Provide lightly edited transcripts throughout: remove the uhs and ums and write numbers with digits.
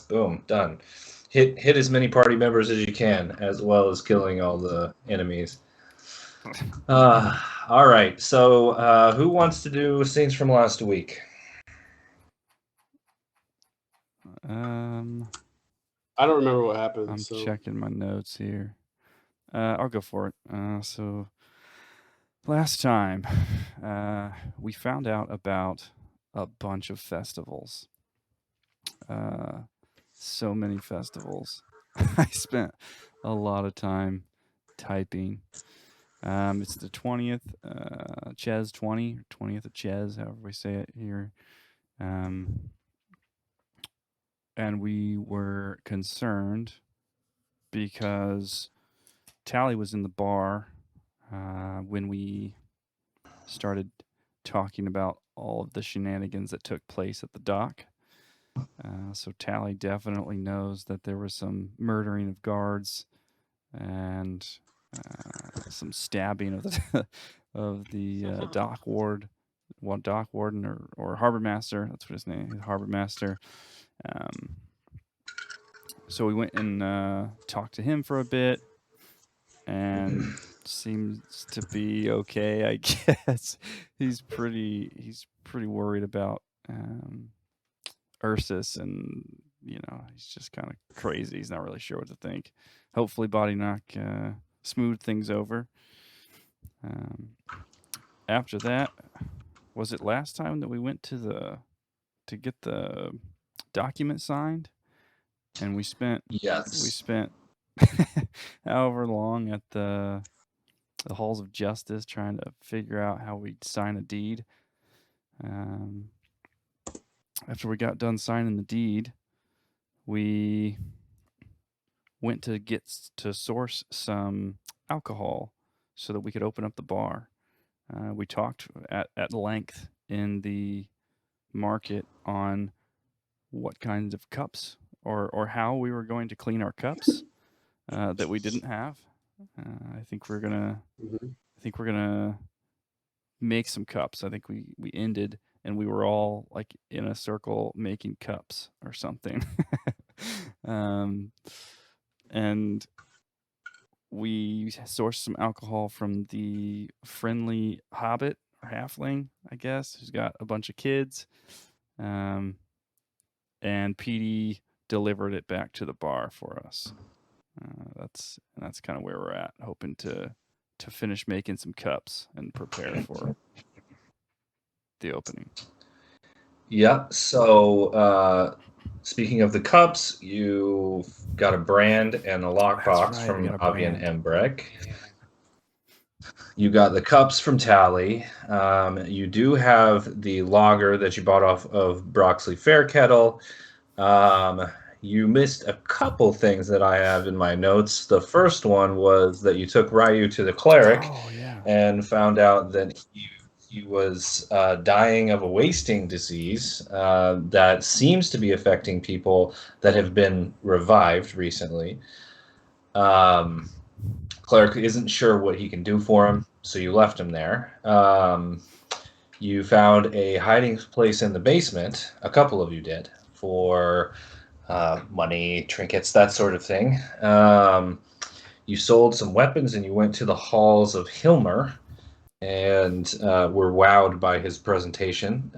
Boom, done. Hit as many party members as you can, as well as killing all the enemies. All right. So, who wants to do scenes from last week? I don't remember what happened. I'm So checking my notes here. I'll go for it. So last time, we found out about a bunch of festivals. So many festivals. I spent a lot of time typing. It's the 20th, Ches 20, 20th of Ches, however we say it here. And we were concerned because Tally was in the bar when we started talking about all of the shenanigans that took place at the dock. So Tally definitely knows that there was some murdering of guards and some stabbing of the of the dock warden or harbor master. That's what his name is, harbor master. So we went and talked to him for a bit, and seems to be okay, I guess. He's pretty worried about Ursus, and he's just kind of crazy. He's not really sure what to think. Hopefully, Boddynock smoothed things over. After that, was it last time that we went to get the document signed, and we spent Yes. however long at the halls of justice trying to figure out how we'd sign a deed. After we got done signing the deed, we went to source some alcohol so that we could open up the bar. We talked at length in the market on what kinds of cups or how we were going to clean our cups that we didn't have. I think we're gonna make some cups. I think we ended and we were all like in a circle making cups or something. And we sourced some alcohol from the friendly hobbit or halfling, I guess, who's got a bunch of kids. And PD delivered it back to the bar for us. That's kind of where we're at, hoping to finish making some cups and prepare for the opening. Yeah. So, speaking of the cups, you've got a brand and a lockbox Right, from we got a Avi and brand. Embrek. You got the cups from Tally. You do have the lager that you bought off of Broxley Fairkettle. You missed a couple things that I have in my notes. The first one was that you took Ryu to the cleric Oh yeah. and found out that he was dying of a wasting disease that seems to be affecting people that have been revived recently. Cleric isn't sure what he can do for him, so you left him there. You found a hiding place in the basement, a couple of you did, for money, trinkets, that sort of thing. You sold some weapons and you went to the halls of Hilmer and were wowed by his presentation.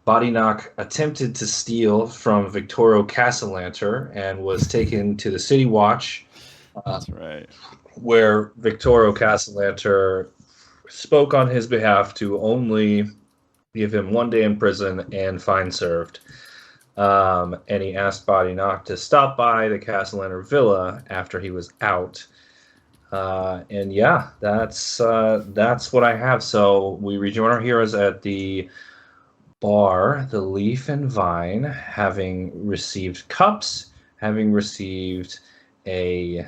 Boddynock attempted to steal from Victorio Castellanter and was taken to the City Watch. That's right. Where Victorio Castellanter spoke on his behalf to only give him 1 day in prison and fine served. And he asked Boddynock to stop by the Castellanter Villa after he was out. And yeah, that's what I have. So we rejoin our heroes at the bar, the Lif and Vine, having received cups, having received a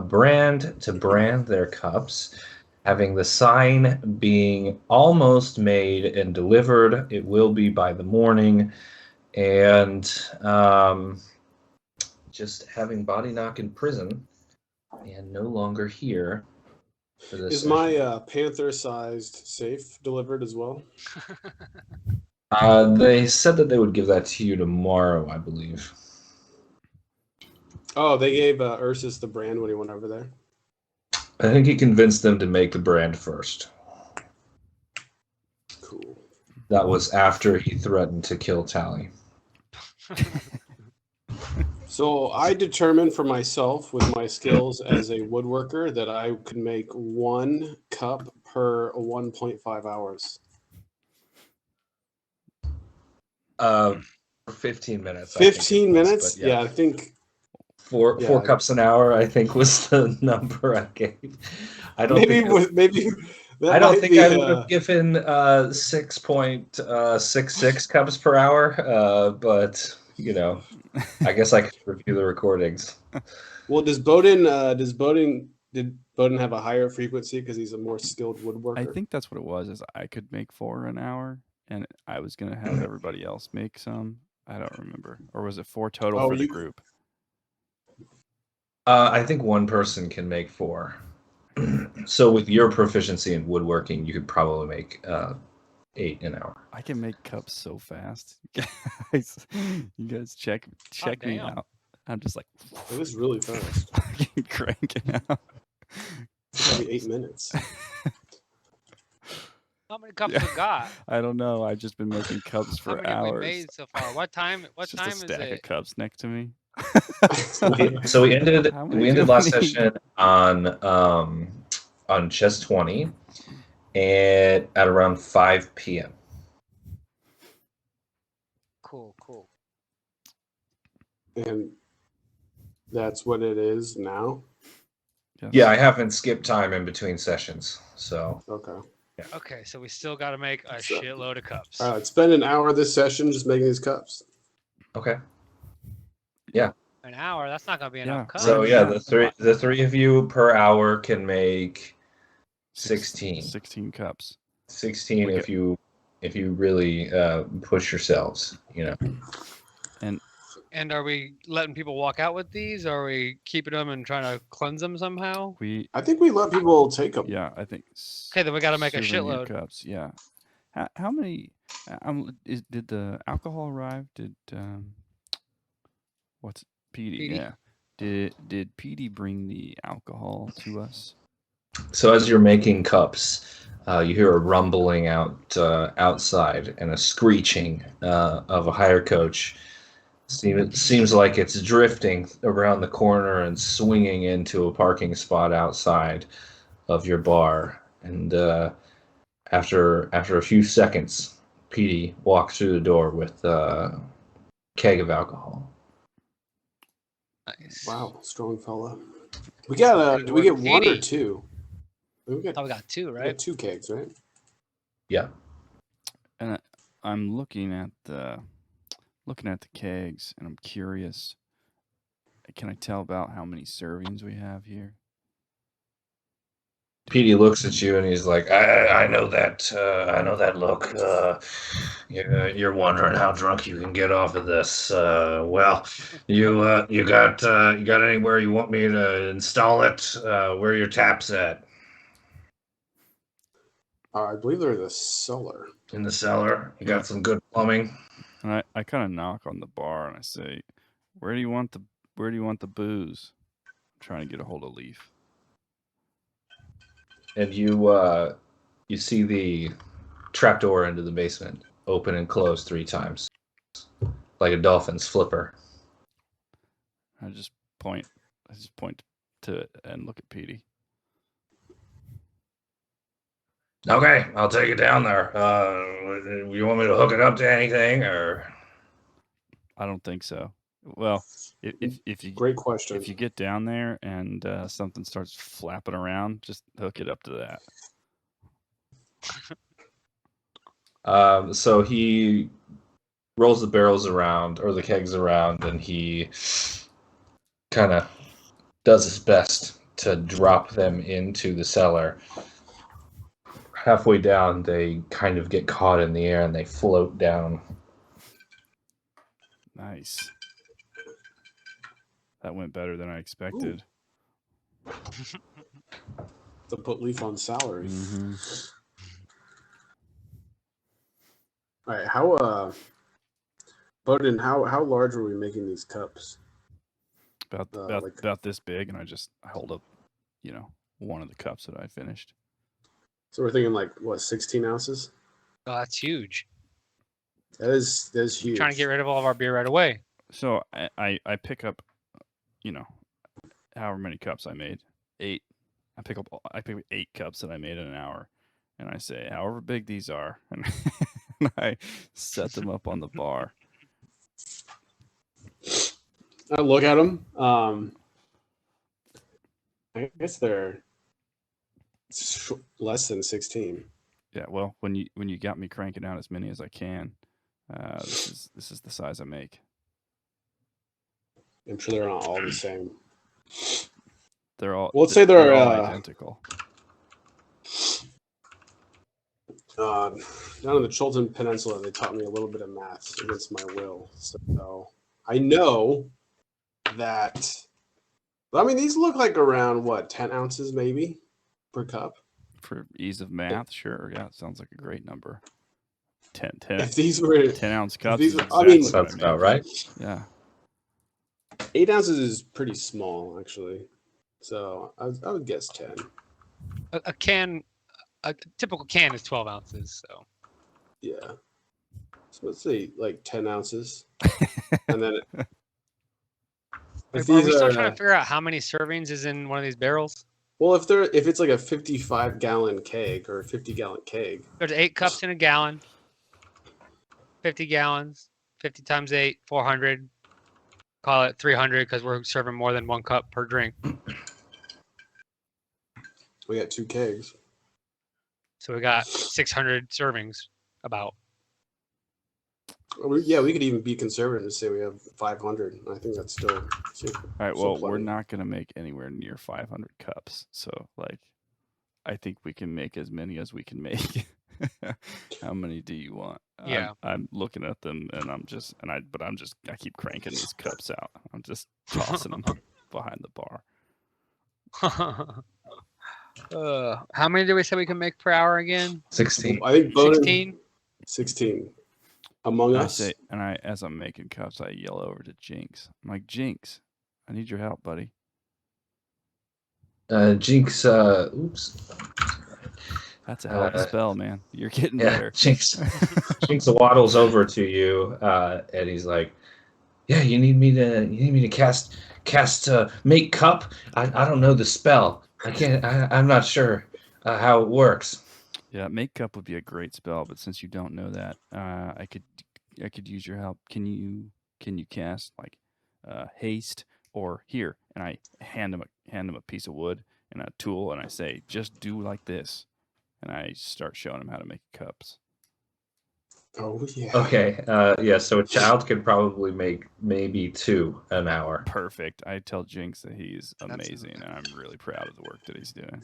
brand to brand their cups, having the sign being almost made and delivered. It will be by the morning, and just having Boddynock in prison and no longer here for this. Is my panther-sized safe delivered as well? They said that they would give that to you tomorrow, I believe. Oh, they gave Ursus the brand when he went over there. I think he convinced them to make the brand first. Cool. That was after he threatened to kill Tally. So I determined for myself with my skills as a woodworker that I could make 1 cup per 1.5 hours. 15 minutes. 15 minutes? But yeah. Yeah, I think Four cups an hour, I think, was the number I gave. I don't think I would have given 6.66 cups per hour. But I guess I could review the recordings. Well, did Bodhin have a higher frequency because he's a more skilled woodworker? I think that's what it was. Is I could make 4 an hour, and I was gonna have everybody else make some. I don't remember, or was it 4 total for the group? I think one person can make 4. So with your proficiency in woodworking, you could probably make 8 an hour. I can make cups so fast. You guys check me out. I'm just like, it was really fast. Cranking out. Probably 8 minutes. How many cups we got? I don't know. I've just been making cups for hours. How many have we made so far? What time? What just time a stack is it? of cups next to me. So we ended last session on chest 20 and at around 5 p.m. Cool. And that's what it is now? Yes. Yeah, I haven't skipped time in between sessions. So Okay. Yeah. Okay, so we still got to make a shitload of cups. All right, spend an hour this session just making these cups. Okay. Yeah. An hour? That's not gonna be enough cups. So yeah, the three of you per hour can make 16. 16 cups. 16 if you really push yourselves, And are we letting people walk out with these, or are we keeping them and trying to cleanse them somehow? I think we let people take them. Yeah, I think. Okay, then we got to make a souvenir shitload. cups. Yeah. How many? Did the alcohol arrive? Did what's Petey? Yeah. Did Petey bring the alcohol to us? So as you're making cups, you hear a rumbling outside and a screeching of a hire coach. It seems like it's drifting around the corner and swinging into a parking spot outside of your bar. And after a few seconds, Petey walks through the door with a keg of alcohol. Nice. Wow, strong fella. We got do we get one or two? We got 2, right? We got 2 kegs, right? Yeah. And I'm looking at the kegs, and I'm curious. Can I tell about how many servings we have here? Petey looks at you and he's like, I know that look. You're wondering how drunk you can get off of this. Well, you got anywhere you want me to install it? Where are your taps at? I believe they're in the cellar. In the cellar. You got some good plumbing. And I kind of knock on the bar and I say, where do you want the booze? I'm trying to get a hold of Lif. And you see the trapdoor into the basement open and close 3 times, like a dolphin's flipper. I just point to it and look at Petey. Okay, I'll take it down there. You want me to hook it up to anything, or? I don't think so. Well, if you Great question. If you get down there and something starts flapping around, just hook it up to that. So he rolls the barrels around or the kegs around, and he kind of does his best to drop them into the cellar. Halfway down, they kind of get caught in the air and they float down. Nice. That went better than I expected. To put Lif on salary. Mm-hmm. All right, Bodhin, how large were we making these cups? About this big, and I hold up, one of the cups that I finished. So we're thinking like what, 16 ounces? Oh, that's huge. That's huge. Trying to get rid of all of our beer right away. So I pick up, however many cups I made, 8. I pick up 8 cups that I made in an hour, and I say, however big these are, and I set them up on the bar. I look at them. I guess they're less than 16. Yeah, well, when you got me cranking out as many as I can, this is the size I make. I'm sure they're not all the same. They're all. Well, let's say they're all identical. Down in the Chiltern Peninsula, they taught me a little bit of maths against my will. So I know that. I mean, these look like around what, 10 ounces maybe per cup. For ease of math, sure. Yeah, it sounds like a great number. 10. If these were 10-ounce cups, these is were, I mean, exactly what Sounds I about made. right. Yeah. 8 ounces is pretty small, actually. So I would guess 10. A typical can is 12 ounces. So Yeah. So let's say like 10 ounces. And then are we still trying to figure out how many servings is in one of these barrels? well, if it's like a 55-gallon keg or a 50-gallon keg. There's 8 cups in a gallon. 50 gallons. 50 times 8, 400. Call it 300 because we're serving more than 1 cup per drink. We got 2 kegs. So we got 600 servings about. Yeah, we could even be conservative and say we have 500. I think that's still super. All right. still Well, we're plenty. not going to make anywhere near 500 cups. So, I think we can make as many as we can make. How many do you want? Yeah. I'm looking at them, and I keep cranking these cups out. I'm just tossing them behind the bar. How many did we say we can make per hour again? 16. I think Bodhin, 16? 16. Among us. As I'm making cups, I yell over to Jinx. I'm like, Jinx, I need your help, buddy. Jinx, oops. That's a hell of a spell, man. You're getting better. Jinx waddles over to you, and he's like, "Yeah, you need me to cast make cup. I don't know the spell. I can't. I'm not sure how it works." Yeah, make cup would be a great spell, but since you don't know that, I could use your help. Can you cast like haste or here? And I hand him a piece of wood and a tool, and I say, just do like this, and I start showing him how to make cups. Oh yeah. Okay. Yeah. So a child could probably make maybe 2 an hour. Perfect. I tell Jinx that he's amazing, and I'm really proud of the work that he's doing.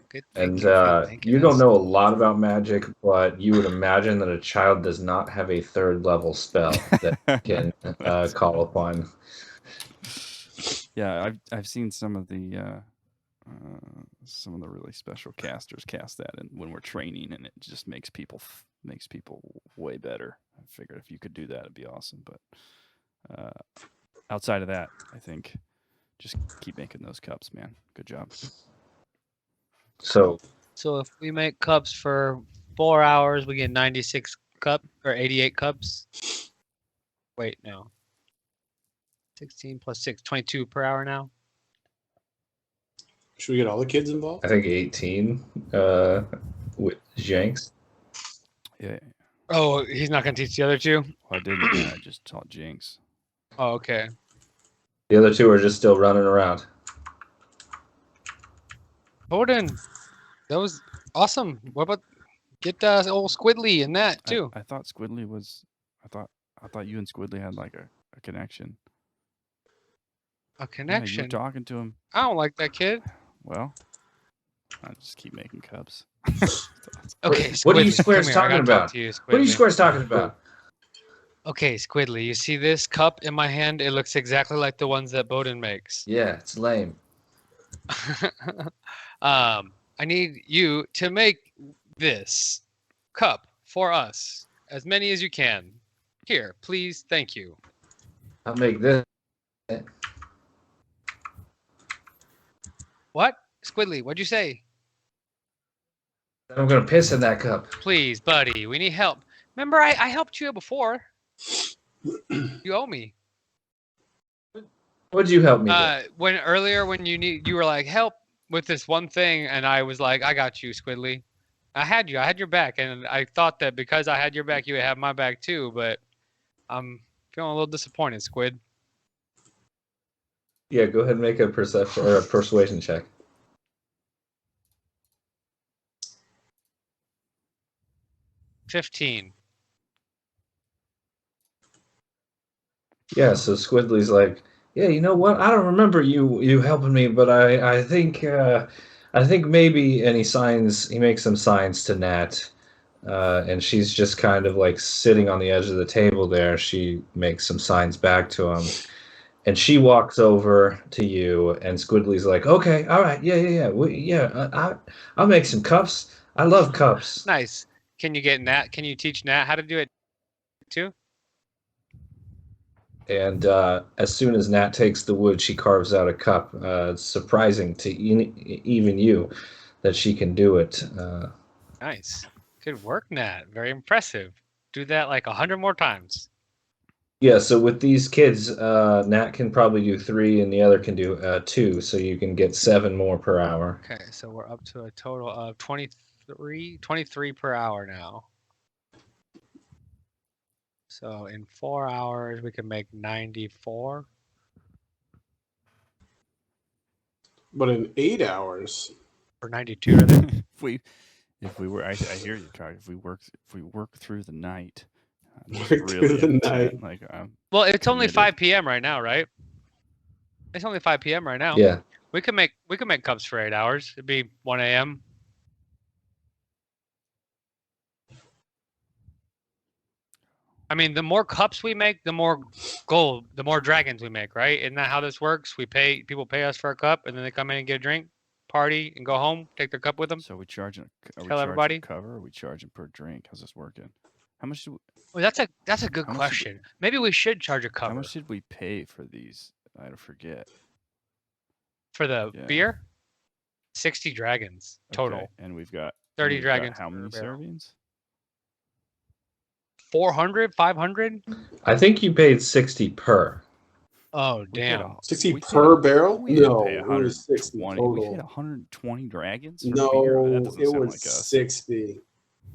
Good And thinking, you don't know a lot about magic, but you would imagine that a child does not have a 3rd level spell that can call upon. Yeah, I've seen some of the really special casters cast that, and when we're training, and it just makes people way better. I figured if you could do that, it'd be awesome. But outside of that, I think just keep making those cups, man. Good job. So if we make cups for 4 hours, we get 96 cup or 88 cups. Wait, no. 16 plus 6, 22 per hour now. Should we get all the kids involved? I think 18 with Jinx. Yeah. Oh, he's not going to teach the other 2? Well, I didn't. I just taught Jinx. Oh, okay. The other 2 are just still running around. Bodhin, that was awesome. What about get old Squidly in that too? I thought Squidly was. I thought you and Squidly had like a connection. A connection? Yeah, you were talking to him. I don't like that kid. Well, I just keep making cups. Okay, What are you Squidly, squares come here, I talking gotta about? talk to you, What are you Squidly. squares talking about? Okay, Squidly, you see this cup in my hand? It looks exactly like the ones that Bodhin makes. Yeah, it's lame. I need you to make this cup for us, as many as you can. Here, please, thank you. I'll make this. What? Squidly, what'd you say? I'm gonna piss in that cup. Please, buddy, we need help. Remember, I helped you before. You owe me. What'd you help me with? When you were like, help with this one thing, and I was like, I got you, Squidly. I had your back, and I thought that because I had your back, you would have my back too, but I'm feeling a little disappointed, Squid. Yeah, go ahead and make a perception or a persuasion check. $15. Yeah, so Squidly's like, yeah, you know what? I don't remember you helping me, but I think maybe, and he makes some signs to Nat, and she's just kind of like sitting on the edge of the table there. She makes some signs back to him, and she walks over to you, and Squidly's like, okay, all right, I'll make some cups. I love cups. Nice. Can you teach Nat how to do it too? And as soon as Nat takes the wood, she carves out a cup. It's surprising to even you that she can do it. Nice. Good work, Nat. Very impressive. Do that like 100 more times. Yeah, so with these kids, Nat can probably do 3 and the other can do 2, so you can get 7 more per hour. Okay, so we're up to a total of 23 per hour now. So in 4 hours, we can make 94. But in 8 hours, Or 92, I think. if we were, I hear you, Charlie. If we work through the night, just Work through the intent, night. like Well, it's only committed. 5 p.m. right now, right? It's only 5 p.m. right now. Yeah. We could make cups for 8 hours. It'd be 1 a.m. I mean, the more cups we make, the more gold, the more dragons we make, right? Isn't that how this works? People pay us for a cup, and then they come in and get a drink, party, and go home, take their cup with them. So we charging? Are we Tell charging everybody. a cover? Or are we charging per drink? How's this working? How much? Well, that's a good How much question. Maybe we should charge a How cover much did we pay for these? I forget. for the Yeah. beer. 60 dragons total. Okay, and we've got 30 we've got dragons how per many barrel. servings? 400, 500. I think you paid 60 per. Oh We paid damn! 60 we paid per barrel? We didn't No, pay it was 60 We paid total. 120 dragons for beer. No, That doesn't it sound was like us. 60.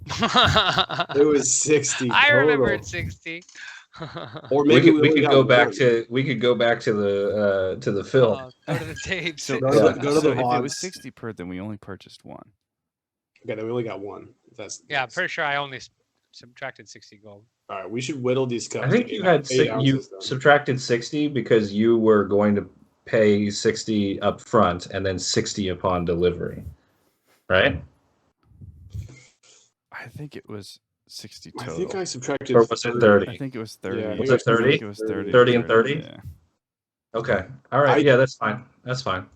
It was 60 I total. remember it's 60. Or maybe we could only go got back one. to the film. Go to the tapes. So, Go to the- go to so the if it was VODs. 60 per, then we only purchased one. Okay, then we only got one. Yeah, I'm pretty sure I only subtracted 60 gold. All right, we should whittle these cups. I think to you eight- had eight you ounces then. subtracted 60 because you were going to pay 60 up front and then 60 upon delivery, right? I think it was 60 I total. think I subtracted Or was it 30? I think it was 30. Yeah, I Was think it 30? I think it was 30. 30 and 30? Yeah. Okay. All right. Yeah, that's fine. That's fine.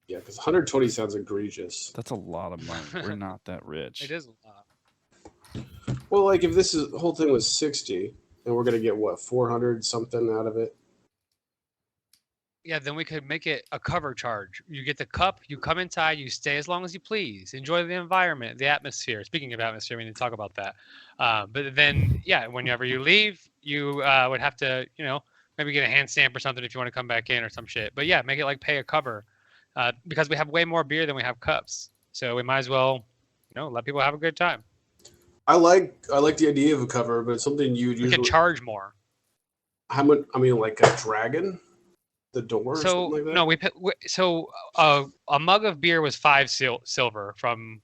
Yeah, because 120 sounds egregious. That's a lot of money. We're not that rich. It is a lot. Well, like if this whole thing was 60, and we're gonna get what 400 something out of it. Yeah, then we could make it a cover charge. You get the cup, you come inside, you stay as long as you please. Enjoy the environment, the atmosphere. Speaking of atmosphere, we need to talk about that. But then, yeah, whenever you leave, you would have to, maybe get a hand stamp or something if you want to come back in or some shit. But yeah, make it like pay a cover because we have way more beer than we have cups. So we might as well, let people have a good time. I like the idea of a cover, but it's something you'd We usually could charge more. how much? I mean, like a dragon, the door. Or So something like that? no, a mug of beer was 5 silver from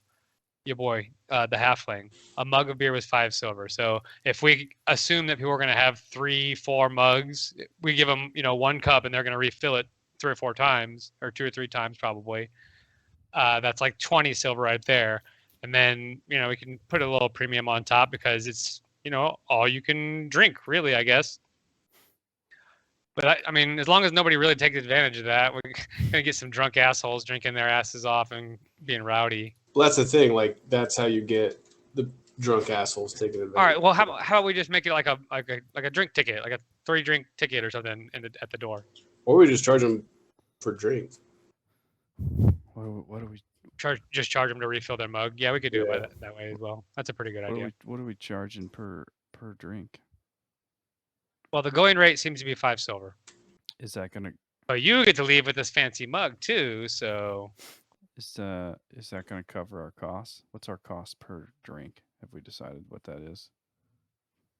your boy, the halfling. A mug of beer was 5 silver. So if we assume that people are going to have 3-4 mugs, we give them 1 cup and they're going to refill it 3 or 4 times or 2 or 3 times probably. That's like 20 silver right there. And then we can put a little premium on top because it's all you can drink really, I guess. But I mean, as long as nobody really takes advantage of that, we're gonna get some drunk assholes drinking their asses off and being rowdy. Well, that's the thing. Like that's how you get the drunk assholes taking advantage. All right. Well, how about we just make it like a drink ticket, like a 3-drink ticket or something at the door. Or we just charge them for drink. What do we Just charge them to refill their mug. Yeah, we could do it by that way as well. That's a pretty good idea. what are we charging per drink? Well, the going rate seems to be 5 silver. Is that gonna But you get to leave with this fancy mug too, so is that gonna cover our costs? What's our cost per drink? Have we decided what that is?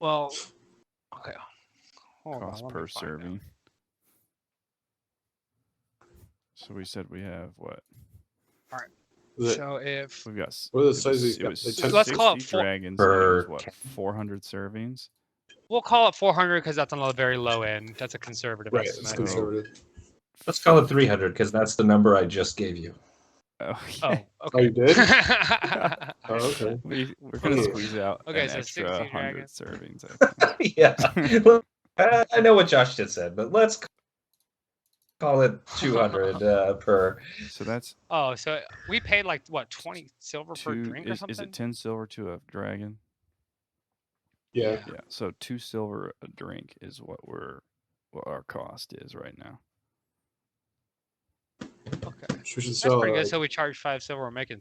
well, okay. Hold on, Cost let me per find out. serving. So we said we have what? So if We've got. What are the it was- sizes? It was So let's call it 60 four- dragons. And it was Per what? 400 servings. we'll call it 400 because that's on the very low end. That's a conservative Right, it's estimate. conservative. Let's call it 300 because that's the number I just gave you. Oh, Oh, yeah. Oh, okay. you did? Oh, okay. We're gonna Okay. squeeze out Okay, an so extra 60 100 dragons. servings. I think. Yeah. Well, I know what Josh just said, but let's call it 200 per. So that's Oh, so we paid like what 20 silver per two. drink or Is something? it 10 silver to a dragon? Yeah. Yeah. So 2 silver a drink is what our cost is right now. Okay, We should that's sell. pretty good. So we charge 5 silver. We're making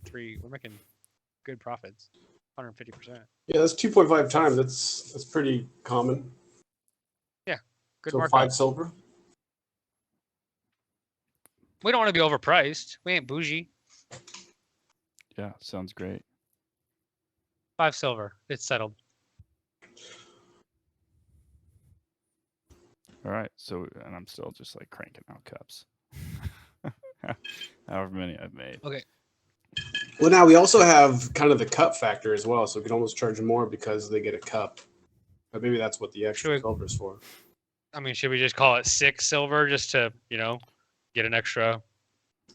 good profits, 150%. Yeah, that's 2.5 times. That's pretty common. Good So markup. 5 silver. We don't want to be overpriced. We ain't bougie. Yeah, sounds great. 5 silver. It's settled. All right. So, and I'm still just like cranking out cups. However many I've made. Okay. Well, now we also have kind of the cup factor as well, so we can almost charge more because they get a cup. But maybe that's what the extra Should we- silver is for. I mean, should we just call it 6 silver just to, get an extra,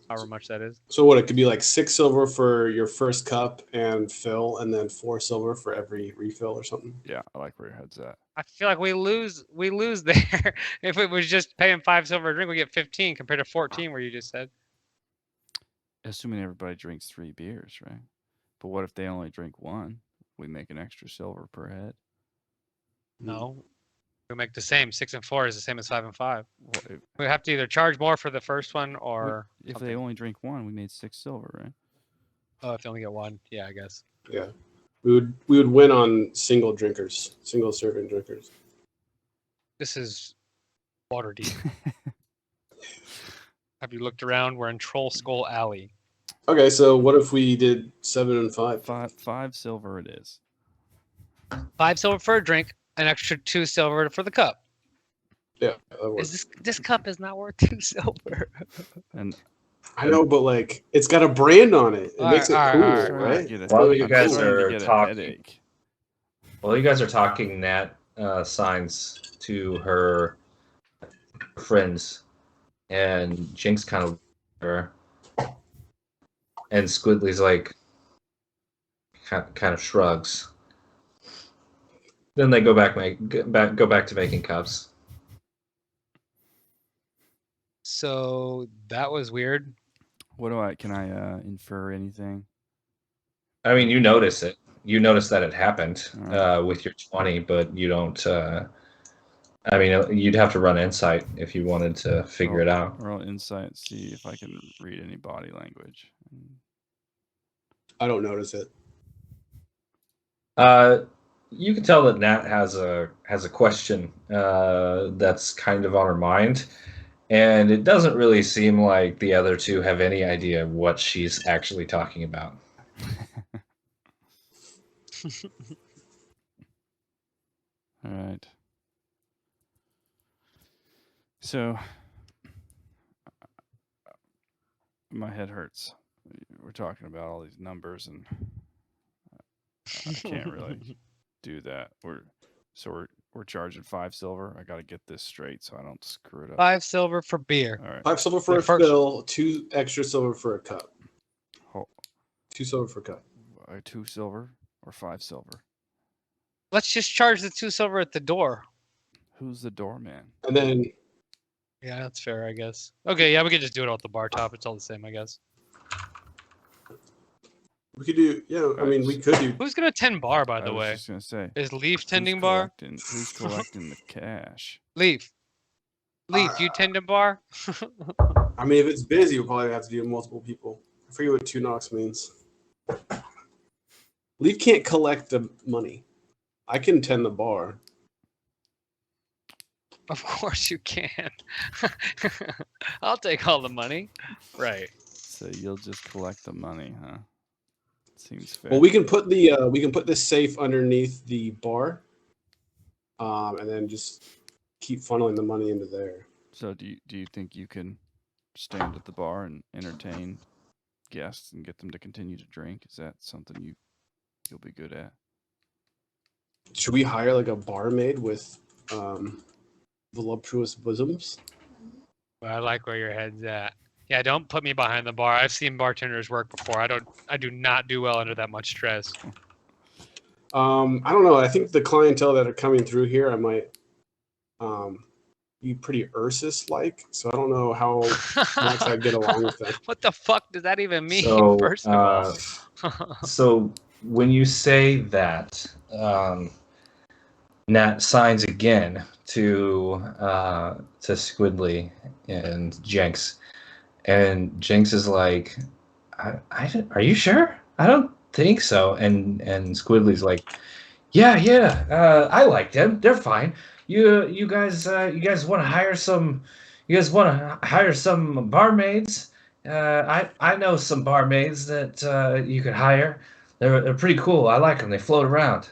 however much that is? So what? It could be like 6 silver for your first cup and fill, and then 4 silver for every refill or something. Yeah, I like where your head's at. I feel like we lose there. If it was just paying 5 silver a drink, we get 15 compared to 14 where you just said. Assuming everybody drinks 3 beers, right? But what if they only drink 1? We make an extra silver per head. No. We make the same. 6 and 4 is the same as 5 and 5. Well, We have to either charge more for the first one or if something. they only drink 1, we made 6 silver, right? Oh, if they only get 1. Yeah, I guess. Yeah, we would win on single serving drinkers. This is Waterdeep. Have you looked around? We're in Trollskull Alley. Okay, so what if we did 7 and 5? 5 silver it is. 5 silver for a drink, an extra 2 silver for the cup. Yeah, that works. Is this cup is not worth 2 silver? And I know, but like it's got a brand on it. It All makes right, it cool, all right, all I right? get it. Well, you I'm guys starting to are get a talking. headache. Well, you guys are talking Nat signs to her friends, and Jinx kind of her, and Squidly's like kind of shrugs. Then they go back to making cups. So that was weird. Can I infer anything? I mean, you notice it. You notice that it happened Alright. with your 20, but you don't. I mean, you'd have to run insight if you wanted to figure it out. Roll insight and see if I can read any body language. I don't notice it. You can tell that Nat has a question that's kind of on her mind, and it doesn't really seem like the other two have any idea what she's actually talking about. All right. So my head hurts. We're talking about all these numbers, and I can't really do that. We're charging 5 silver. I got to get this straight so I don't screw it up. 5 silver for beer. All right. 5 silver for The a first- fill, 2 extra silver for a cup. Ho- 2 silver for a cup. 2 silver or 5 silver? Let's just charge the 2 silver at the door. Who's the doorman? And then Yeah, that's fair, I guess. Okay, yeah, we could just do it at the bar top. It's all the same, I guess. we could do, I mean, we could do. Who's gonna tend bar, by I the was way? just gonna say. Is Leaf who's tending bar? Who's collecting the cash? Leaf, you tending bar? I mean, if it's busy, we'll probably have to do multiple people. I forget what 2 knocks means. Leaf can't collect the money. I can tend the bar. Of course you can. I'll take all the money. Right. So you'll just collect the money, huh? Seems fair. Well, we can put this safe underneath the bar, and then just keep funneling the money into there. So do you think you can stand at the bar and entertain guests and get them to continue to drink? Is that something you'll be good at? Should we hire like a barmaid with voluptuous bosoms? Well, I like where your head's at. Yeah, don't put me behind the bar. I've seen bartenders work before. I do not do well under that much stress. I don't know. I think the clientele that are coming through here, I might be pretty Ursus-like. So I don't know how much I'd get along with them. What the fuck does that even mean? So, First of all, So when you say that, Nat signs again to Squidly and Jenks, and Jenks is like, "Are you sure? I don't think so." And Squidly's like, "Yeah, I like them. They're fine. You guys want to hire some? You guys want to hire some barmaids? I know some barmaids that you could hire. They're pretty cool. I like them. They float around."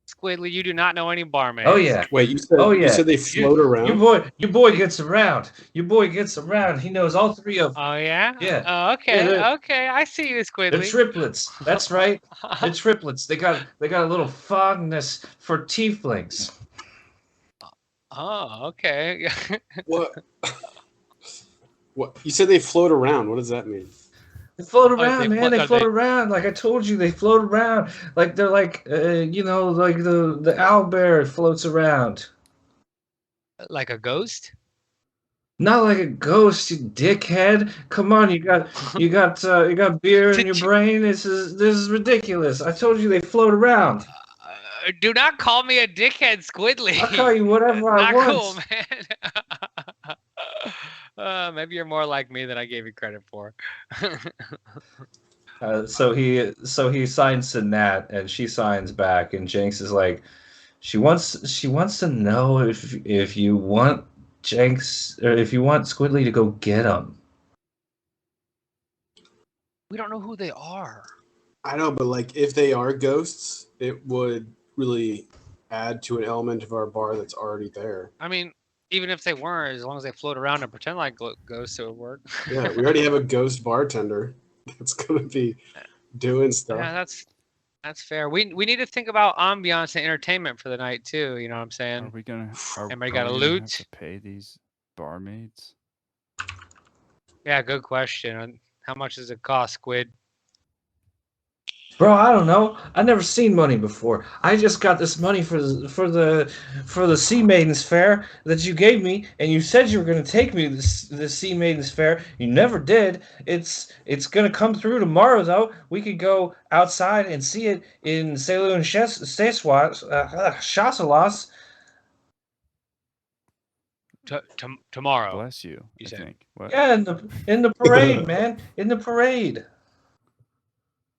Squidly, you do not know any barmaids. Oh yeah. Wait, you said they float around? Your boy gets around. Your boy gets around. He knows all three of them. Oh yeah. Yeah. Oh, okay. Yeah, Okay. I see you, Squidly. They're triplets. That's right. They're triplets. They got a little fondness for tieflings. Oh, okay. What? What? You said they float around. What does that mean? They float they around, man. They float around. Like I told you, they float around. Like they're like, like the owlbear floats around. Like a ghost? Not like a ghost, you dickhead. Come on, you got beer in your brain. This is ridiculous. I told you they float around. Do not call me a dickhead, Squidly. I'll call you whatever I want. Not cool, man. Maybe you're more like me than I gave you credit for. So he signs to Nat, and she signs back, and Jenks is like, she wants to know if you want Jenks, or if you want Squidly to go get him. We don't know who they are. I know, but like if they are ghosts, it would really add to an element of our bar that's already there. I mean, even if they weren't, as long as they float around and pretend like ghosts, it would work. Yeah, we already have a ghost bartender that's gonna be doing stuff. Yeah, that's fair. We need to think about ambiance and entertainment for the night too. You know what I'm saying? Are we gonna? Everybody are got a we gonna loot? have to pay these barmaids? Yeah, good question. How much does it cost, Squid? Bro, I don't know. I never seen money before. I just got this money for the Sea Maidens Fair that you gave me, and you said you were going to take me to the Sea Maidens Fair. You never did. It's going to come through tomorrow, though. We could go outside and see it in Selu and Chasselas. Tomorrow. Bless you. You I said. think. What? Yeah, in the parade, man. In the parade.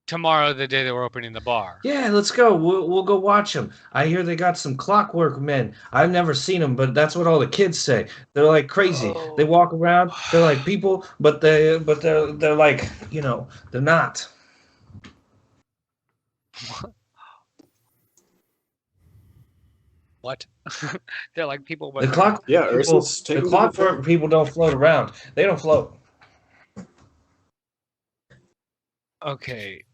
Tomorrow, the day that we're opening the bar. Yeah, let's go. We'll go watch them. I hear they got some clockwork men. I've never seen them, but that's what all the kids say. They're like crazy. Oh. They walk around. They're like people, but they're like, they're not. What? They're like people, but The clock. Yeah, people, Ursus, take the them to the clockwork fair. people don't float around. They don't float. Okay.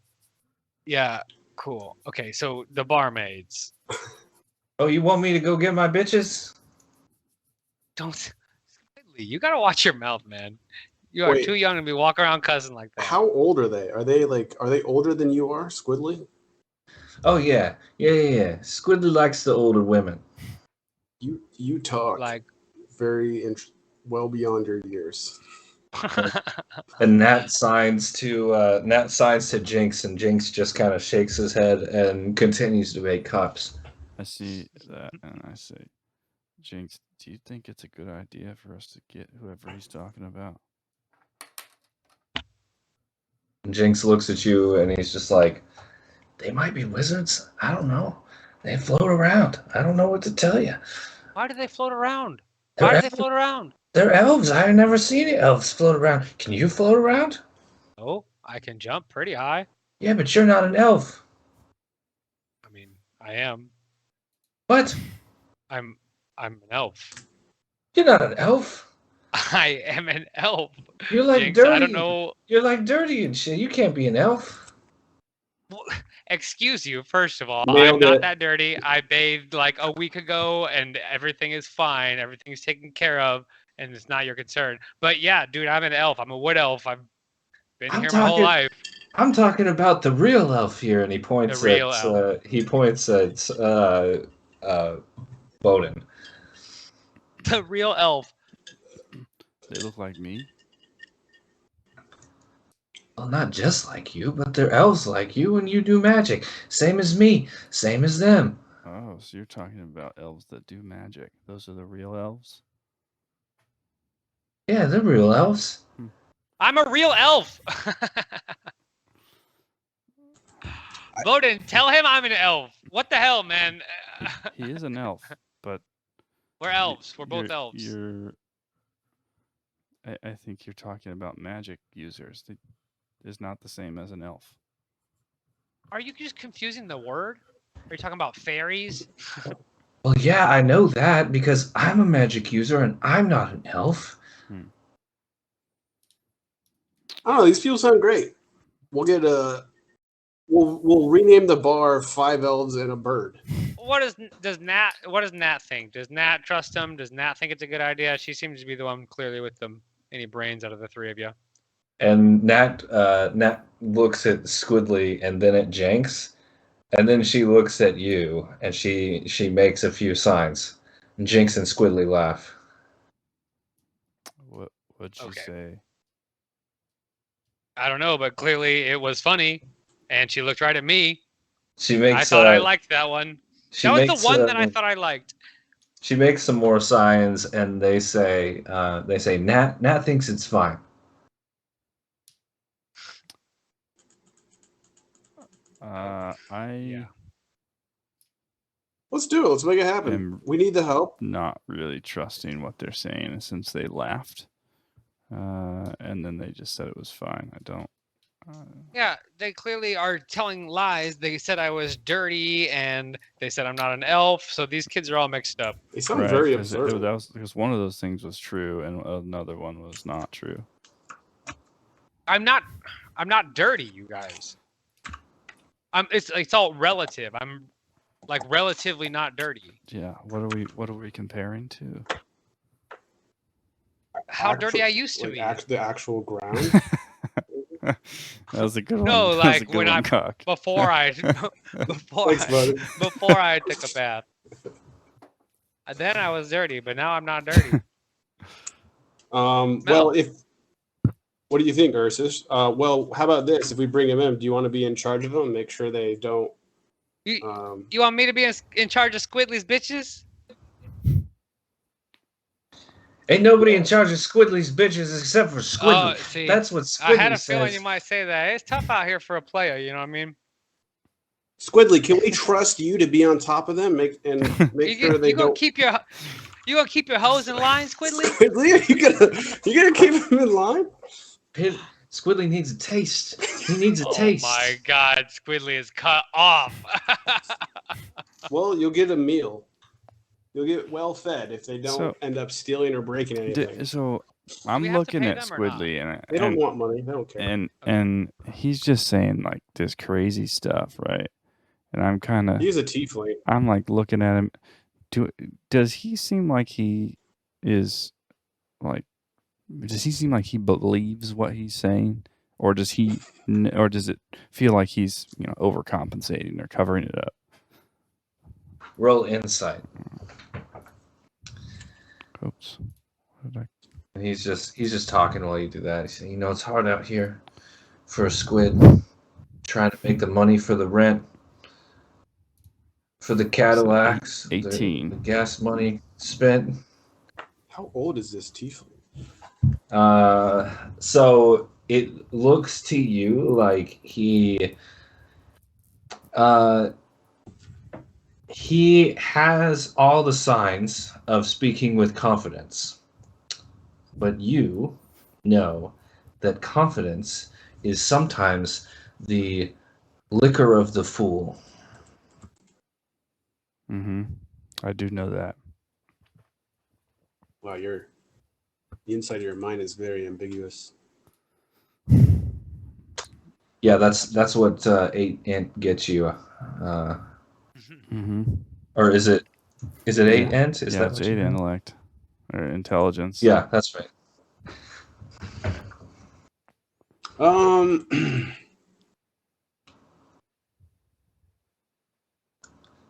Yeah, cool. Okay, so the barmaids. Oh, you want me to go get my bitches? Don't. You gotta watch your mouth, man. You are Wait. too young to be walking around cussing like that. How old are they? Are they older than you are, Squidly? Oh yeah. Squidly likes the older women. You talk Like. very well beyond your years. And Nat signs to Jinx, and Jinx just kind of shakes his head and continues to make cups. I see that, and I say, Jinx, do you think it's a good idea for us to get whoever he's talking about? Jinx looks at you and he's just like, they might be wizards. I don't know. They float around. I don't know what to tell you. Why do they float around? They're Why do they elves. float around? They're elves. I have never seen any elves float around. Can you float around? Oh, I can jump pretty high. Yeah, but you're not an elf. I mean, I am. What? I'm an elf. You're not an elf. I am an elf. You're like Jinx, dirty. I don't know. You're like dirty and shit. You can't be an elf. Well, excuse you, first of all. Nailed I'm not it. that dirty. I bathed like a week ago and everything is fine. Everything's taken care of and it's not your concern. But yeah, dude, I'm an elf. I'm a wood elf. I've been I'm here my whole talking- life. I'm talking about the real elf here, and he points The real at elf. Bodhin. The real elf. They look like me. Well, not just like you, but they're elves like you, and you do magic. Same as me. Same as them. Oh, so you're talking about elves that do magic. Those are the real elves? Yeah, they're real elves. I'm a real elf. Bodhin, tell him I'm an elf. What the hell, man? He is an elf, but We're elves. We're both you're- elves. I think you're talking about magic users. It is not the same as an elf. Are you just confusing the word? Are you talking about fairies? Well, yeah, I know that because I'm a magic user and I'm not an elf. I don't know. These people sound great. We'll get a. We'll rename the bar 5 Elves and a Bird. What does Nat think? Does Nat trust him? Does Nat think it's a good idea? She seems to be the one clearly with them. Any brains out of the three of you? And Nat looks at Squidly and then at Jinx, and then she looks at you and she makes a few signs. And Jinx and Squidly laugh. What'd she Okay. say? I don't know, but clearly it was funny, and she looked right at me. She makes. I thought I liked that one. She That was makes, the one that I thought I liked. She makes some more signs, and they say Nat thinks it's fine. Yeah. Let's do it. Let's make it happen. We need the help. Not really trusting what they're saying since they laughed. And then they just said it was fine. I don't. Yeah, they clearly are telling lies. They said I was dirty, and they said I'm not an elf. So these kids are all mixed up. They sound very because observant. that was because one of those things was true and another one was not true. I'm not dirty, you guys. It's all relative. I'm like relatively not dirty. Yeah. What are we comparing to? How dirty I used to be. The actual ground. That was a good one. No, That was a like good when one, I Cock. before I Thanks, buddy. before I took a bath. Then I was dirty, but now I'm not dirty. Well, what do you think, Ursus? Well, how about this? If we bring him in, do you want to be in charge of them? Make sure they don't. You want me to be in charge of Squidly's bitches? Ain't nobody in charge of Squidly's bitches except for Squidly. Oh, see, That's what Squidly I had a says. feeling you might say that. It's tough out here for a player. You know what I mean? Squidly, can we trust you to be on top of them? Make sure they you gonna don't. keep your hoes in line, Squidly? Squidly, are you gonna keep him in line? Squidly needs a taste. He needs a Oh taste. my God, Squidly is cut off. Well, you'll get a meal. You'll get well fed if they don't So- end up stealing or breaking anything. So I'm we have to looking pay at them or not? Squidly and They don't want money. They don't care. and he's just saying like this crazy stuff, right? And I'm kind of He's a tiefling. I'm like looking at him. Does he seem like he is like? Does he seem like he believes what he's saying, or does it feel like he's overcompensating or covering it up? Roll insight. Oops. What did And he's just talking while you do that. He's saying, it's hard out here for a squid trying to make the money for the rent, for the Cadillacs, 18. the gas money spent. How old is this tiefling? So it looks to you like uh, he has all the signs of speaking with confidence, but you know that confidence is sometimes the liquor of the fool. Mm-hmm. I do know that. Wow, the inside of your mind is very ambiguous. Yeah, that's what 8 int gets you. Mm-hmm. Or is it 8 Yeah. int? Is Yeah, that it's what 8 you mean? intellect or intelligence. Yeah, that's right.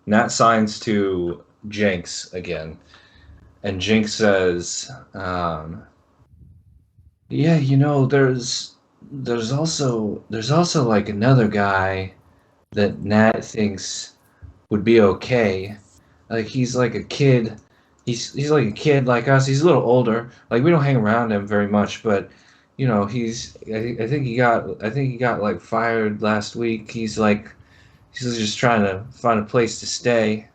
Nat signs to Jinx again, and Jinx says, "Yeah, there's also like another guy that Nat thinks would be okay. Like he's like a kid. He's like a kid like us. He's a little older. Like we don't hang around him very much, but I think he got like fired last week. He's just trying to find a place to stay.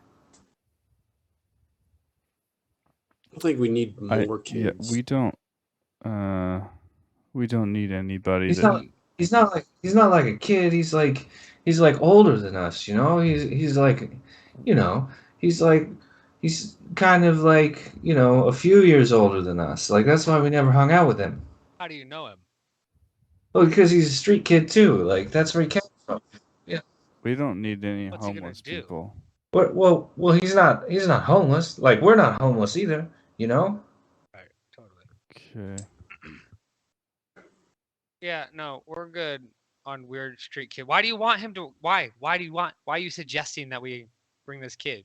I think we need more Yeah, kids. we don't need anybody He's that not he's not like a kid. He's like older than us, you know? He's like, you know, he's like he's kind of like, a few years older than us. Like that's why we never hung out with him. How do you know him? Well, because he's a street kid too. Like that's where he came from. we don't need any What's he gonna homeless do? people. Well, he's not homeless. Like we're not homeless either, you know? Right, totally. Okay. Yeah, no, we're good on weird street kid. Why do you want him to? Why? Why are you suggesting that we bring this kid?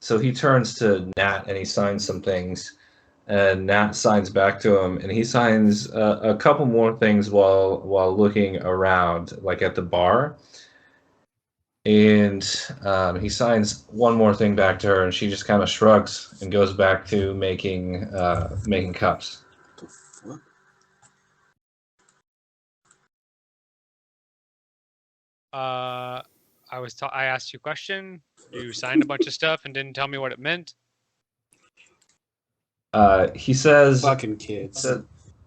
So he turns to Nat and he signs some things, and Nat signs back to him, and he signs a couple more things while looking around, like at the bar. And he signs one more thing back to her, and she just kind of shrugs and goes back to making cups. What the fuck? I asked you a question. You signed a bunch of stuff and didn't tell me what it meant. He says, Fucking kids. I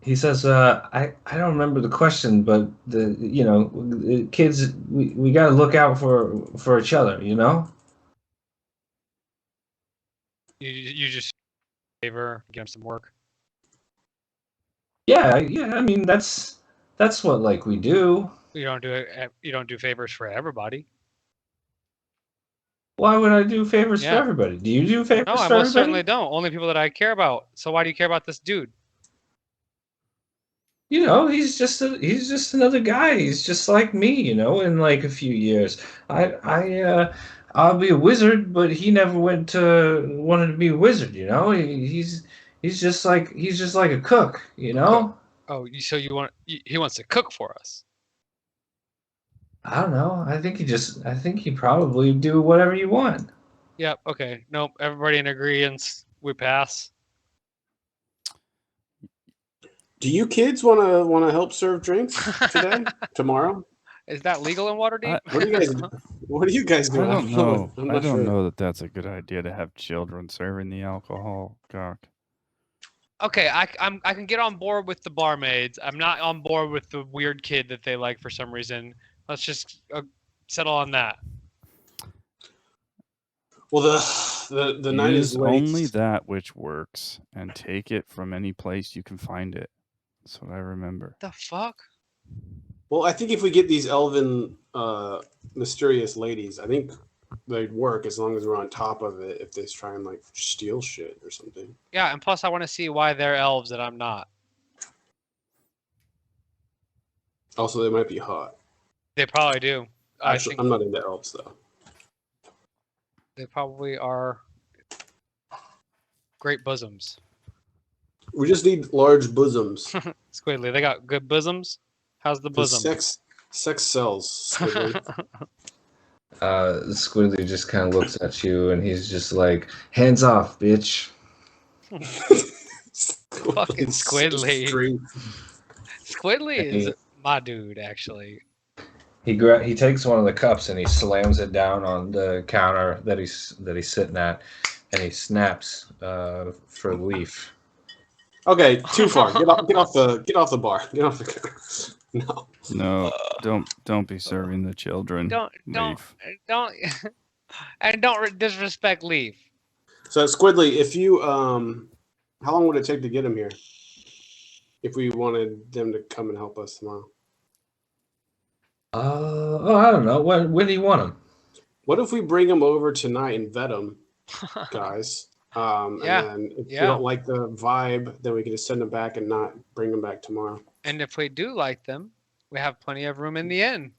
don't remember the question, but the kids, we got to look out for each other, you know? You just favor, give him some work. Yeah, I mean that's what like we do. You don't do it. You don't do favors for everybody. Why would I do favors for Yeah. everybody? Do you do favors No, I for most everybody? certainly don't. Only people that I care about. So why do you care about this dude? He's just another guy. He's just like me, in like a few years. I'll be a wizard, but he never wanted to be a wizard, he's just like a cook, Oh, so he wants to cook for us. I don't know. I think he probably do whatever you want. Yep. Okay. Nope. Everybody in agreement. We pass. Do you kids want to help serve drinks today? Tomorrow? Is that legal in Waterdeep? What do you guys do? I don't know. I'm I not don't sure. know that that's a good idea to have children serving the alcohol, Cock. Okay, I can get on board with the barmaids. I'm not on board with the weird kid that they like for some reason. Let's just settle on that. Well, the night is Use late. only that which works, and take it from any place you can find it. That's what I remember. The fuck? Well, I think if we get these elven mysterious ladies, I think they'd work as long as we're on top of it. If they try and like steal shit or something. Yeah, and plus I want to see why they're elves and I'm not. Also, they might be hot. They probably do. Actually, I'm not into elves though. They probably are great bosoms. We just need large bosoms. Squidly, they got good bosoms. How's the bosom? Sex sells. Squidly. Squidly just kind of looks at you, and he's just like, "Hands off, bitch." Fucking Squidly. Squidly is my dude, actually. He takes one of the cups and he slams it down on the counter that he's sitting at, and he snaps for Leaf. Okay, too far. Get off the bar. Get off the no. No, don't be serving the children. Don't Leaf. and don't disrespect Leaf. So Squidly, if you how long would it take to get him here? If we wanted them to come and help us tomorrow. I don't know. When do you want him? What if we bring him over tonight and vet him, guys? Yeah, And then if you don't like the vibe, then we can just send them back and not bring them back tomorrow. And if we do like them, we have plenty of room in the inn.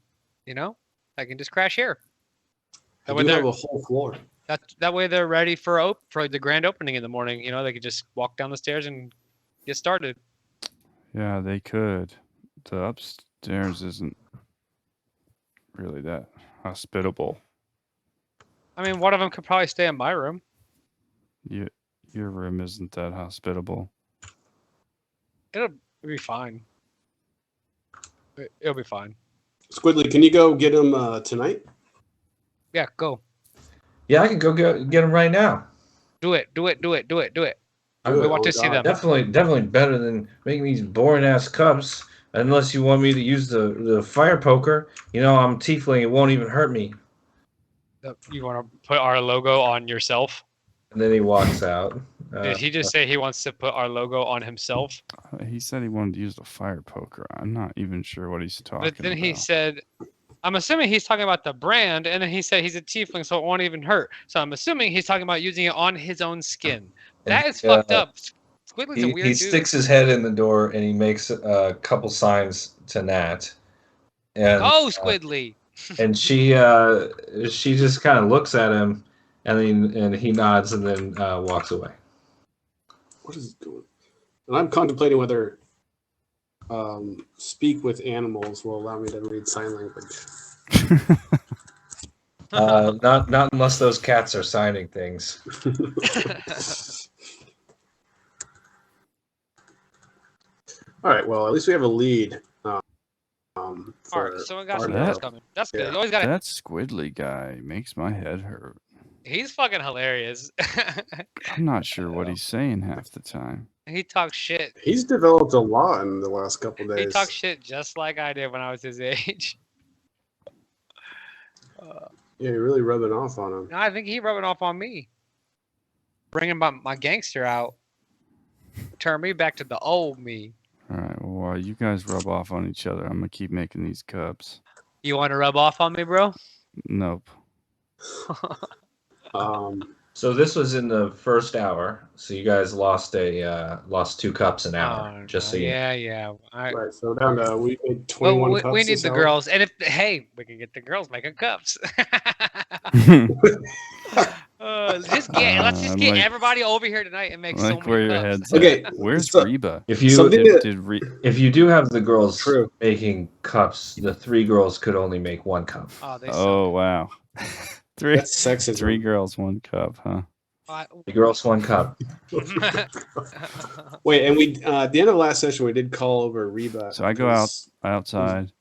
You know, I can just crash here. That way, have a whole floor. That way they're ready for the grand opening in the morning. You know, they could just walk down the stairs and get started. Yeah, they could. The upstairs isn't really that hospitable. I mean, one of them could probably stay in my room. Your room isn't that hospitable. It'll be fine. It'll be fine. Squidly, can you go get him tonight? Yeah, go. Yeah, I can go get him right now. Do it. We want to see them. Definitely better than making these boring ass cups. Unless you want me to use the fire poker. You know, I'm tiefling. It won't even hurt me. You want to put our logo on yourself? And then he walks out. Did he just say he wants to put our logo on himself? He said he wanted to use the fire poker. I'm not even sure what he's talking about. But then he said, I'm assuming he's talking about the brand, and then he said he's a tiefling, so it won't even hurt. So I'm assuming he's talking about using it on his own skin. That is fucked up. Squidly's a weird dude. He sticks his head in the door and he makes a couple signs to Nat. And, Squidly! And she just kind of looks at him, and he nods and then walks away. What is it doing? And I'm contemplating whether speak with animals will allow me to read sign language. Not unless those cats are signing things. All right. Well, at least we have a lead. All right, someone got some girls coming. That's good. You always got that Squidly guy makes my head hurt. He's fucking hilarious. I'm not sure what he's saying half the time. He talks shit. He's developed a lot in the last couple days. He talks shit just like I did when I was his age. Yeah, you're really rubbing off on him. No, I think he rubbing off on me. Bringing my gangster out. Turn me back to the old me. All right, well, while you guys rub off on each other, I'm going to keep making these cups. You want to rub off on me, bro? Nope. So this was in the first hour. So you guys lost 2 cups an hour. Yeah. Right, so down to we made 21 cups. We need the girls, and we can get the girls making cups. Let's just get everybody over here tonight and make so many where your cups. head's Okay, at. Where's Reba? If you do have the girls making cups, the 3 girls could only make 1 cup. Oh wow. That's sexism. 3 girls, 1 cup, huh? 3 girls, 1 cup. Wait, and we at the end of the last session we did call over Reba. So I go outside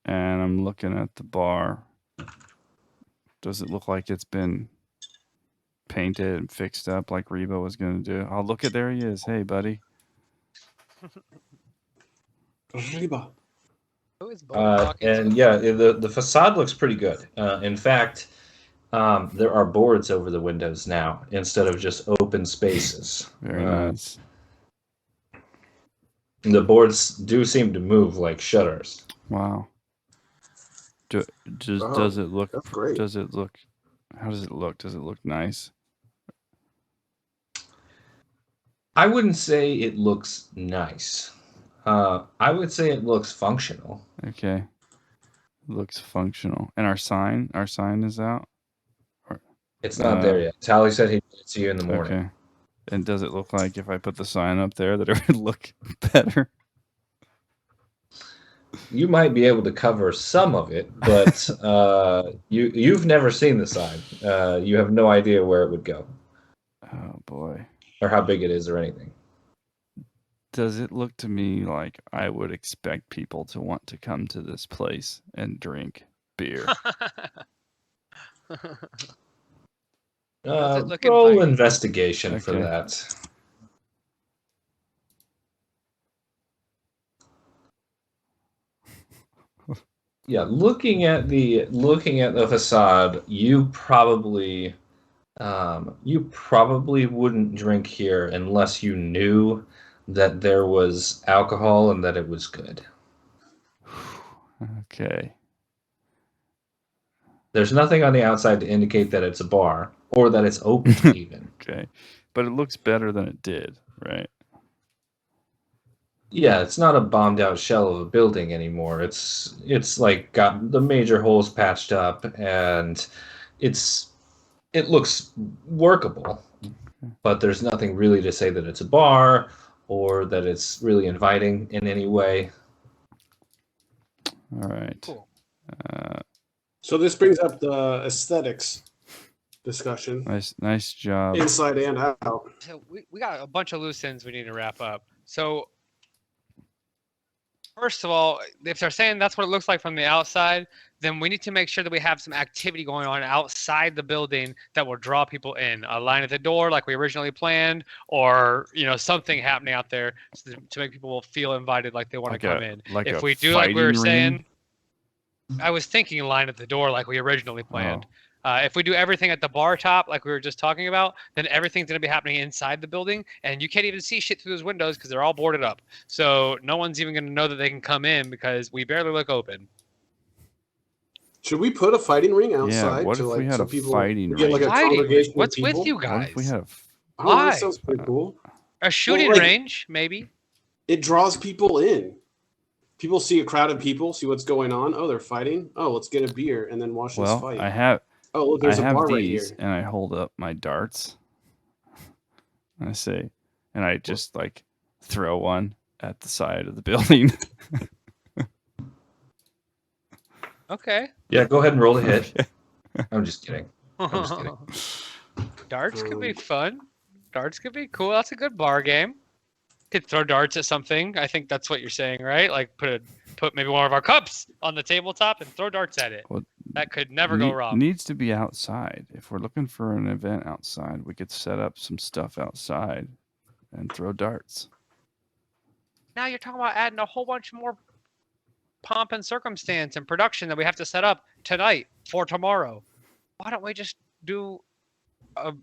and I'm looking at the bar. Does it look like it's been painted and fixed up like Reba was going to do? I'll look at, there he is. Hey, buddy. Reba. And yeah, the facade looks pretty good. In fact, there are boards over the windows now instead of just open spaces. Very nice. The boards do seem to move like shutters. Wow. Does it look? That's great. Does it look? How does it look? Does it look nice? I wouldn't say it looks nice. I would say it looks functional. Okay. Looks functional. And our sign is out? It's not there yet. Tally said he'd see you in the morning. Okay. And does it look like if I put the sign up there that it would look better? You might be able to cover some of it, but you've never seen the sign. You have no idea where it would go. Oh boy. Or how big it is or anything. Does it look to me like I would expect people to want to come to this place and drink beer? Does it look Roll inviting? investigation for Okay. that. Yeah, looking at the facade, you probably wouldn't drink here unless you knew that there was alcohol and that it was good. Okay. There's nothing on the outside to indicate that it's a bar or that it's open even. Okay. But it looks better than it did, right? Yeah, it's not a bombed out shell of a building anymore. It's like got the major holes patched up and it looks workable. But there's nothing really to say that it's a bar or that it's really inviting in any way. All right. Cool. So this brings up the aesthetics discussion, Nice job. inside and out. So we got a bunch of loose ends we need to wrap up. So first of all, if they're saying that's what it looks like from the outside, then we need to make sure that we have some activity going on outside the building that will draw people in. A line at the door like we originally planned, or something happening out there to make people feel invited, like they want to come in. Like If a we do like we were fighting saying, ring? I was thinking a line at the door like we originally planned. If we do everything at the bar top, like we were just talking about, then everything's going to be happening inside the building, and you can't even see shit through those windows because they're all boarded up. So no one's even going to know that they can come in because we barely look open. Should we put a fighting ring outside? what to, if we had so a people, fighting we get like a ring? Fighting ring? congregation of What's people? with you What guys? if we had a I don't know, that Why? sounds pretty cool. A shooting like- range, maybe? It draws people in. People see a crowd of people, see what's going on. Oh, they're fighting. Oh, let's get a beer and then watch this well, fight. I have Oh, look, there's a bar right these, here. and I hold up my darts. And I say, and I just like throw one at the side of the building. Okay. Yeah, go ahead and roll a hit. I'm just kidding. just kidding. Darts could be fun. Darts could be cool. That's a good bar game. Could throw darts at something. I think that's what you're saying, right? Like put maybe one of our cups on the tabletop and throw darts at it. Well, That could never go wrong. Needs to be outside. If we're looking for an event outside, we could set up some stuff outside and throw darts. Now you're talking about adding a whole bunch more pomp and circumstance and production that we have to set up tonight for tomorrow. Why don't we just do a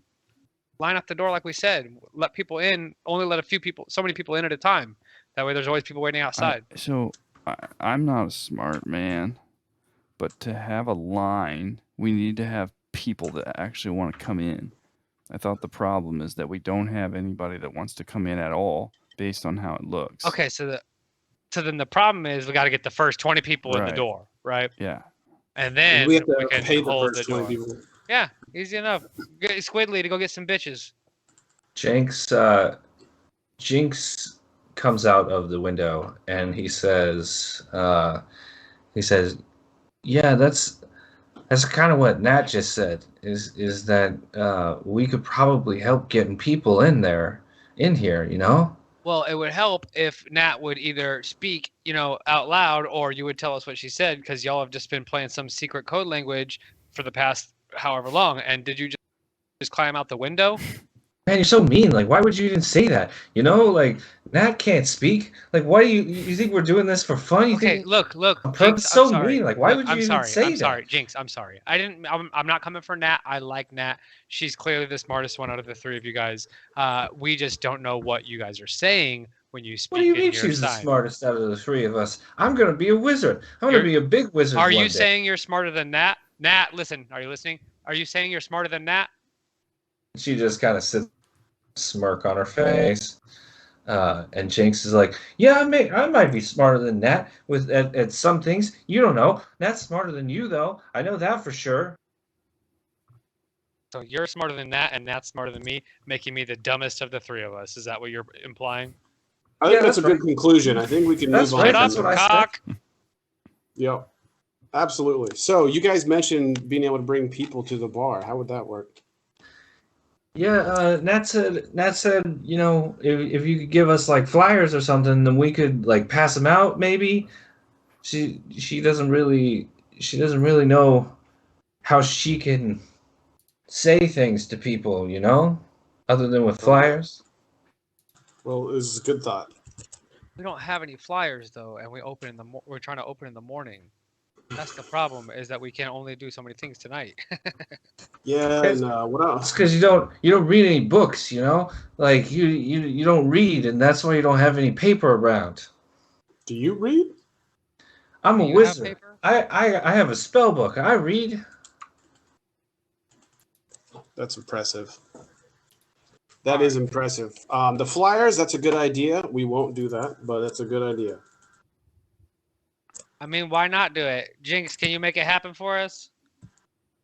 line up the door like we said? Let people in, only let so many people in at a time. That way there's always people waiting outside. I'm not a smart man, but to have a line, we need to have people that actually want to come in. I thought the problem is that we don't have anybody that wants to come in at all based on how it looks. Okay, so then the problem is we got to get the first 20 people in the Right. door, right? Yeah. And then we have we to can pay the hold the first door. 20 people. Yeah, easy enough. Get Squidly to go get some bitches. Jinx comes out of the window and he says, "Yeah, that's kind of what Nat just said. Is that we could probably help getting people in here, you know?" Well, it would help if Nat would either speak, out loud, or you would tell us what she said, because y'all have just been playing some secret code language for the past however long. And did you just climb out the window? Man, you're so mean. Like, why would you even say that? Like, Nat can't speak. Like, why do you think we're doing this for fun? You Okay, think look, purpose? Jinx, So I'm sorry. mean. Like, why Look, would you I'm even sorry. say I'm that? sorry, Jinx. I'm sorry. I'm not coming for Nat. I like Nat. She's clearly the smartest one out of the three of you guys. We just don't know what you guys are saying when you speak. What do you in mean your she's the sign. smartest out of the three of us? I'm going to be a wizard. I'm going to be a big wizard Are one you day. saying you're smarter than Nat? Nat, listen. Are you listening? Are you saying you're smarter than Nat? She just kind of sits, smirk on her face. And Jinx is like, "Yeah, I might be smarter than Nat at some things. You don't know. Nat's smarter than you, though. I know that for sure." So you're smarter than Nat, and Nat's smarter than me, making me the dumbest of the three of us. Is that what you're implying? I think Yeah, that's a that's good conclusion. I think we can That's move on. right, Shut from up, that's what there. I cock. Yep. Absolutely. So you guys mentioned being able to bring people to the bar. How would that work? Yeah, Nat said, you know, if you could give us like flyers or something, then we could like pass them out. Maybe she doesn't really know how she can say things to people, you know, other than with flyers. Well, it was a good thought. We don't have any flyers though, and we're trying to open in the morning. That's the problem, is that we can only do so many things tonight. Yeah, and what It's else? because you don't read any books, you know, like you don't read, and that's why you don't have any paper around. Do you read? I'm a Do you have wizard. paper? I have a spell book. I read. That's impressive. That is impressive. The flyers, that's a good idea. We won't do that, but that's a good idea. I mean, why not do it? Jinx, can you make it happen for us?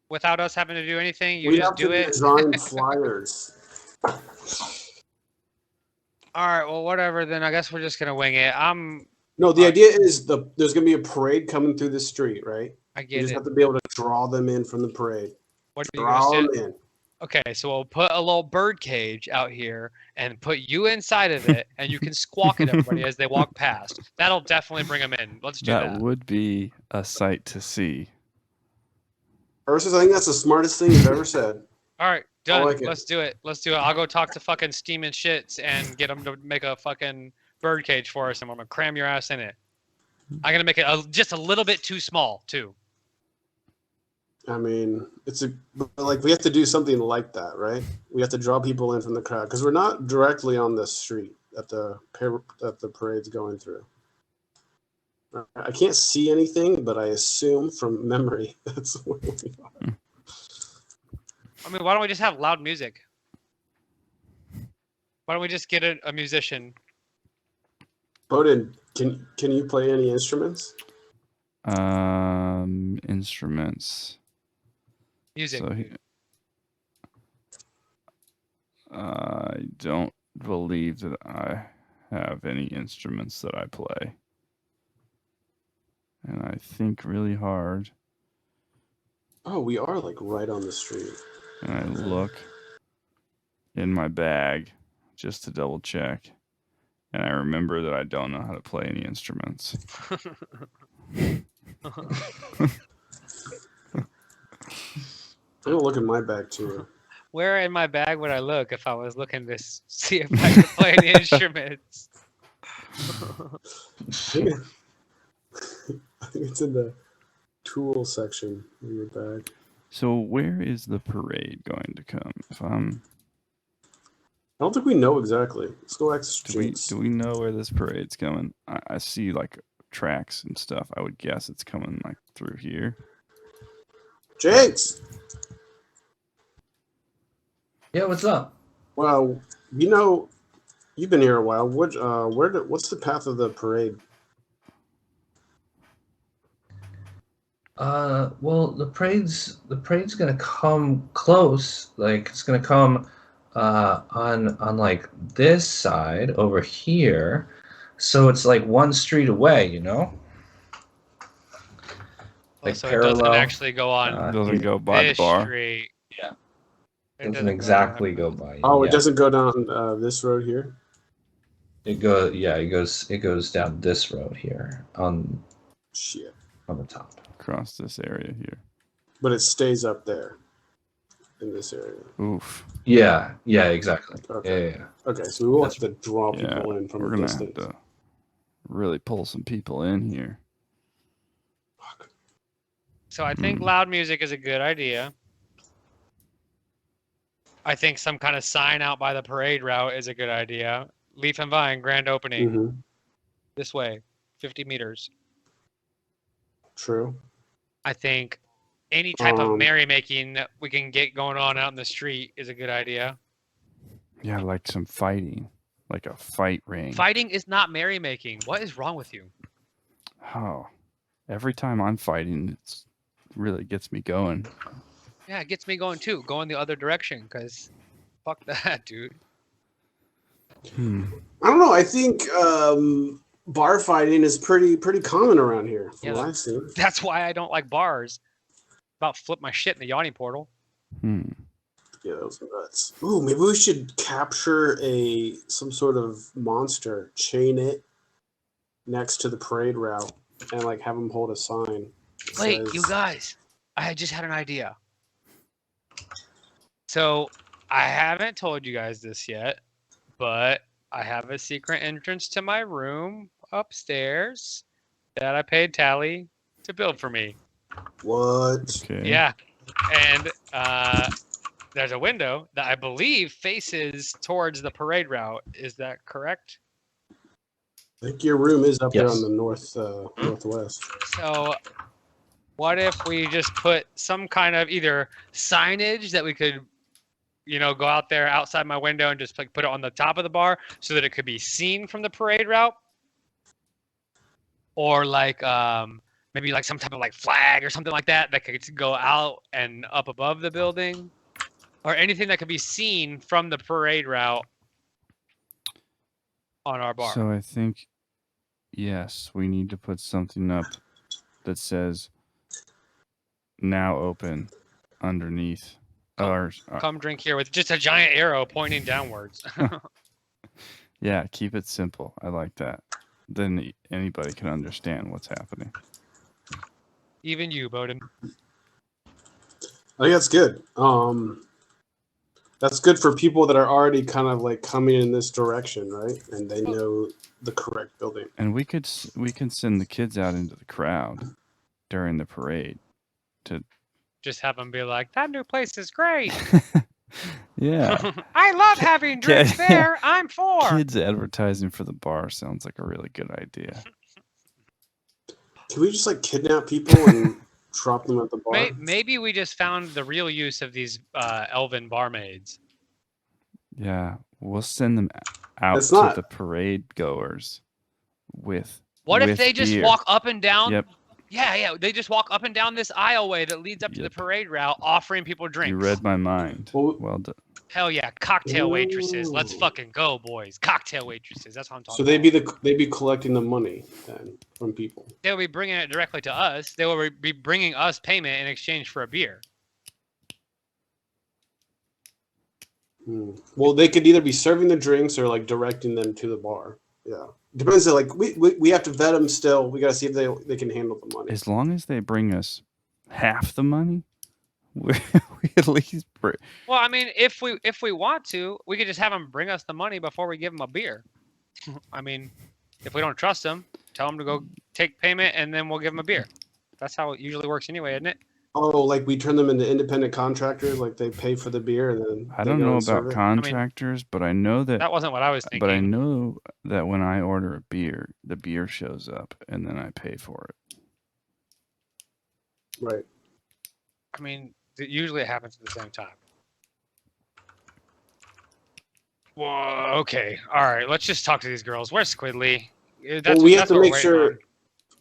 Without us having to do anything, you We just have to do it? design flyers. All right, well, whatever, then I guess we're just going to wing it. No, the idea is there's going to be a parade coming through the street, right? I You get just it. have to be able to draw them in from the parade. What are you Draw going them to do? in. Okay, so we'll put a little bird cage out here and put you inside of it, and you can squawk at everybody as they walk past. That'll definitely bring them in. Let's do that. That would be a sight to see. Ursus, I think that's the smartest thing you've ever said. All right, done. like it. Let's do it. Let's do it. I'll go talk to fucking Steaming Shits and get them to make a fucking bird cage for us, and I'm gonna cram your ass in it. I'm gonna make it just a little bit too small, too. I mean, we have to do something like that, right? We have to draw people in from the crowd because we're not directly on the street that the parade's going through. I can't see anything, but I assume from memory that's where we are. I mean, why don't we just have loud music? Why don't we just get a musician? Bodhin, can you play any instruments? Instruments. Music. So I don't believe that I have any instruments that I play. And I think really hard. Oh, we are like right on the street. And I look in my bag just to double check. And I remember that I don't know how to play any instruments. I'm gonna look in my bag too. Where in my bag would I look if I was looking to see if I could play any instruments? I think it's in the tool section of your bag. So where is the parade going to come? I don't think we know exactly. Let's go ask Do we Jinx. do we know where this parade's coming? I see like tracks and stuff. I would guess it's coming like through here. Jinx! Yeah, what's up? Well, you know, you've been here a while. What's the path of the parade? Well, the parade's gonna come close. Like it's gonna come on like this side over here. So it's like one street away, you know? Like So it doesn't parallel. actually go on Doesn't go by the this bar. street. Yeah. It Doesn't exactly go by. Oh, it yeah. doesn't go down this road here? It goes down this road here on Shit. the top. Across this area here. But it stays up there in this area. Oof. Yeah, exactly. Okay. Yeah. Okay, so we will have to draw Yeah, people in from we're a gonna distance. have to really pull some people in here. Fuck. So I think loud music is a good idea. I think some kind of sign out by the parade route is a good idea. Leaf and Vine, grand opening. Mhm. This way, 50 meters. True. I think any type of Um, merrymaking that we can get going on out in the street is a good idea. Yeah, like some fighting. Like a fight ring. Fighting is not merrymaking. What is wrong with you? Oh. Every time I'm fighting, it really gets me going. Yeah, it gets me going too. Going the other direction, because fuck that, dude. Hmm. I don't know. I think bar fighting is pretty common around here from Yeah. what I've seen. That's why I don't like bars. About flip my shit in the yawning portal. Hmm. Yeah, those are nuts. Ooh, maybe we should capture some sort of monster, chain it next to the parade route, and like have them hold a sign. that Wait, you says- guys, I just had an idea. So I haven't told you guys this yet, but I have a secret entrance to my room upstairs that I paid Tally to build for me. What? Okay. Yeah, and there's a window that I believe faces towards the parade route. Is that correct? I think your room is up there Yes. on the northwest. So what if we just put some kind of either signage that we could, go out there outside my window and just like put it on the top of the bar so that it could be seen from the parade route, or like maybe like some type of like flag or something like that that could go out and up above the building, or anything that could be seen from the parade route on our bar. So I think, yes, we need to put something up that says now open underneath. Come drink here with just a giant arrow pointing downwards. Yeah, keep it simple. I like that. Then anybody can understand what's happening. Even you, Bodhin. I think that's good. That's good for people that are already kind of like coming in this direction, right? And they know the correct building. And we can send the kids out into the crowd during the parade to Just have them be like, that new place is great. yeah. I love having drinks Yeah. there. I'm for. Kids advertising for the bar sounds like a really good idea. Can we just like kidnap people and drop them at the bar? Maybe we just found the real use of these elven barmaids. Yeah, we'll send them out It's to not- the parade goers with What if with they just beer. walk up and down? Yep, Yeah. They just walk up and down this aisleway that leads up to the Yep. parade route, offering people drinks. you read my mind. Well- Well done. Hell yeah, cocktail waitresses. Let's Ooh. fucking go, boys. Cocktail waitresses. That's what I'm talking So about. they'd be collecting the money then from people. They'll be bringing it directly to us. They will be bringing us payment in exchange for a beer. Well, they could either be serving the drinks or like directing them to the bar. Yeah, depends. On, like we have to vet them still. We got to see if they can handle the money. As long as they bring us half the money, we at least bring. Well, I mean, if we want to, we could just have them bring us the money before we give them a beer. I mean, if we don't trust them, tell them to go take payment and then we'll give them a beer. That's how it usually works anyway, isn't it? Oh, like we turn them into independent contractors. Like they pay for the beer and then I they don't go know and serve about it? contractors, but I know that. That wasn't what I was thinking. But I know that when I order a beer, the beer shows up and then I pay for it. Right. I mean, usually it happens at the same time. Whoa, okay. All right, let's just talk to these girls. Where's Squidly? Well, we have to what we're make waiting sure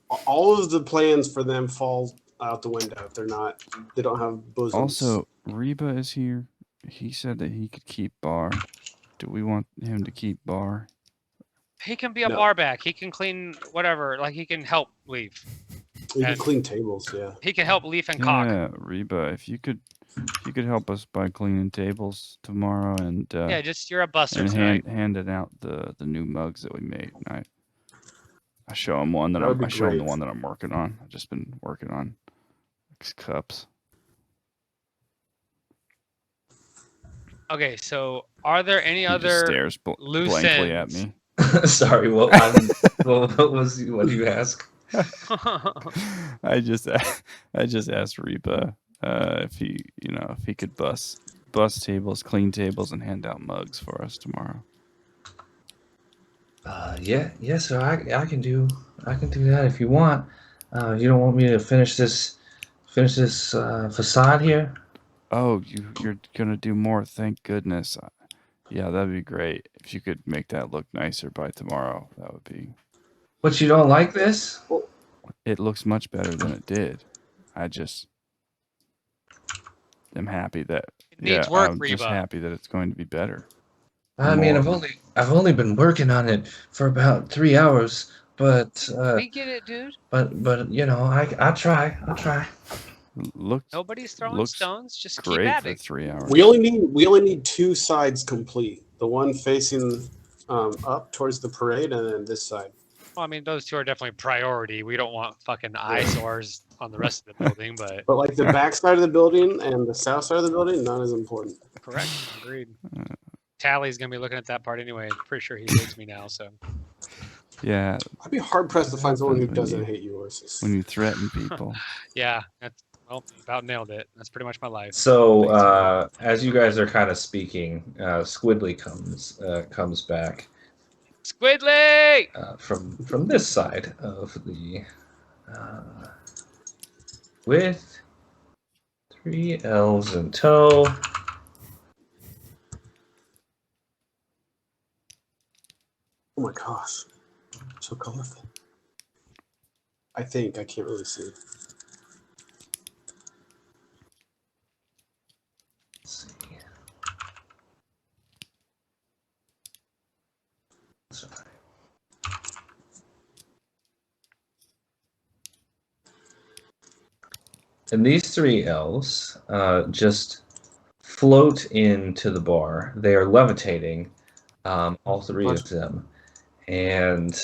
on. all of the plans for them fall out the window if they don't have bosoms. Also, Reba is here. He said that he could keep bar. Do we want him to keep bar? He can be a No. bar back. He can clean whatever. Like, he can help Leaf. you can and- clean tables. Yeah. He can help Leaf and Cock. Yeah, Reba, if you could help us by cleaning tables tomorrow and Yeah, just you're a buster and tonight. handing out the new mugs that we made. I show him one that That would be I show him the great. one that I'm working on. I've just been working on cups. Okay, so are there any He just other stares loose blankly at ends? me. Sorry, what did you ask? I just asked Reba if he could bus tables, clean tables, and hand out mugs for us tomorrow. Yeah. So I can do that if you want. You don't want me to finish this facade here? Oh, you're gonna do more. Thank goodness. Yeah, that'd be great if you could make that look nicer by tomorrow. That would be. But you don't like this? It looks much better than it did. I just am happy that. It needs yeah, work, I'm just Reba. happy that it's going to be better. I mean, More. I've only been working on it for about 3 hours, but We get it, dude. but I try. Looked Nobody's throwing looks stones. Just keep great at for it. 3 hours. We only need 2 sides complete. The one facing up towards the parade, and then this side. Well, I mean, those two are definitely priority. We don't want fucking eyesores on the rest of the building, but But like the back side of the building and the south side of the building, not as important. correct. Agreed. Tally's gonna be looking at that part anyway. Pretty sure he hates me now. So Yeah, I'd be hard pressed to find someone who Happens when doesn't you- hate you, Ursus. when you threaten people. yeah, that's about nailed it. That's pretty much my life. So as you guys are kind of speaking, Squidly comes back Squidly! from this side of the with 3 elves in tow. Oh my gosh, so colorful. I think I can't really see. Let's see. Sorry. And these 3 elves just float into the bar. They are levitating, all 3 of them, and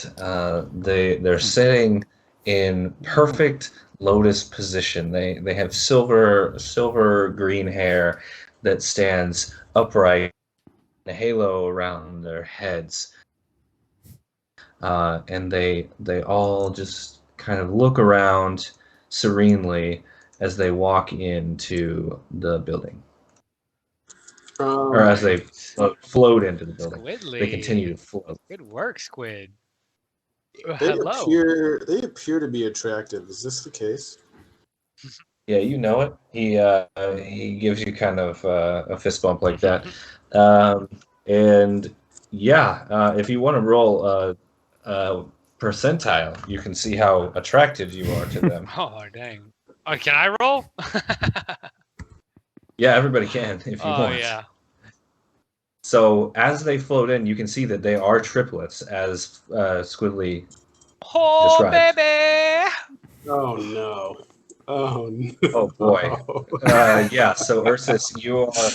they're sitting in perfect lotus position. They have silver green hair that stands upright, and a halo around their heads, and they all just kind of look around serenely as they walk into the building, or as they float into the building. Squidly. They continue to float. Good work, Squid. They Hello. appear to be attractive. Is this the case? Yeah, you know it. He gives you kind of a fist bump like that, and yeah, if you want to roll a percentile, you can see how attractive you are to them. Oh dang. Oh, can I roll? Yeah, everybody can if you Oh want. yeah. So as they float in, you can see that they are triplets, as Squidly. Oh Described. baby. Oh no! Oh no! Oh boy. Yeah. So Ursus, you are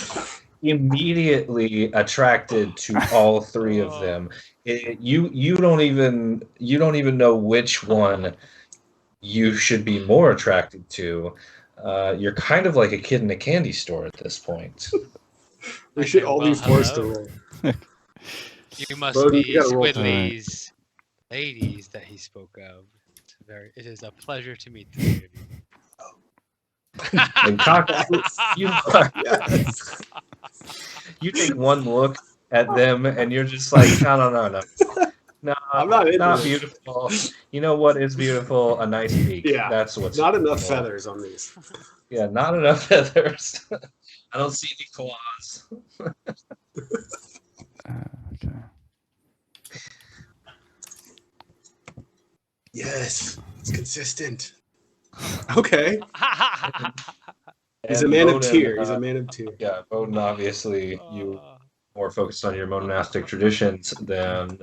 immediately attracted to all 3 of them. You don't even know which one you should be more attracted to. You're kind of like a kid in a candy store at this point. We should Okay, all well, be forced hello. to roll. You must Bodhin, be you gotta roll. Squidly's ladies that he spoke of. It is a pleasure to meet the 3 of you. And cock, Yes. you take one look at them and you're just like, no, I'm not into not it. beautiful. You know what is beautiful? A nice beak. Yeah, That's what's Not enough beautiful. feathers on these. Yeah, not enough feathers. I don't see any claws. Okay. Yes, it's consistent. Okay. He's a And man of Bodhin, tier. He's a man of tier. Yeah, Bodhin, obviously, you more focused on your monastic traditions than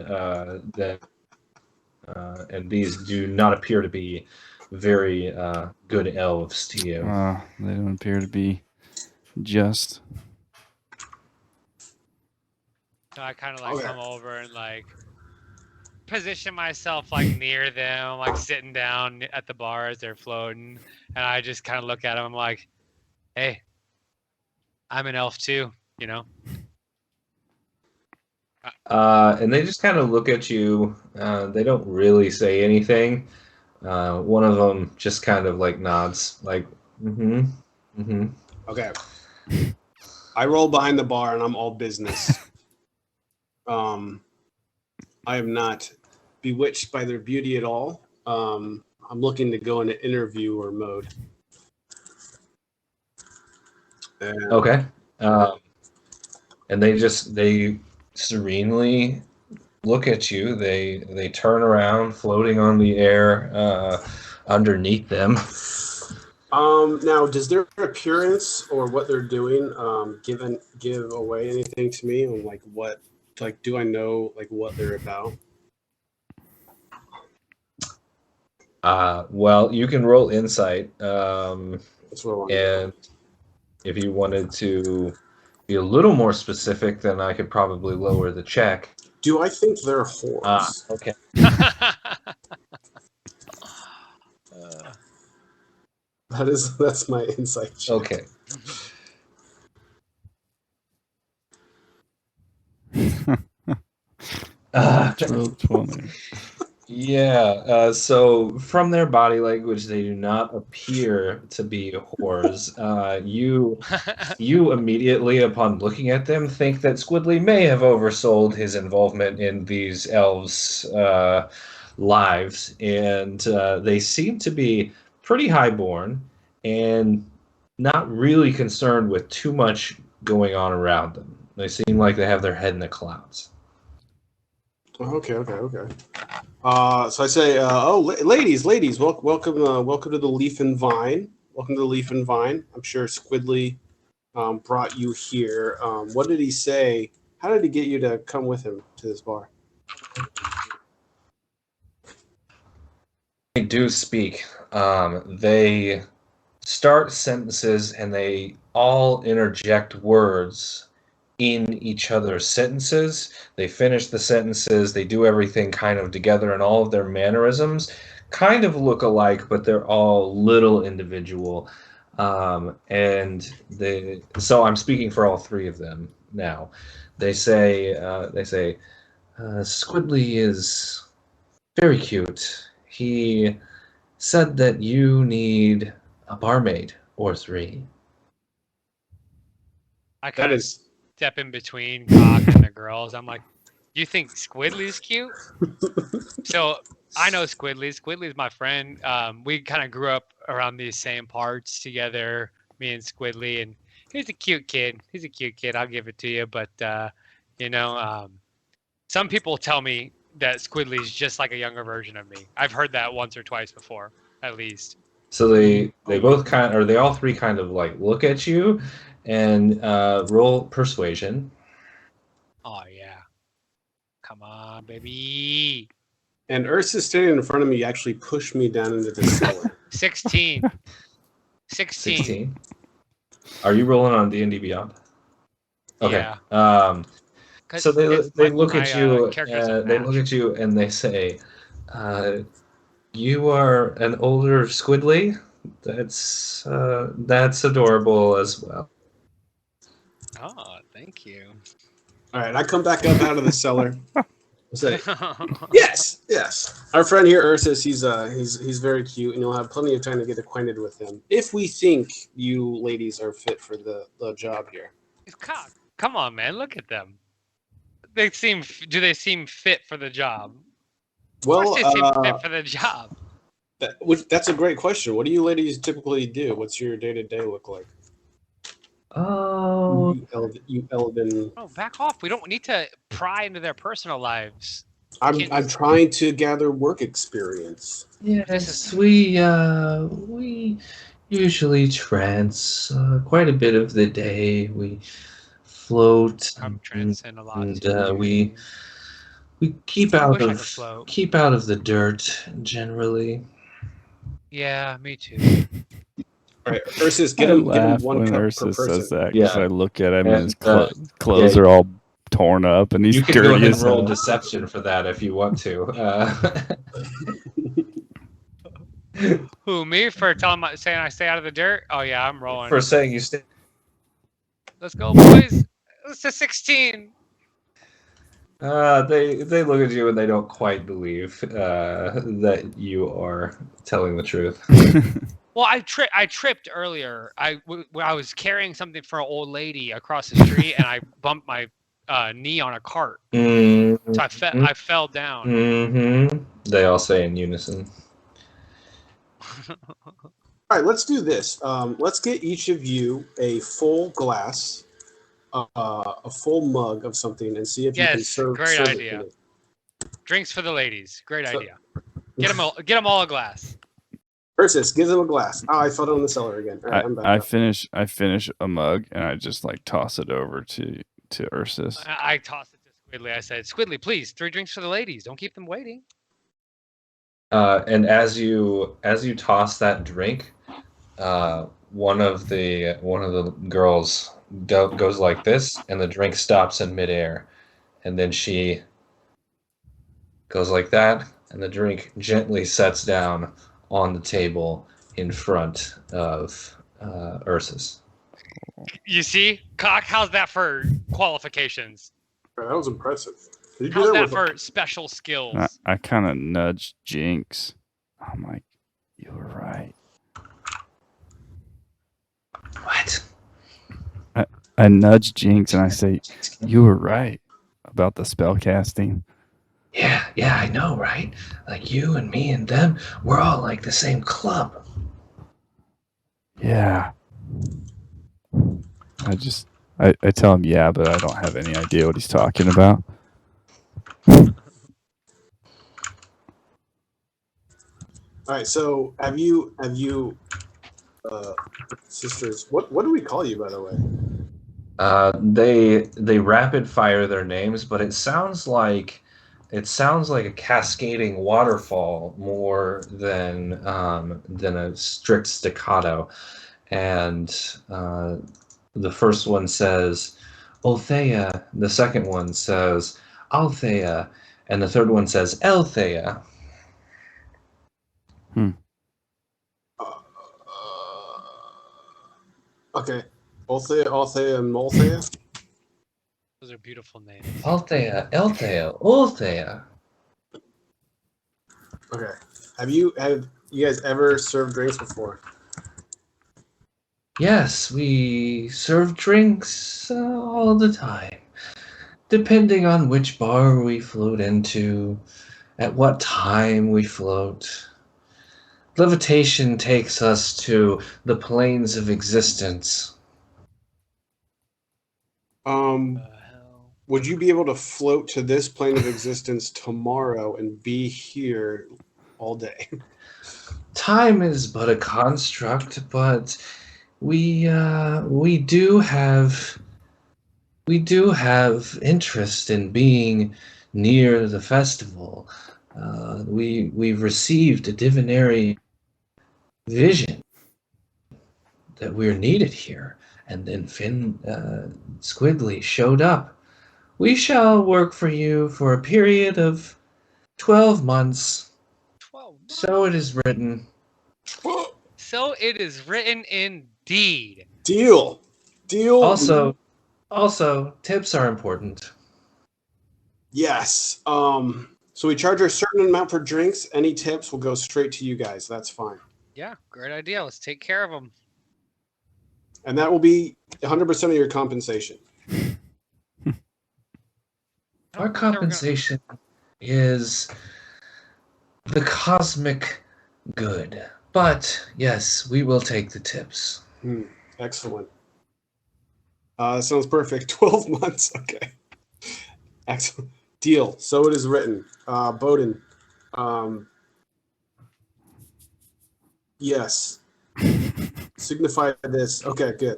and these do not appear to be very good elves to you. They don't appear to be just. So I kind of like Okay. come over and like position myself like near them, like sitting down at the bar as they're floating, and I just kind of look at them. I'm like, "Hey, I'm an elf too, you know." And they just kind of look at you. They don't really say anything. One of them just kind of like nods, like, Okay. I roll behind the bar and I'm all business. I am not bewitched by their beauty at all. I'm looking to go into interviewer mode. And Okay. And they serenely look at you. They turn around, floating on the air underneath them. now, does their appearance or what they're doing give away anything to me? On like what, like, do I know like what they're about? Well, you can roll insight. That's what I want to do. And if you wanted to be a little more specific, then I could probably lower the check. Do I think they're whores? Okay. That's my insight check. Okay. Roll 20. Yeah. So from their body language, they do not appear to be whores. You immediately, upon looking at them, think that Squidly may have oversold his involvement in these elves' lives, and they seem to be pretty highborn and not really concerned with too much going on around them. They seem like they have their head in the clouds. Okay. So I say, ladies, welcome to the Leaf and Vine. Welcome to the Leaf and Vine. I'm sure Squidly brought you here. What did he say? How did he get you to come with him to this bar? They do speak. They start sentences and they all interject words in each other's sentences. They finish the sentences. They do everything kind of together, and all of their mannerisms kind of look alike, but they're all little individual. So I'm speaking for all three of them now. They say, Squidly is very cute. He said that you need a barmaid or three. I kind of step in between Cock and the girls. I'm like, "You think Squidly's cute?" So I know Squidly. Squidly's my friend. We kind of grew up around these same parts together, me and Squidly. And he's a cute kid. I'll give it to you. But some people tell me that Squidly's just like a younger version of me. I've heard that once or twice before, at least. So they both they all three kind of like look at you and roll persuasion. Oh yeah, come on, baby. And Ursus standing in front of me actually pushed me down into the cellar. 16. 16. Are you rolling on D&D Beyond? Okay. Yeah. So they look at you. They look at you and they say, "You are an older Squidly. That's adorable as well." Oh, thank you. All right, I come back up out of the cellar. I say, yes. Our friend here, Ursus, he's very cute, and you'll have plenty of time to get acquainted with him if we think you ladies are fit for the job here. Come on, man, look at them. Do they seem fit for the job? Well, of course they seem fit for the job. That's a great question. What do you ladies typically do? What's your day-to-day look like? Oh, you elven. Oh, back off. We don't need to pry into their personal lives. I'm trying to gather work experience. Yes, we usually trance quite a bit of the day. We float. I'm trancing a lot. And we keep out of the dirt generally. Yeah, me too. All right, Ursus, get him one cup Ursus per person. says that. Yeah. I look at him and his And, clothes are all torn up, and he's You can go dirty ahead as and roll hell. deception for that if you want to. Who, me, for saying I stay out of the dirt? Oh yeah, I'm rolling. For saying you stay. Let's go, boys. It's a 16. They look at you and they don't quite believe that you are telling the truth. Well, I tripped earlier. I was carrying something for an old lady across the street, and I bumped my knee on a cart. Mm-hmm. So I fell down. Mm-hmm. They all say in unison. All right, let's do this. Let's get each of you a full glass, a full mug of something, and see if you can serve. Great idea. Drinks for the ladies. Great idea. Get them all a glass. Ursus, give them a glass. Oh, I fell down in the cellar again. All right, I'm back. I finish a mug and I just like toss it over to Ursus. I tossed it to Squidly. I said, "Squidly, please, 3 drinks for the ladies. Don't keep them waiting." And as you toss that drink, one of the girls goes like this, and the drink stops in midair, and then she goes like that, and the drink gently sets down on the table in front of Ursus. You see, Cock, how's that for qualifications? That was impressive. Did you do How's that that with for special skills? I kind of nudged Jinx. I'm like, you were right. What? I nudged Jinx and I say, you were right about the spell casting. Yeah, I know, right? Like you and me and them, we're all like the same club. Yeah. I tell him yeah, but I don't have any idea what he's talking about. All right, so have you sisters? What do we call you, by the way? They rapid fire their names, but it sounds like a cascading waterfall more than a strict staccato. And the first one says Althea, the second one says Althea, and the third one says Elthea. Okay, Althea, and Molthea. Those are beautiful names. Althea, Elthea, Althea. Okay, have you guys ever served drinks before? Yes, we serve drinks all the time, depending on which bar we float into, at what time we float. Levitation takes us to the planes of existence. Hell. Would you be able to float to this plane of existence tomorrow and be here all day? Time is but a construct, but we do have interest in being near the festival. We've received a divinary vision that we're needed here, and then Finn Squiggly showed up. We shall work for you for a period of 12 months. 12 months. So it is written. So it is written indeed. Deal. Also, tips are important. Yes. So we charge a certain amount for drinks. Any tips will go straight to you guys. That's fine. Yeah, great idea. Let's take care of them. And that will be 100% of your compensation. Our compensation is the cosmic good. But yes, we will take the tips. Excellent. Sounds perfect. 12 months. Okay. Excellent. Deal. So it is written. Bodhin. Yes. Signify this. Okay, good.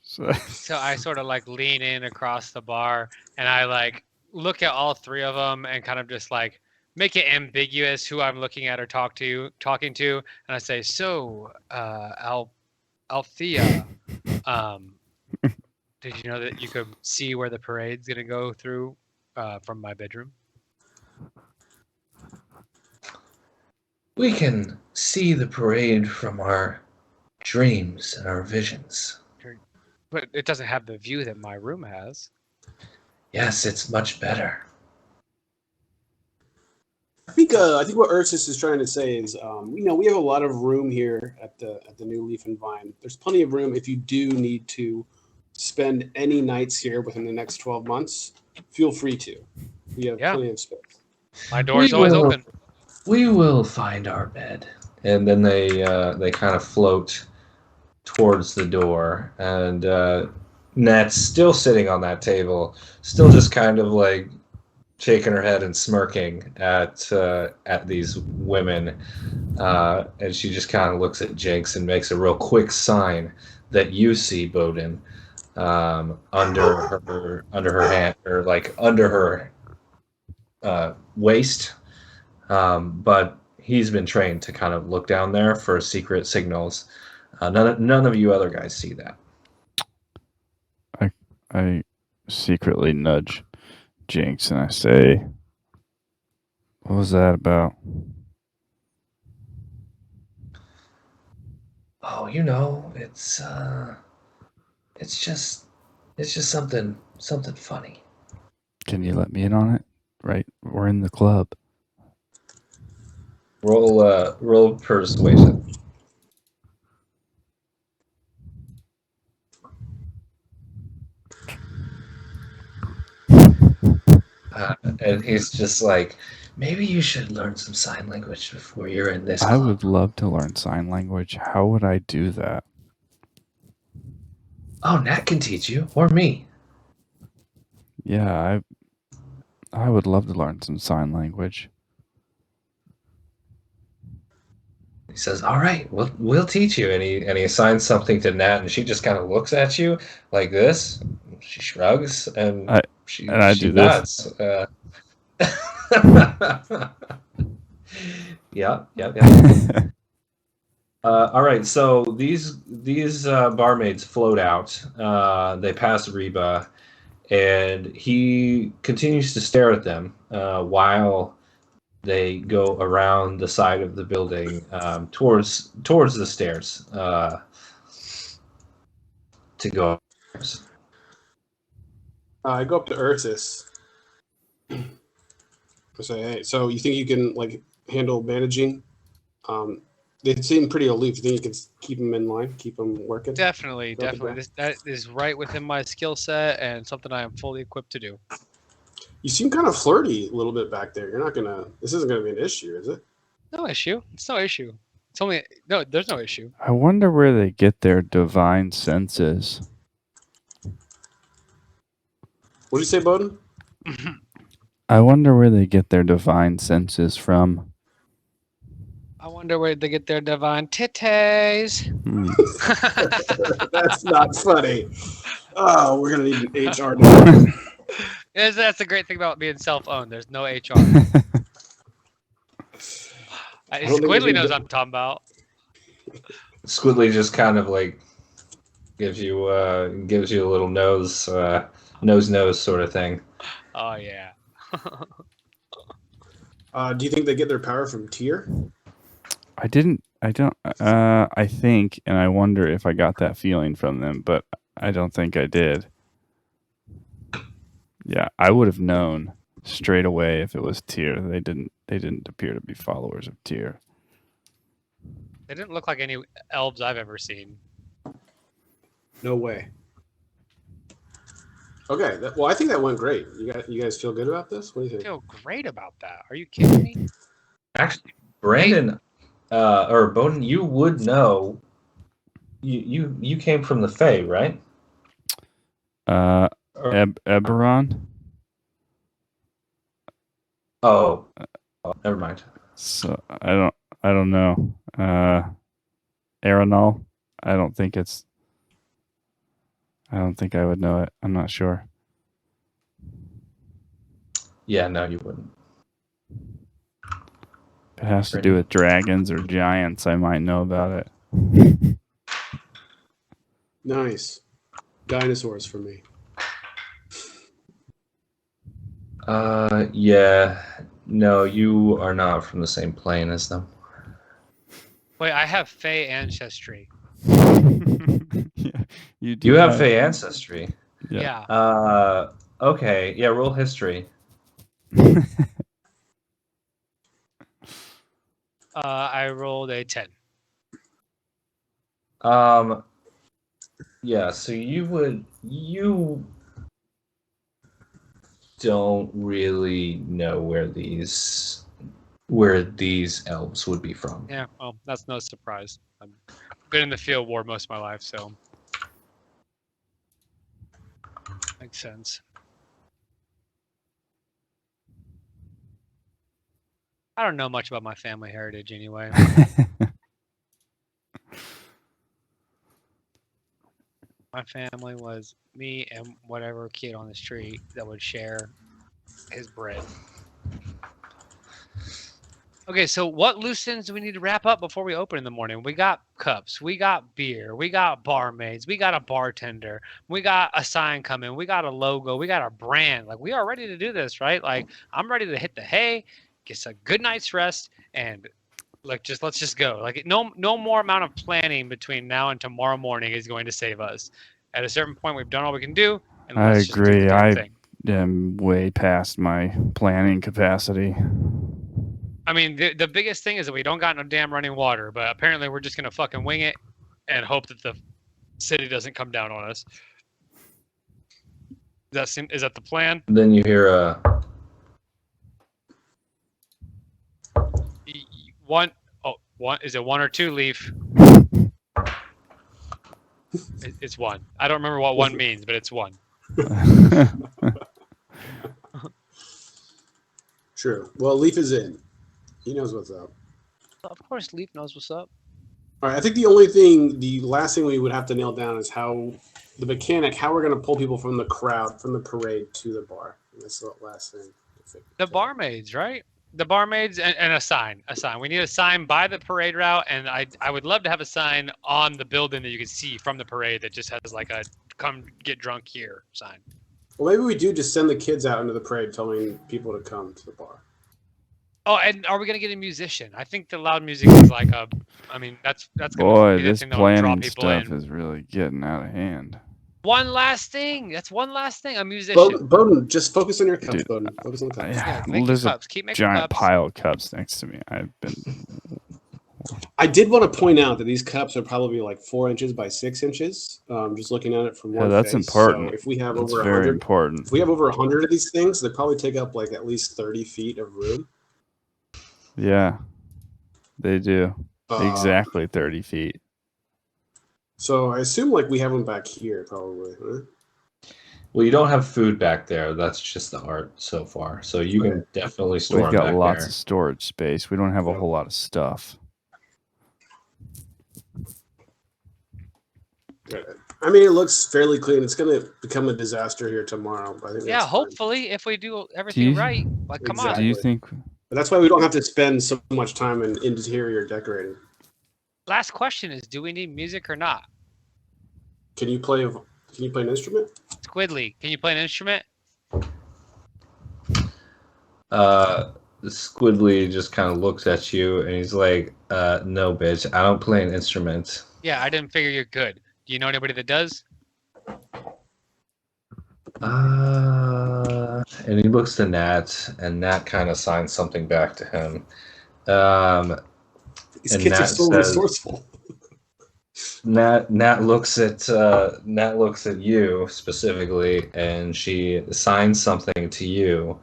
So I sort of like lean in across the bar and I like look at all three of them and kind of just like make it ambiguous who I'm looking at or talking to, and I say, "So, Althea, did you know that you could see where the parade's gonna go through from my bedroom?" We can see the parade from our dreams and our visions. But it doesn't have the view that my room has. Yes, it's much better. I think what Ursus is trying to say is, we have a lot of room here at the new Leaf and Vine. There's plenty of room if you do need to spend any nights here within the next 12 months. Feel free to. We have plenty of space. My door's always open. We will find our bed. And then they kind of float towards the door, and Nat's still sitting on that table, still just kind of like shaking her head and smirking at these women, and she just kind of looks at Jinx and makes a real quick sign that you see, Bodhin, under her hand, or like under her waist, but he's been trained to kind of look down there for secret signals. None of you other guys see that. I secretly nudge Jinx and I say, "What was that about?" Oh, it's just something funny. Can you let me in on it? Right, we're in the club. Roll persuasion. And he's just like, maybe you should learn some sign language before you're in this club. I would love to learn sign language. How would I do that? Oh, Nat can teach you, or me. Yeah, I would love to learn some sign language. He says, "All right, we'll teach you." And he assigns something to Nat, and she just kind of looks at you like this. She shrugs, and she do nods. Yeah. All right, so these barmaids float out. They pass Reba, and he continues to stare at them while they go around the side of the building towards the stairs to go. I go up to Ursus. I say, "Hey, so you think you can like handle managing? They seem pretty aloof. You think you can keep them in line, keep them working?" Definitely. Go up and That is right within my skill set and something I am fully equipped to do. You seem kind of flirty a little bit back there. You're not gonna. This isn't gonna be an issue, is it? No issue. It's no issue. It's only no. There's no issue. I wonder where they get their divine senses. What did you say, Bodhin? I wonder where they get their divine senses from. I wonder where they get their divine titties. That's not funny. Oh, we're gonna need an HR department. That's the great thing about being self-owned. There's no HR. don't think Squidly we knows do- I'm talking about. Squidly just kind of like gives you a little nose sort of thing. Oh yeah. Do you think they get their power from Tyr? I think, and I wonder if I got that feeling from them, but I don't think I did. Yeah, I would have known straight away if it was Tyr. They didn't appear to be followers of Tyr. They didn't look like any elves I've ever seen. No way. Okay, well, I think that went great. You guys feel good about this? What do you I think? feel great about that. Are you kidding me? Actually, Brandon or Bodhin, you would know. You came from the Fae, right? Eberron. Oh, never mind. So I don't know. Aeronol. I don't think I would know it. I'm not sure. Yeah, no, you wouldn't. If it has to do with dragons or giants, I might know about it. Nice. Dinosaurs for me. Yeah. No, you are not from the same plane as them. Wait, I have Fey ancestry. Yeah, You have Fae ancestry. Yeah. Okay. Yeah, roll history. I rolled a 10. Yeah, so you don't really know where these elves would be from. Yeah, well, that's no surprise. I've been in the field war most of my life, so makes sense. I don't know much about my family heritage anyway. My family was me and whatever kid on the street that would share his bread. Okay, so what loose ends do we need to wrap up before we open in the morning? We got cups, we got beer, we got barmaids, we got a bartender, we got a sign coming, we got a logo, we got a brand. Like we are ready to do this, right? Like I'm ready to hit the hay, get a good night's rest, and like let's just go. Like no more amount of planning between now and tomorrow morning is going to save us. At a certain point, we've done all we can do, and I let's just do the agree. damn I thing. am way past my planning capacity. I mean, the biggest thing is that we don't got no damn running water, but apparently we're just gonna fucking wing it and hope that the city doesn't come down on us. Is that the plan? Then you hear One, is it one or two, Leaf? It's one. I don't remember what one means, but it's one. True. Well, Leaf is in. He knows what's up. Of course, Leaf knows what's up. All right. I think the last thing we would have to nail down is how we're going to pull people from the crowd, from the parade to the bar. And that's the last thing. The barmaids, right? The barmaids and a sign. We need a sign by the parade route, and I would love to have a sign on the building that you can see from the parade that just has like a "Come get drunk here" sign. Well, maybe we do just send the kids out into the parade, telling people to come to the bar. Oh, and are we gonna get a musician? I think the loud music is like a. I mean, that's gonna Boy, be the this thing that will draw planning people stuff in. is really getting out of hand. One last thing. That's one last thing. A musician. Bodhin, just focus on your cups, Dude, Bodhin. Focus on the cups. Yeah, make your there's a cups. Keep making giant cups. pile of cups next to me. I did want to point out that these cups are probably like 4 inches by 6 inches. Just looking at it from one that's face. important. So if we have That's over very 100, important. if we have over 100 of these things, they probably take up like at least 30 feet of room. Yeah, they do. Exactly 30 feet. So I assume like we have them back here, probably. Huh? well, you don't have food back there. That's just the art so far. So you can definitely store We've them got back lots there. of storage space. We don't have a whole lot of stuff. I mean, it looks fairly clean. It's going to become a disaster here tomorrow. But I think Yeah, that's fine. hopefully, if we do everything right. Like, come Exactly. Do you think? But that's why we don't have to spend so much time in interior decorating. Last question is: do we need music or not? Can you play an instrument? Squidly, can you play an instrument? Squidly just kind of looks at you and he's like, no, bitch, I don't play an instrument. Yeah, I didn't figure you're good. Do you know anybody that does? And he looks to Nat, and Nat kind of signs something back to him. These And kids are Nat so says- resourceful. Nat looks at you specifically, and she signs something to you.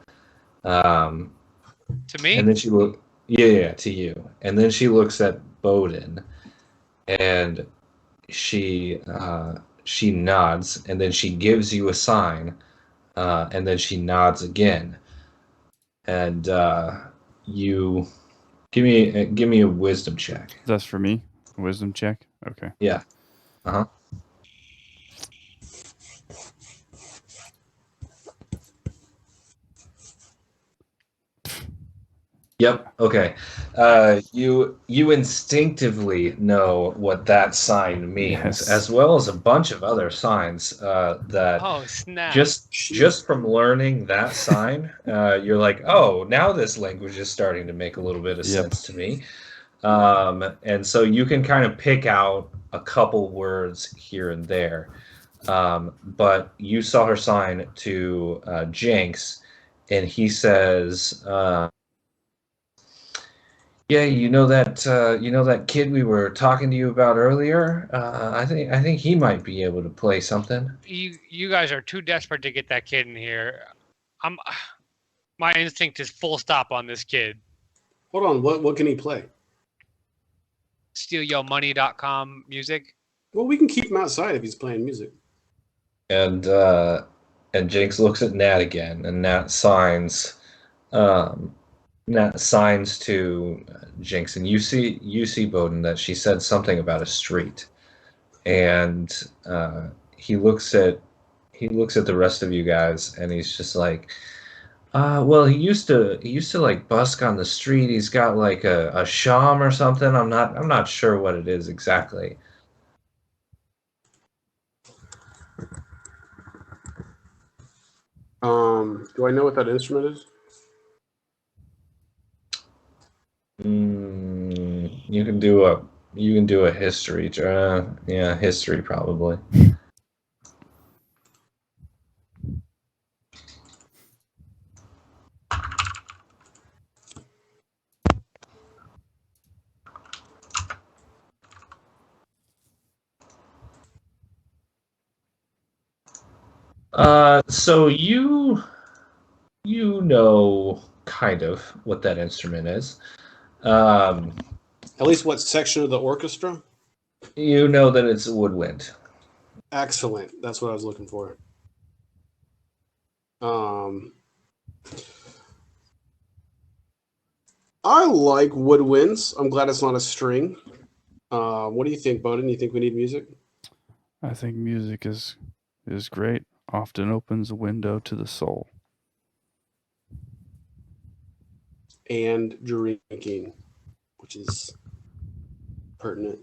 To me? And then she to you. And then she looks at Bodhin, and she nods, and then she gives you a sign, and then she nods again. And you give me a wisdom check. That's for me. Wisdom check. Okay. Yeah. Uh-huh. Yep. Okay. You instinctively know what that sign means, Yes. as well as a bunch of other signs that Oh, snap. just from learning that sign, you're like, oh, now this language is starting to make a little bit of sense to me. And so you can kind of pick out a couple words here and there. But you saw her sign to Jinx, and he says, yeah, you know that kid we were talking to you about earlier? I think he might be able to play something. You guys are too desperate to get that kid in here. My instinct is full stop on this kid. Hold on, what can he play? StealYourMoney.com music. Well, we can keep him outside if he's playing music. And Jinx looks at Nat again, and Nat signs to Jinx, and you see Bodhin that she said something about a street, and he looks at the rest of you guys, and he's just like, Well, he used to like busk on the street. He's got like a sham or something. I'm not sure what it is exactly. Do I know what that instrument is? You can do a history. Yeah, history probably. So you know kind of what that instrument is. Um, At least what section of the orchestra? you know that it's a woodwind. Excellent. That's what I was looking for. I like woodwinds. I'm glad it's not a string. What do you think, Bodhin? You think we need music? I think music is great. Often opens a window to the soul. And drinking, which is pertinent.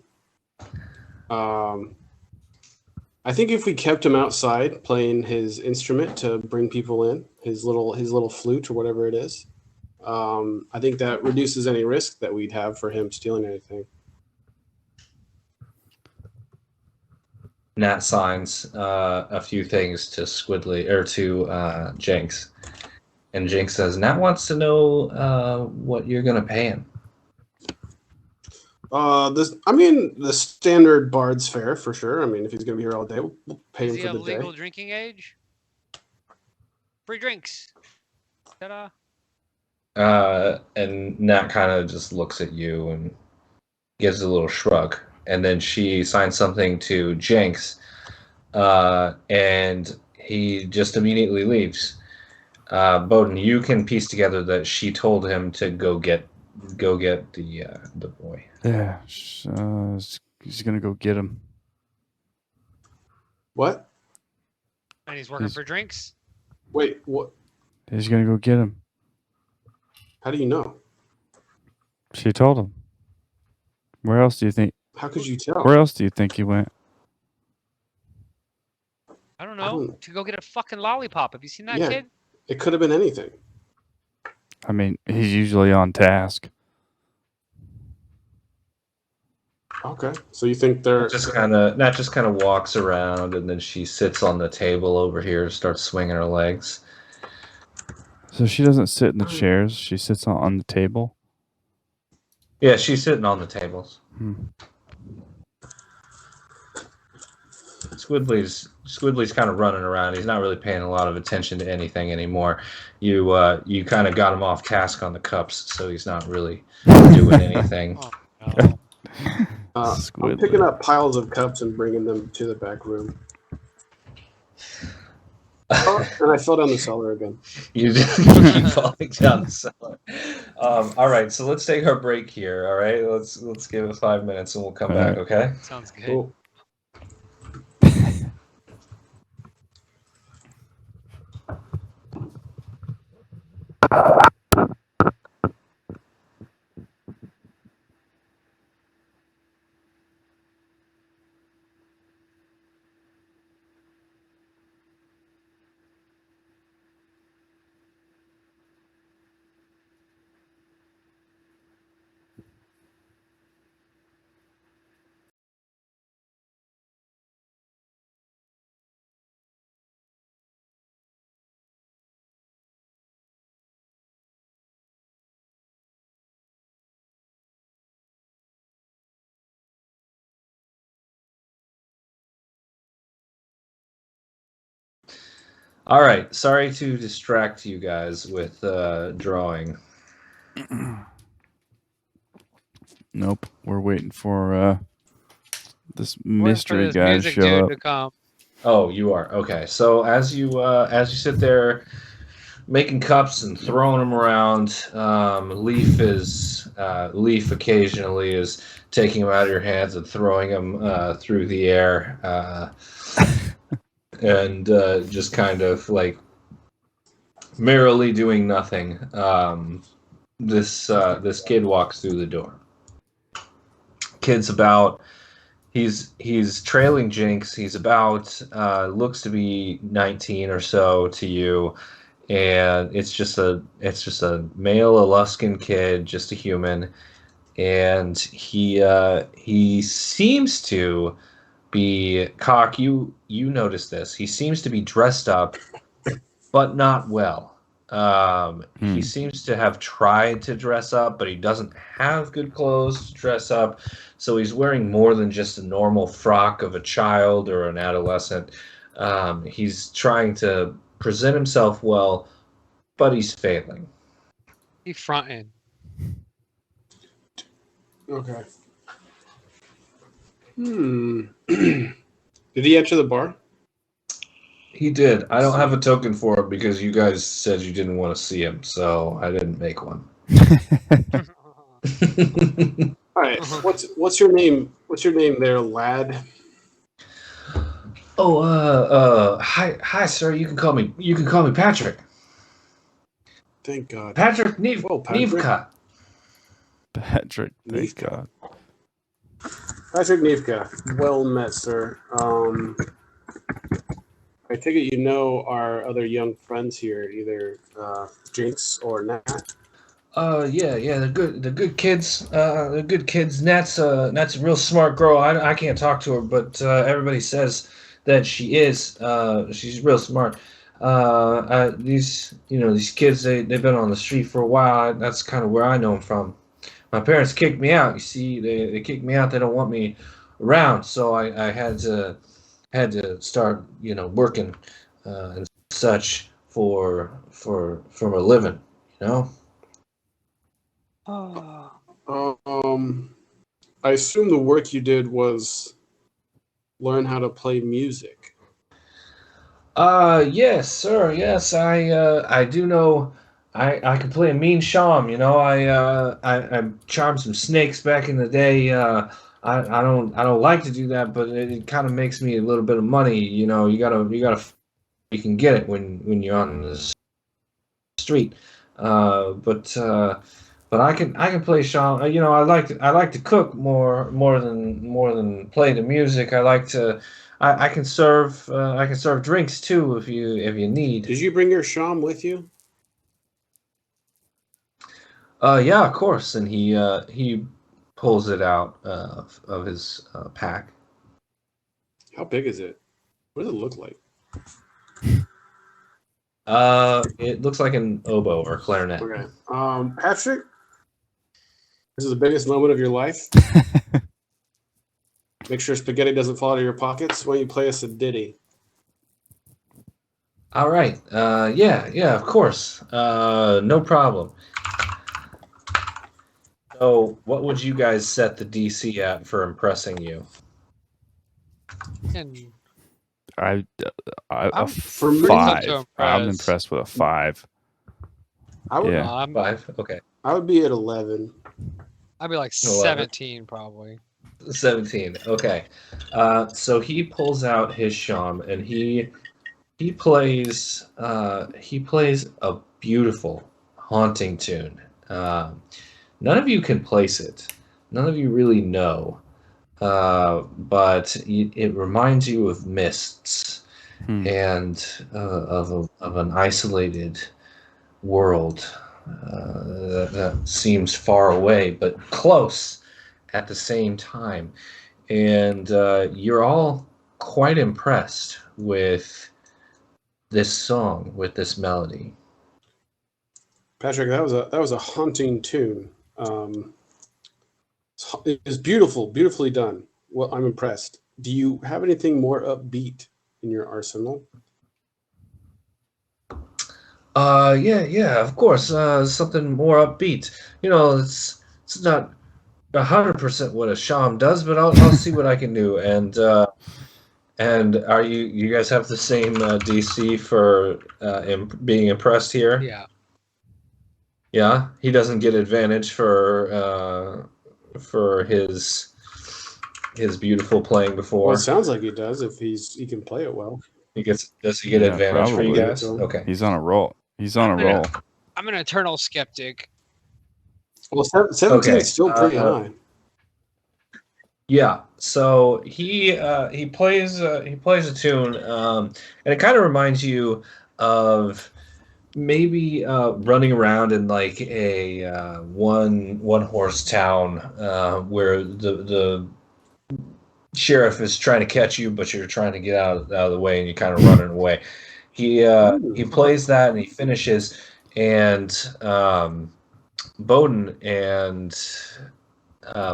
I think if we kept him outside playing his instrument to bring people in, his little flute or whatever it is, I think that reduces any risk that we'd have for him stealing anything. Nat signs a few things to Squidly or to Jinx, and Jinx says Nat wants to know what you're gonna pay him. The standard bard's fare for sure. I mean, if he's gonna be here all day, we'll pay Does him he for have the legal day. drinking age? Free drinks. Ta-da. And Nat kind of just looks at you and gives a little shrug, and then she signs something to Jinx, and he just immediately leaves. Bodhin, you can piece together that she told him to go get the boy. Yeah, he's gonna go get him. What? And he's working for drinks? Wait, what? He's gonna go get him. How do you know? She told him. Where else do you think? How could you tell? Where else do you think he went? I don't know. To go get a fucking lollipop. Have you seen that Yeah. kid? It could have been anything. I mean, he's usually on task. Okay, so you think they're Nat just kind of walks around, and then she sits on the table over here, starts swinging her legs. So she doesn't sit in the chairs. She sits on the table. Yeah, she's sitting on the tables. Squidly's kind of running around. He's not really paying a lot of attention to anything anymore. You kind of got him off task on the cups, so he's not really doing anything. Oh, no. I'm picking up piles of cups and bringing them to the back room. And I fell down the cellar again. You just keep falling down the cellar. All right, so let's take our break here. All right, let's give it 5 minutes and we'll come back. Okay. Sounds good. Cool. All right. Sorry to distract you guys with drawing. Nope. We're waiting for this Waiting for mystery this guy to music show dude up. to come. Oh, you are okay. So as you sit there making cups and throwing them around, Leaf occasionally is taking them out of your hands and throwing them through the air, and just kind of like merrily doing nothing. This kid walks through the door. Kid's about. He's trailing Jinx. He's about looks to be 19 or so to you, and it's just a male Aluskan kid, just a human, and he seems to be Cock. You notice this? He seems to be dressed up, but not well. He seems to have tried to dress up, but he doesn't have good clothes to dress up. So he's wearing more than just a normal frock of a child or an adolescent. He's trying to present himself well, but he's failing. He fronting. Okay. Did he enter the bar? He did. I don't have a token for him because you guys said you didn't want to see him, so I didn't make one. All right. What's your name? What's your name there, lad? Oh, hi, sir. You can call me Patrick. Thank God. Patrick Whoa, Patrick. Nevka. Patrick, thank Nevka. God. Patrick Nevka. Well met, sir. I take it you know our other young friends here, either Jinx or Nat. Yeah, the good kids. The good kids. Nat's a real smart girl. I can't talk to her, but everybody says that she is. She's real smart. These kids, they've been on the street for a while. That's kind of where I know them from. My parents kicked me out. You see, they kicked me out. They don't want me around, so I had to start, working and such for a living, I assume the work you did was learn how to play music. Yes, sir. Yes, I do know. I can play a mean sham. I charmed some snakes back in the day. I don't like to do that, but it kind of makes me a little bit of money. You gotta you can get it when you're on the street. But I can play sham. I like to cook more than play the music. I can serve drinks too if you need. Did you bring your sham with you? Yeah, of course. And he pulls it out of his pack. How big is it? What does it look like? It looks like an oboe or clarinet. Okay. Patrick, this is the biggest moment of your life. Make sure spaghetti doesn't fall out of your pockets when you play us a ditty. All right. Yeah, of course. No problem. So, what would you guys set the DC at for impressing you? And A I'm pretty five. tough to I'm impress. impressed with a 5. I would, Yeah. I'm, 5. Okay. I would be at 11. I'd be like 11. 17 probably. 17. Okay. So he pulls out his sham and he plays a beautiful haunting tune. None of you can place it. None of you really know. But it reminds you of mists and of an isolated world that seems far away but close at the same time. And you're all quite impressed with this song, with this melody. Patrick, that was a haunting tune. It was beautifully done. Well, I'm impressed. Do you have anything more upbeat in your arsenal? Yeah, of course. Something more upbeat. It's not 100% what a sham does, but I'll see what I can do. And are you guys have the same DC for being impressed here? Yeah. Yeah, he doesn't get advantage for his beautiful playing before. Well, it sounds like he does if he can play it well. Does he get advantage for you probably. guys? Okay. He's on a roll. He's on a I'm gonna- roll. I'm an eternal skeptic. Well, 17 is still pretty high. Yeah, so he plays a tune, and it kind of reminds you of maybe running around in like a one horse town where the sheriff is trying to catch you, but you're trying to get out of the way, and you're kind of running away. He plays that, and he finishes, and Bodhin and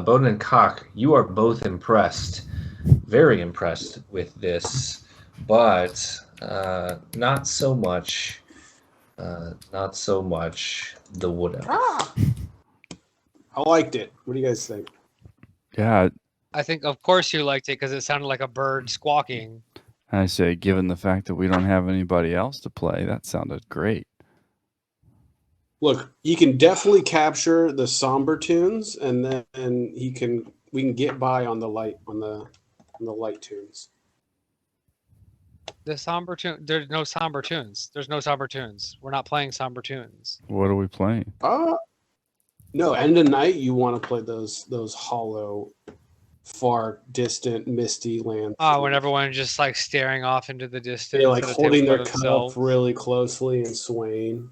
Bodhin and Cock, you are both impressed, very impressed with this, but not so much. Not so much the wood elf. Ah! I liked it. What do you guys think? Yeah, I think, of course, you liked it because it sounded like a bird squawking. I say, given the fact that we don't have anybody else to play, that sounded great. Look, he can definitely capture the somber tunes, and then we can get by on the light tunes. The somber tune. There's no somber tunes. There's no somber tunes. We're not playing somber tunes. What are we playing? No, end of night. You want to play those hollow, far distant, misty lands. When everyone's just like staring off into the distance. They're like at a holding table their by cup themselves, really closely and swaying.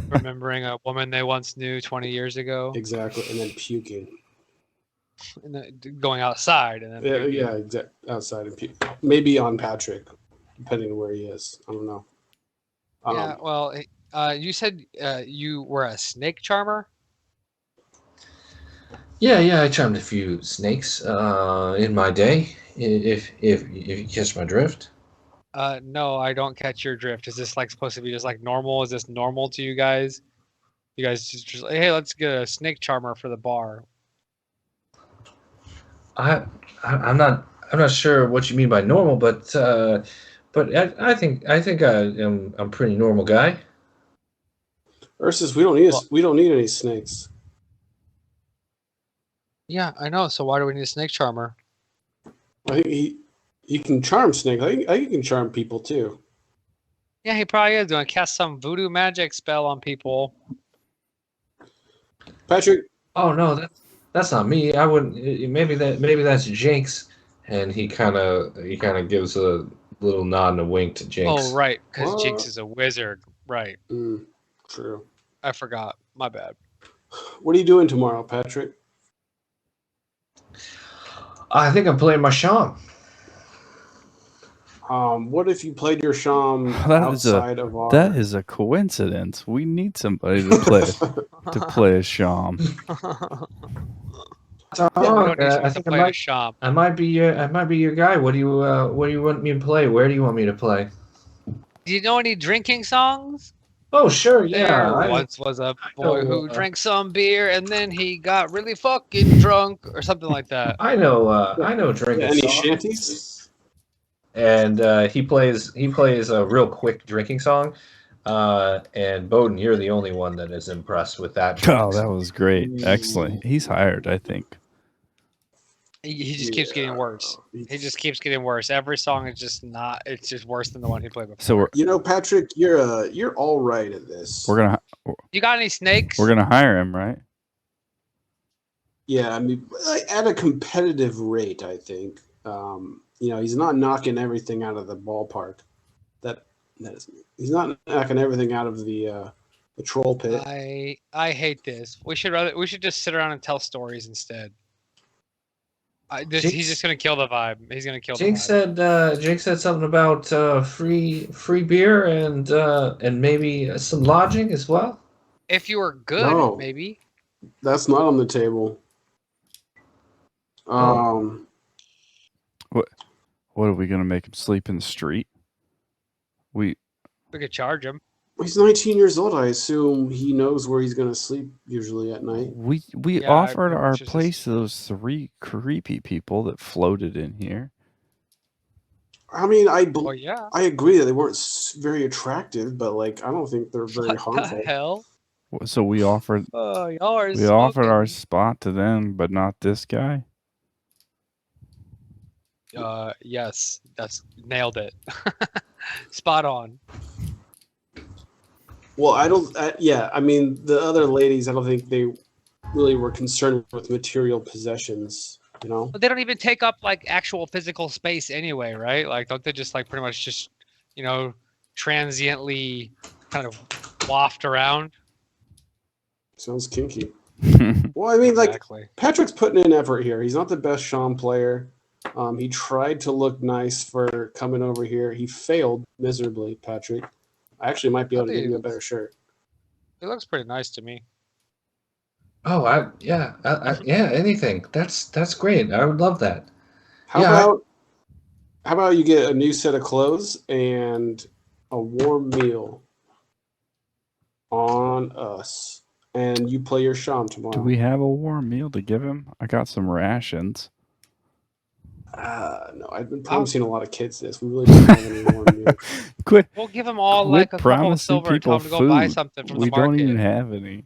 remembering a woman they once knew 20 years ago, Exactly, and then puking. and then going outside, and then puking. Outside and puke. Maybe on Patrick, depending on where he is. I don't know. Yeah. Well, you said you were a snake charmer. Yeah, I charmed a few snakes in my day. If you catch my drift. No, I don't catch your drift. Is this like supposed to be just like normal? Is this normal to you guys? You guys just like, hey, let's get a snake charmer for the bar. I'm not sure what you mean by normal, but I think I'm a pretty normal guy. Ursus, we don't need any snakes. Yeah, I know. So why do we need a snake charmer? I think he can charm snakes. I think he can charm people too. Yeah, he probably is going to cast some voodoo magic spell on people. Patrick. Oh no, that's not me. I wouldn't. Maybe that's Jinx, and he kind of gives a little nod and a wink to Jinx. Oh, right, because Jinx is a wizard. Right. True. I forgot. My bad. What are you doing tomorrow, Patrick? I think I'm playing my Sham. What if you played your Sham outside of our... That is a coincidence. We need somebody to play a Sham. I think I might be your guy. What do you want me to play? Where do you want me to play? Do you know any drinking songs? Oh sure, yeah. There once was a boy who drank some beer and then he got really fucking drunk or something like that. I know drinking Any songs. shanties? And he plays a real quick drinking song. And Bodhin, you're the only one that is impressed with that. Oh, that was great. Excellent. He's hired, I think. He just keeps getting worse. He just keeps getting worse. Every song is just not. It's just worse than the one he played before. So Patrick, you're all right at this. You got any snakes? We're gonna hire him, right? Yeah, I mean, at a competitive rate, I think. He's not knocking everything out of the ballpark. He's not knocking everything out of the troll pit. I hate this. We should just sit around and tell stories instead. He's just gonna kill the vibe. He's gonna kill. Jake said something about free beer and maybe some lodging as well. If you were good, maybe. That's not on the table. What are we gonna make him sleep in the street? We could charge him. He's 19 years old. I assume he knows where he's going to sleep usually at night. We offered our place to those 3 creepy people that floated in here. I mean, I agree that they weren't very attractive, but I don't think they're very harmful. What the hell? So we offered offered our spot to them, but not this guy. Yes, that's nailed it. Spot on. Well, I don't. Yeah, I mean, the other ladies, I don't think they really were concerned with material possessions. You know. But they don't even take up like actual physical space anyway, right? Like, don't they just like pretty much just, transiently kind of waft around? Sounds kinky. Well, I mean, like Exactly. Patrick's putting in effort here. He's not the best Sean player. He tried to look nice for coming over here. He failed miserably, Patrick. I actually might be able to get you a better shirt. It looks pretty nice to me. Oh, yeah, anything. That's great. I would love that. How about you get a new set of clothes and a warm meal on us, and you play your sham tomorrow. Do we have a warm meal to give him? I got some rations. No, I've been promising a lot of kids this. We really don't have any warm meals. Quit. We'll give them all Quit like a couple of promising silver and tell people them to go buy food. something from We the market. don't even have any.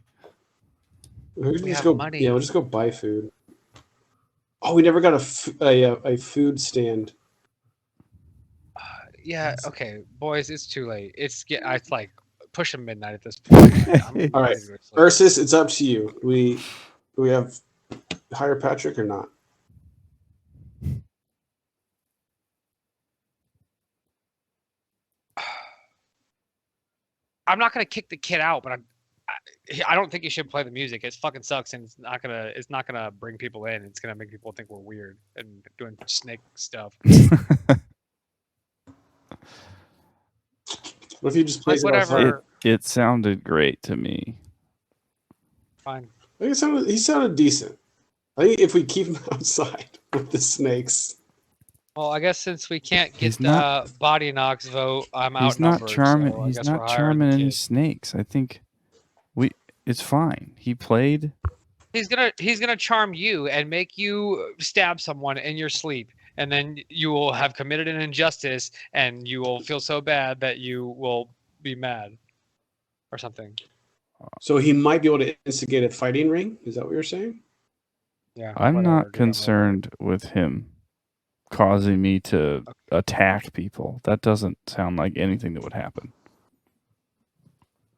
We'll We just have go. money. Yeah, we'll just go buy food. Oh, we never got a food stand. Yeah, okay, boys, it's too late. It's like pushing midnight at this point. I'm All right, ready to go to sleep. Ursus, it's up to you. Do we have hire Patrick or not? I'm not gonna kick the kid out, but I don't think you should play the music. It fucking sucks, and it's not gonna bring people in. It's gonna make people think we're weird and doing snake stuff. What if you just play Like whatever. It sounded great to me. Fine. I think he sounded decent. I think if we keep him outside with the snakes. Well, I guess since we can't He's get not- Boddynock's vote, I'm He's not outnumbered. charming. So I He's guess not we're hiring charming the any kid. snakes. I think it's fine. He played. He's gonna charm you and make you stab someone in your sleep, and then you will have committed an injustice, and you will feel so bad that you will be mad, or something. So he might be able to instigate a fighting ring. Is that what you're saying? Yeah. I'm whatever, not dude, concerned with him causing me to attack people. That doesn't sound like anything that would happen.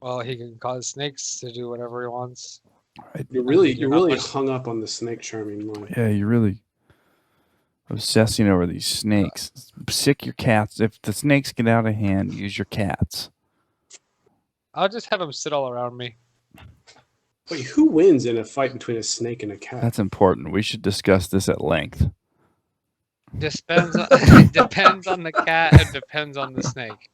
Well, he can cause snakes to do whatever he wants. You're really You're not much- hung up on the snake charming line. Yeah, you're really obsessing over these snakes. Sick your cats. If the snakes get out of hand, use your cats. I'll just have him sit all around me. Wait, who wins in a fight between a snake and a cat? That's important. We should discuss this at length. Depends on, it depends on the cat and depends on the snake.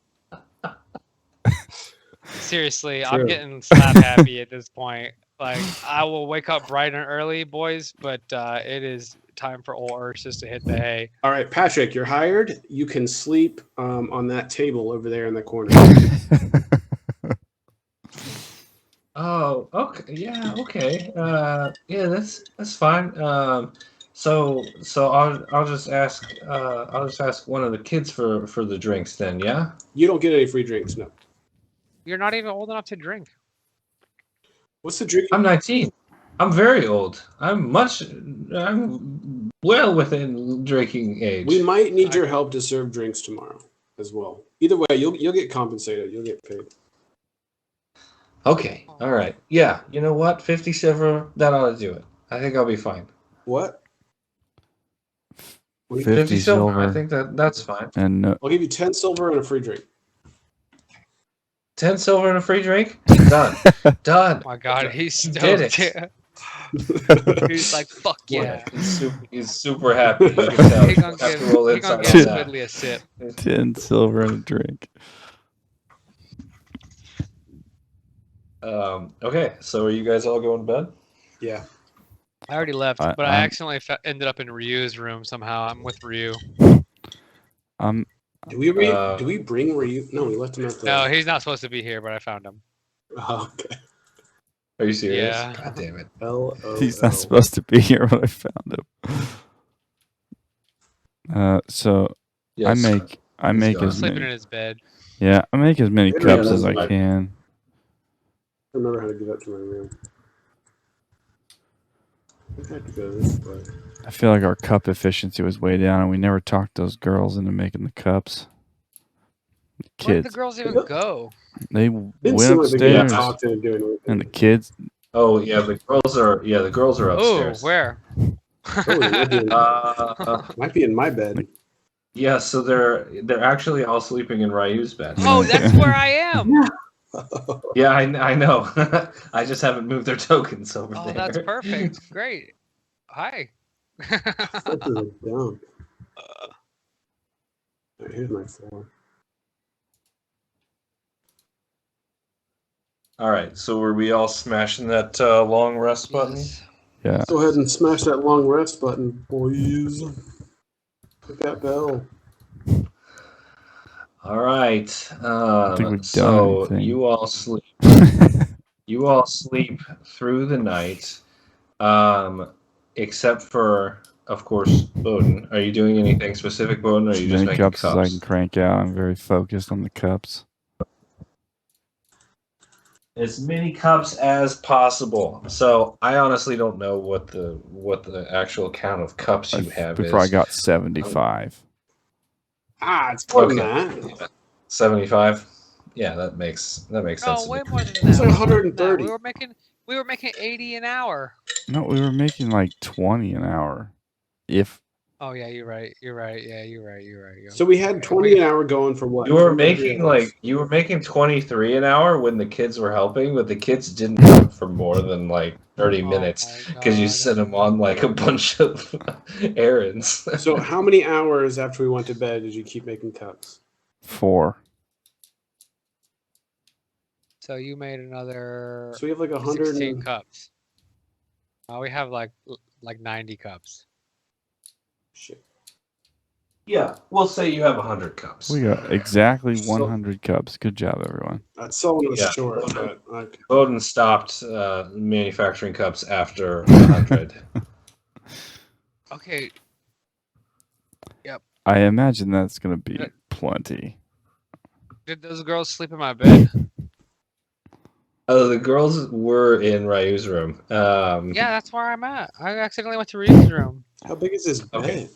Seriously, I'm True. getting slap happy at this point. Like, I will wake up bright and early, boys, but it is time for old Ursus to hit the hay. All right, Patrick, you're hired. You can sleep on that table over there in the corner. Oh, okay. Yeah, okay. Yeah, that's fine. So I'll just ask one of the kids for the drinks then. Yeah. You don't get any free drinks, no. You're not even old enough to drink. What's the drink? I'm 19. I'm very old. I'm well within drinking age. We might need your help to serve drinks tomorrow as well. Either way, you'll get compensated. You'll get paid. Okay. All right. Yeah. You know what? 50 silver. That ought to do it. I think I'll be fine. What? 50 silver. I think that's fine. And I'll give you 10 silver and a free drink. 10 silver and a free drink. Done. Done. Oh my God, he's Did stoked. it. He's like, fuck yeah. He's super happy. You can tell. He gonna Have to give roll inside on that. Squidly a sip. 10 silver and a drink. Okay. So are you guys all going to bed? Yeah. I already left, I'm- but I accidentally ended up in Ryu's room somehow. I'm with Ryu. Do we bring Ryu? No, we left him at the. No, he's not supposed to be here, but I found him. Oh, okay. Are you serious? Yeah. God damn it. He's not supposed to be here when I found him. So Yes. I make gone. as Sleeping in many. his bed. Yeah, I make as many Yeah, cups that's as I fine. can. I remember how to get up to my room. I think I could go this way. I feel like our cup efficiency was way down, and we never talked those girls into making the cups. Where did the Kids, girls even go? they Didn't went seem like they could upstairs, talk to and do anything. and the kids. Oh yeah, the girls are Oh, upstairs. where? Oh, they might be in, might be in my bed. Yeah, so they're actually all sleeping in Ryu's bed. Oh, that's where I am. Yeah, I know. I just haven't moved their tokens over Oh, there. that's perfect. Great. Hi. This is down. Alright, here's my 4. All right, so were we all smashing that long rest button? Yes. Yeah, Go ahead and smash that long rest button, boys. Hit that bell. All right. think we've done So anything. you all sleep. You all sleep through the night, except for, of course, Bodhin. Are you doing anything specific, Bodhin, or are as you just many making cups as I cups? can crank out. I'm very focused on the cups. As many cups as possible. So I honestly don't know what the actual count of cups you have We probably is. got 75. Ah, it's more Okay. than that. 75. Yeah, that makes sense. Oh, to way me. more than that. It's like way more than that. 130. We were making 80 an hour. No, we were making like 20 an hour. If Oh yeah, you're right. You're right. Yeah, you're right. So we had 20 an hour going for what? You were 23 hours. making 23 an hour when the kids were helping, but the kids didn't help for more than like 30 minutes because you sent them on like a bunch of errands. So how many hours after we went to bed did you keep making cups? 4. So you made another So we have like 100. 16 cups. We have like 90 cups. Shit. Yeah, we'll say you have 100 cups. We got exactly 100 cups. Good job, everyone. That's selling us Yeah. short, but okay. Bodhin stopped manufacturing cups after 100. Okay. I imagine that's going to be Good. plenty. Did those girls sleep in my bed? The girls were in Ryu's room. Yeah, that's where I'm at. I accidentally went to Ryu's room. How big is this bed?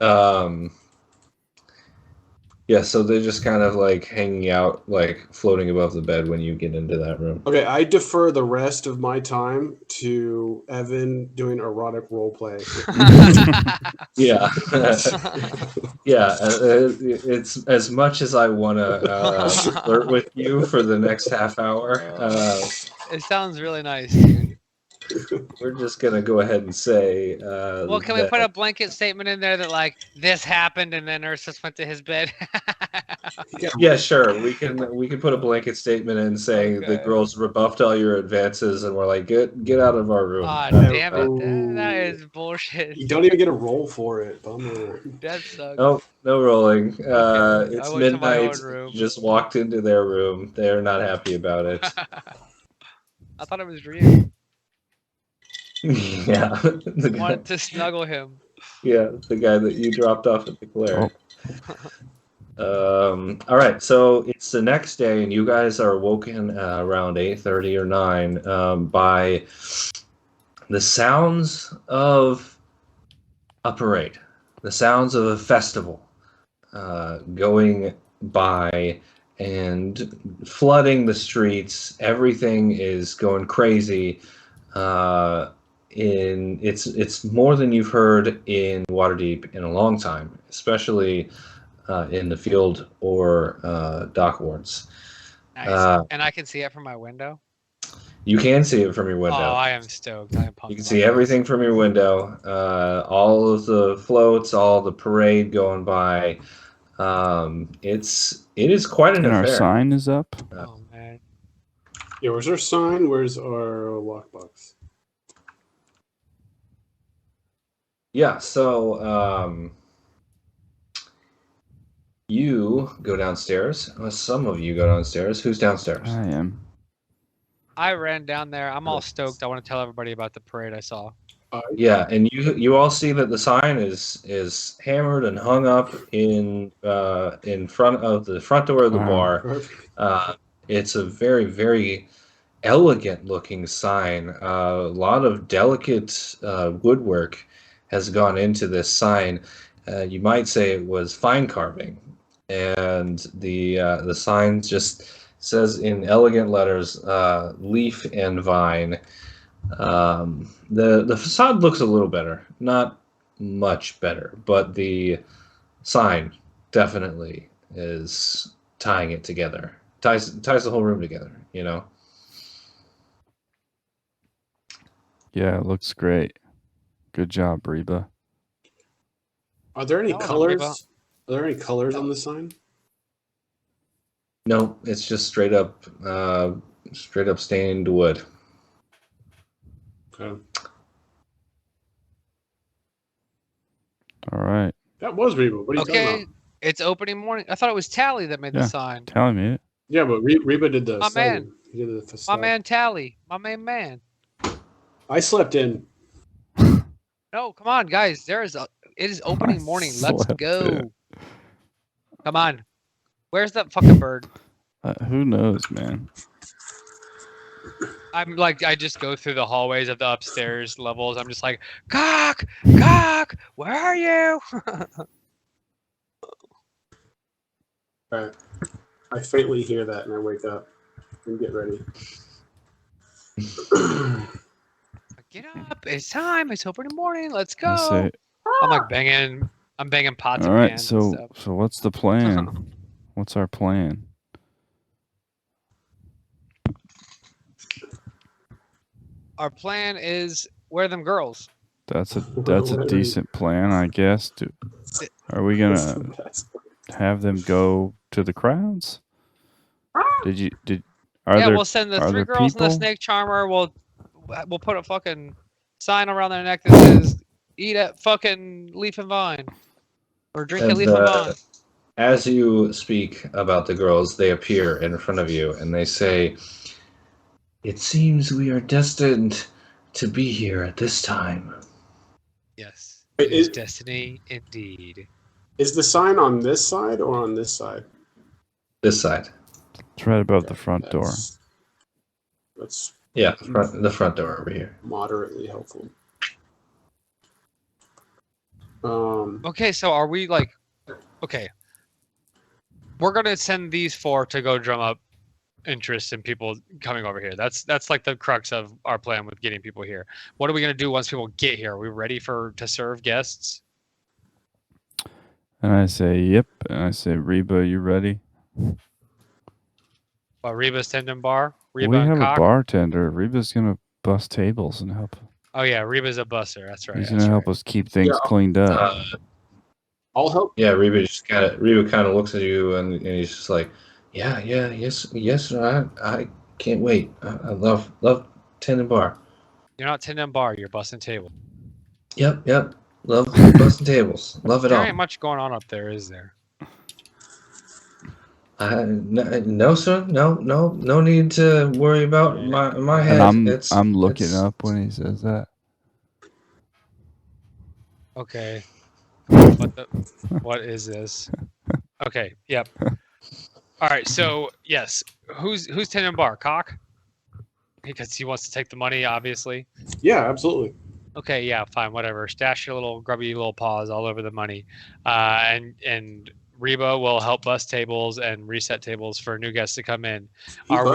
Okay. Yeah, so they're just kind of like hanging out, like floating above the bed when you get into that room. Okay, I defer the rest of my time to Evan doing erotic roleplay. Yeah, yeah. It's as much as I want to flirt with you for the next half hour. It sounds really nice, dude. We're just gonna go ahead and say. Well, can we put a blanket statement in there that like this happened and then Ursus went to his bed? Yeah, sure. We can put a blanket statement in saying the Okay. girls rebuffed all your advances, and we're like, get out of our room. Aw, damn it. That is bullshit. You don't even get a roll for it. Bummer. That sucks. No rolling. Okay, It's I went to my midnight. own room. You just walked into their room. They're not happy about it. I thought it was Ryu. Yeah, the guy, Wanted to snuggle him. yeah, the guy that you dropped off at the Claire. All right, so it's the next day, and you guys are woken around 8:30 or 9 by the sounds of a parade, the sounds of a festival going by and flooding the streets. Everything is going crazy. It's more than you've heard in Waterdeep in a long time, especially in the field or dock wards. Nice. And I can see it from my window. You can see it from your window. Oh, I am stoked. I am pumped. You can see everything from your window. All of the floats, all the parade going by. It is quite an And our affair. sign is up. Oh man. Yeah, where's our sign? Where's our lockbox? Yeah, so you go downstairs. Some of you go downstairs. Who's downstairs? I am. I ran down there. I'm all stoked. I want to tell everybody about the parade I saw. Yeah, and you all see that the sign is hammered and hung up in front of the front door of the Wow. bar. It's a very, very elegant looking sign. A lot of delicate woodwork has gone into this sign. You might say it was fine carving. and the sign just says in elegant letters, "Leaf and Vine." The facade looks a little better, not much better, but the sign definitely is tying it together. Ties the whole room together. You know. Yeah, it looks great. Good job, Reba. Are there any That wasn't Reba. colors? Are there any colors on the sign? No, it's just straight up stained wood. Okay. All right. That was Reba. What are you talking Okay, about? it's opening morning. I thought it was Tally that made Yeah. the sign. Tell me it. Yeah, but Reba did the My siding. man. He did the facade. My man Tally. My main man. I slept in. No, come on, guys. It is opening morning. Let's slept go. in. Come on. Where's that fucking bird? Who knows, man? I'm like, I just go through the hallways of the upstairs levels. I'm just like, cock, where are you? All right. I faintly hear that and I wake up and get ready. Get up! It's time. It's opening morning. Let's I go. say, I'm like banging. I'm banging pots all and right. pans and stuff. So what's the plan? What's our plan? Our plan is where them girls. That's a decent plan, I guess. Are we gonna have them go to the crowds? We'll send the are 3 there girls and the people? snake charmer. We'll put a fucking sign around their neck that says "Eat at fucking Leaf and Vine" or "Drink at And Leaf and Vine." as you speak about the girls, they appear in front of you and they say, "It seems we are destined to be here at this time." Yes, Wait, it is destiny indeed. Is the sign on this side or on this side? This side. It's right above the front door. That's Yeah, the front door over here. moderately helpful. Okay, so are we like, okay, we're gonna send these 4 to go drum up interest in people coming over here. That's like the crux of our plan with getting people here. What are we gonna do once people get here? Are we ready to serve guests? And I say, yep. And I say, Reba, you ready? Reba's tending bar. Reba We and have Cock. a bartender. Reba's gonna bust tables and help. Oh yeah, Reba's a busser. That's right. He's gonna help us keep things Yeah. cleaned up. I'll help. Yeah, Reba kind of looks at you and he's just like, yes, I can't wait. I love tending bar. You're not tending bar. You're busting table. Yep, love busting tables. Love it There all. ain't much going on up there, is there? No, sir. No need to worry about my head. And I'm looking up when he says that. Okay. What is this? Okay. Yep. All right. So yes, who's tending bar? Cock? Because he wants to take the money, obviously. Yeah, absolutely. Okay. Yeah. Fine. Whatever. Stash your little grubby little paws all over the money, and Reba will help bust tables and reset tables for new guests to come in. Are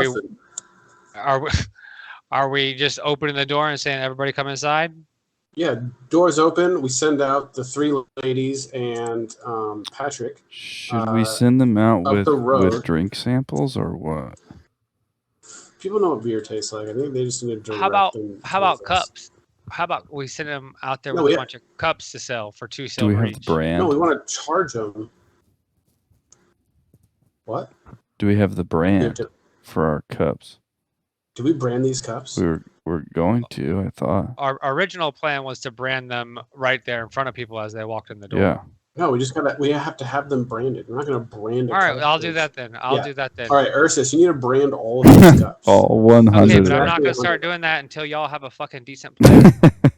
we just opening the door and saying everybody come inside? Yeah, doors open. We send out the 3 ladies and Patrick. Should we send them out up the road. with drink samples or what? People know what beer tastes like. I think they just need to direct How about towards us. cups? How about we send them out there No, with we a bunch of cups to sell for 2 Do silver we have each? the brand? No, we want to charge them. What? Do we have the brand Do for our cups? we brand these cups? We're going to, I thought. Our original plan was to brand them right there in front of people as they walked in the door. Yeah. No, we have to have them branded. We're not going to brand. All right, I'll do that then. I'll do that then. All right, Ursus, you need to brand all of these cups. All 100. Okay, but I'm Exactly not gonna 100. start doing that until y'all have a fucking decent plan.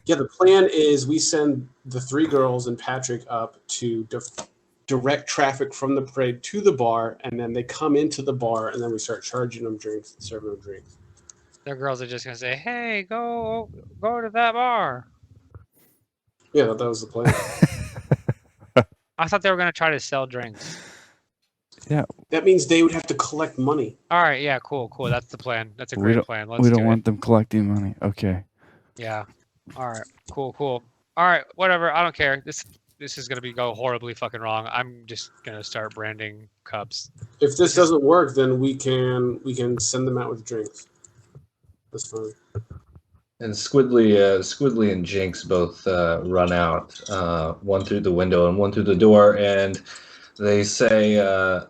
Yeah, the plan is we send the 3 girls and Patrick up to direct traffic from the parade to the bar, and then they come into the bar, and then we start charging them drinks and serving them drinks. The girls are just gonna say, "Hey, go to that bar." Yeah, that was the plan. I thought they were gonna try to sell drinks. Yeah. That means they would have to collect money. All right, yeah, cool. That's the plan. That's a We great don't- plan. Let's We do don't it. want them collecting money. Okay. Yeah. All right. Cool. All right. Whatever. I don't care. This is gonna go horribly fucking wrong. I'm just gonna start branding cups. If this This is- doesn't work, then we can send them out with drinks. That's fine. And Squidly and Jinx both run out, one through the window and one through the door, and they say, are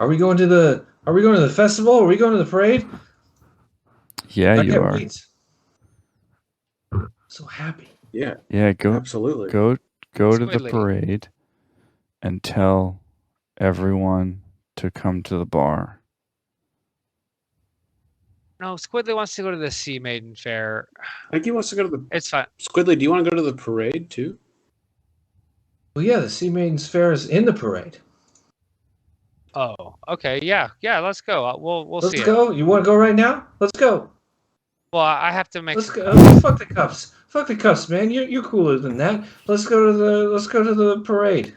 we going to the festival? Are we going to the parade? Yeah, I you can't are. wait. So happy. Yeah, Yeah, go absolutely. to the Squidly. parade and tell everyone to come to the bar. No, Squidly wants to go to the Sea Maiden Fair. I think he wants to go to the It's fine. Squidly. Do you want to go to the parade too? Well, yeah, the Sea Maidens Fair is in the parade. Oh, okay. Yeah. Let's go. We'll see Let's it. go. You want to go right now? Let's go. Well, I have to make. Let's some go. cups. Fuck the cups. Fuck the cups, man. You're cooler than that. Let's go to the parade.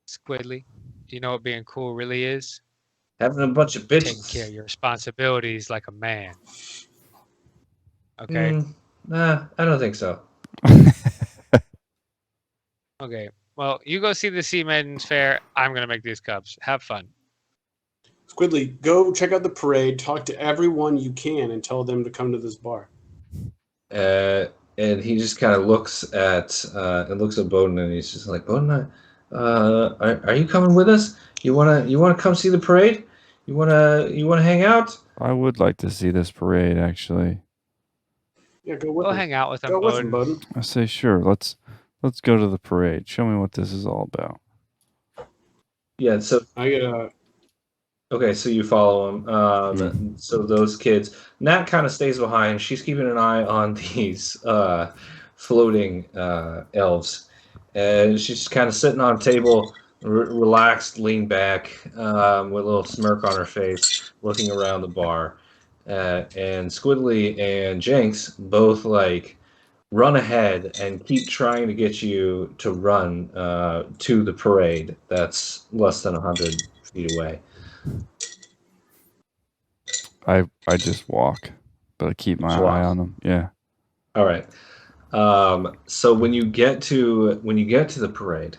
Squidly, do you know what being cool really is? Having a bunch of Taking bitches. care of your responsibilities like a man. Okay. Nah, I don't think so. Okay. Well, you go see the Sea Maidens Fair. I'm gonna make these cups. Have fun. Squidly, go check out the parade. Talk to everyone you can, and tell them to come to this bar. And he just kind of looks at Bodhin, and he's just like, Bodhin, are you coming with us? You wanna come see the parade? You wanna hang out? I would like to see this parade, actually. Yeah, go with Go them. hang out with them, Go with them, Bodhin. Bodhin. I say, sure. Let's go to the parade. Show me what this is all about. Yeah. So I get a. okay, so you follow him. So those kids, Nat kind of stays behind. She's keeping an eye on these floating elves, and she's just kind of sitting on a table, relaxed, leaned back, with a little smirk on her face, looking around the bar. And Squidly and Jinx both like run ahead and keep trying to get you to run to the parade. That's less than 100 feet away. I just walk, but I keep my Just walk. eye on them. Yeah. All right. So when you get to the parade,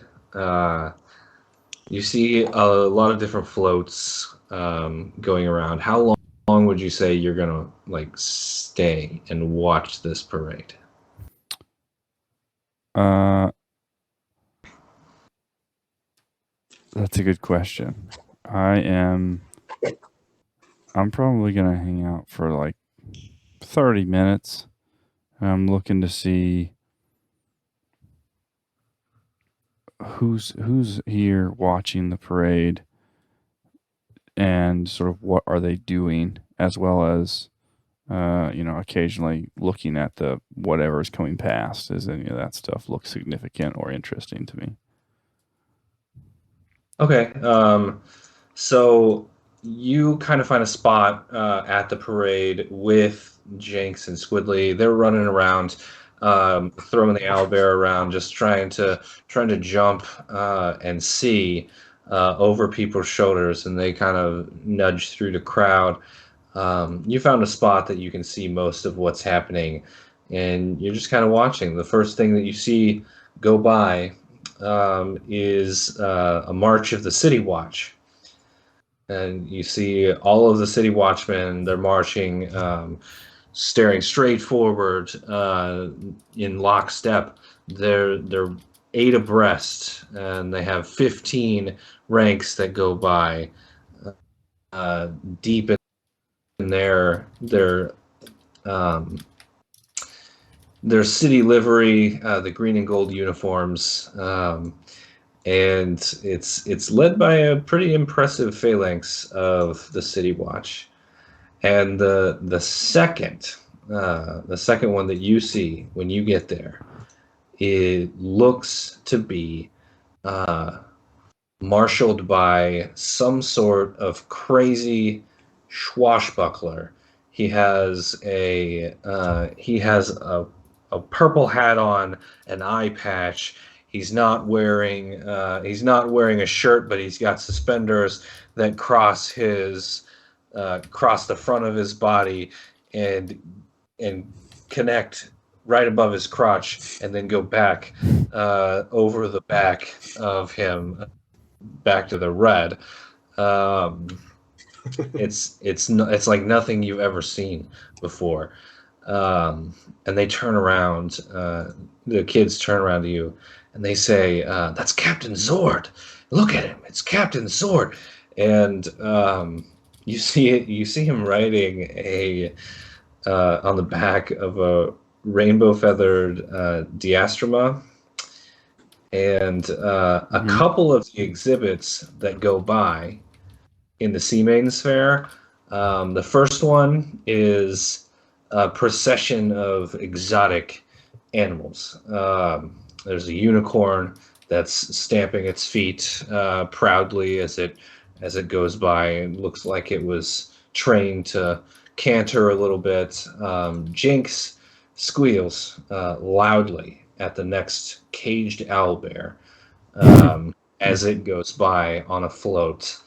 you see a lot of different floats going around. How long would you say you're gonna like stay and watch this parade? That's a good question. I'm probably gonna hang out for like 30 minutes. I'm looking to see who's here watching the parade and sort of what are they doing, as well as occasionally looking at the whatever is coming past. Does any of that stuff look significant or interesting to me? Okay. So you kind of find a spot at the parade with Jinx and Squidly. They're running around, throwing the owlbear around, just trying to jump and see over people's shoulders, and they kind of nudge through the crowd. You found a spot that you can see most of what's happening, and you're just kind of watching. The first thing that you see go by is a march of the City Watch. And you see all of the City Watchmen, they're marching, staring straight forward in lockstep. They're 8 abreast, and they have 15 ranks that go by deep in their city livery, the green and gold uniforms, and it's led by a pretty impressive phalanx of the City Watch. And the second one that you see when you get there, it looks to be marshaled by some sort of crazy swashbuckler. He has a purple hat on, an eye patch. He's not wearing a shirt, but he's got suspenders that cross the front of his body and connect right above his crotch, and then go back over the back of him, back to the red. Um, it's like nothing you've ever seen before. And they turn around. The kids turn around to you, and they say, "That's Captain Zord. Look at him. It's Captain Zord." And you see him riding on the back of a rainbow feathered diastroma, and a couple of the exhibits that go by in the Sea Maidens Fair. The first one is a procession of exotic animals. There's a unicorn that's stamping its feet proudly as it goes by. It looks like it was trained to canter a little bit. Jinx squeals loudly at the next caged owlbear as it goes by on a float.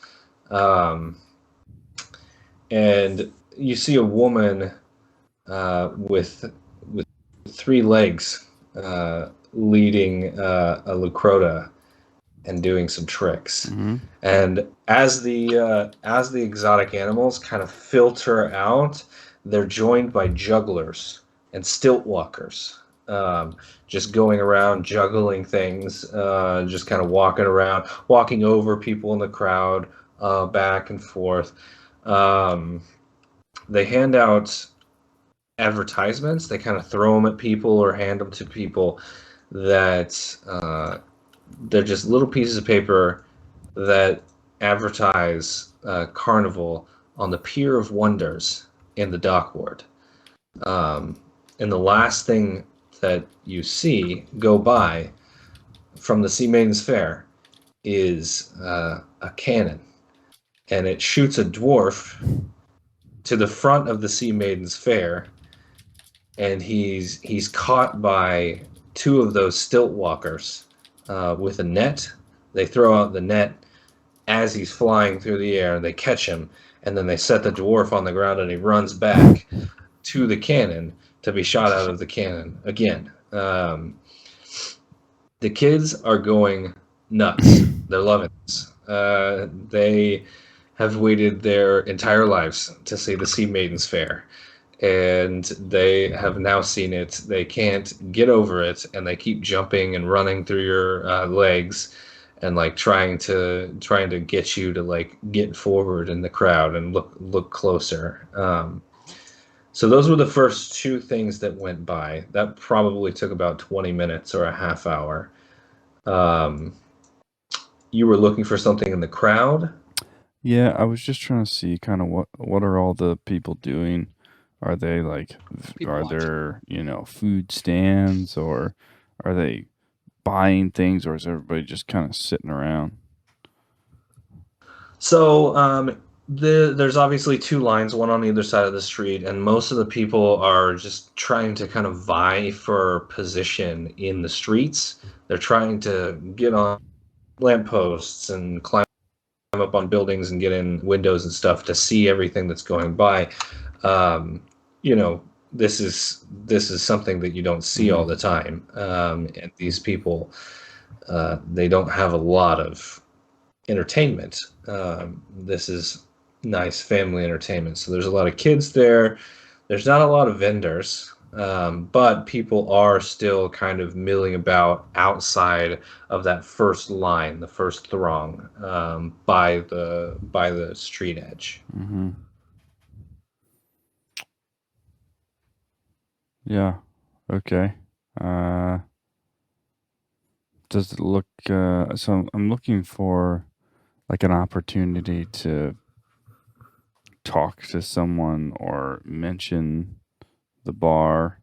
And you see a woman with 3 legs leading a Lucrota and doing some tricks. Mm-hmm. And as the exotic animals kind of filter out, they're joined by jugglers and stilt walkers, just going around juggling things, just kind of walking around, walking over people in the crowd, back and forth. They hand out advertisements. They kind of throw them at people or hand them to people that they're just little pieces of paper that advertise Carnival on the Pier of Wonders in the Dockward. And the last thing that you see go by from the Sea Maidens Fair is a cannon, and it shoots a dwarf to the front of the Sea Maidens Fair, and he's caught by 2 of those stilt walkers with a net. They throw out the net as he's flying through the air, and they catch him, and then they set the dwarf on the ground, and he runs back to the cannon to be shot out of the cannon again. The kids are going nuts. They're loving this. They have waited their entire lives to see the Sea Maidens Fair, and they have now seen it. They can't get over it, and they keep jumping and running through your legs, and like trying to get you to like get forward in the crowd and look closer. So those were the first 2 things that went by. That probably took about 20 minutes or a half hour. You were looking for something in the crowd? Yeah, I was just trying to see kind of what are all the people doing? Are they like, People are watching. there, food stands, or are they buying things, or is everybody just kind of sitting around? So there's obviously 2 lines, one on either side of the street, and most of the people are just trying to kind of vie for position in the streets. They're trying to get on lampposts and climb up on buildings and get in windows and stuff to see everything that's going by. You know, this is something that you don't see all the time, and these people they don't have a lot of entertainment. This is nice family entertainment. So there's a lot of kids there. There's not a lot of vendors, but people are still kind of milling about outside of that first line, the first throng, by the street edge. Mm-hmm. Yeah. Okay. Does it look? So I'm looking for like an opportunity to talk to someone or mention the bar,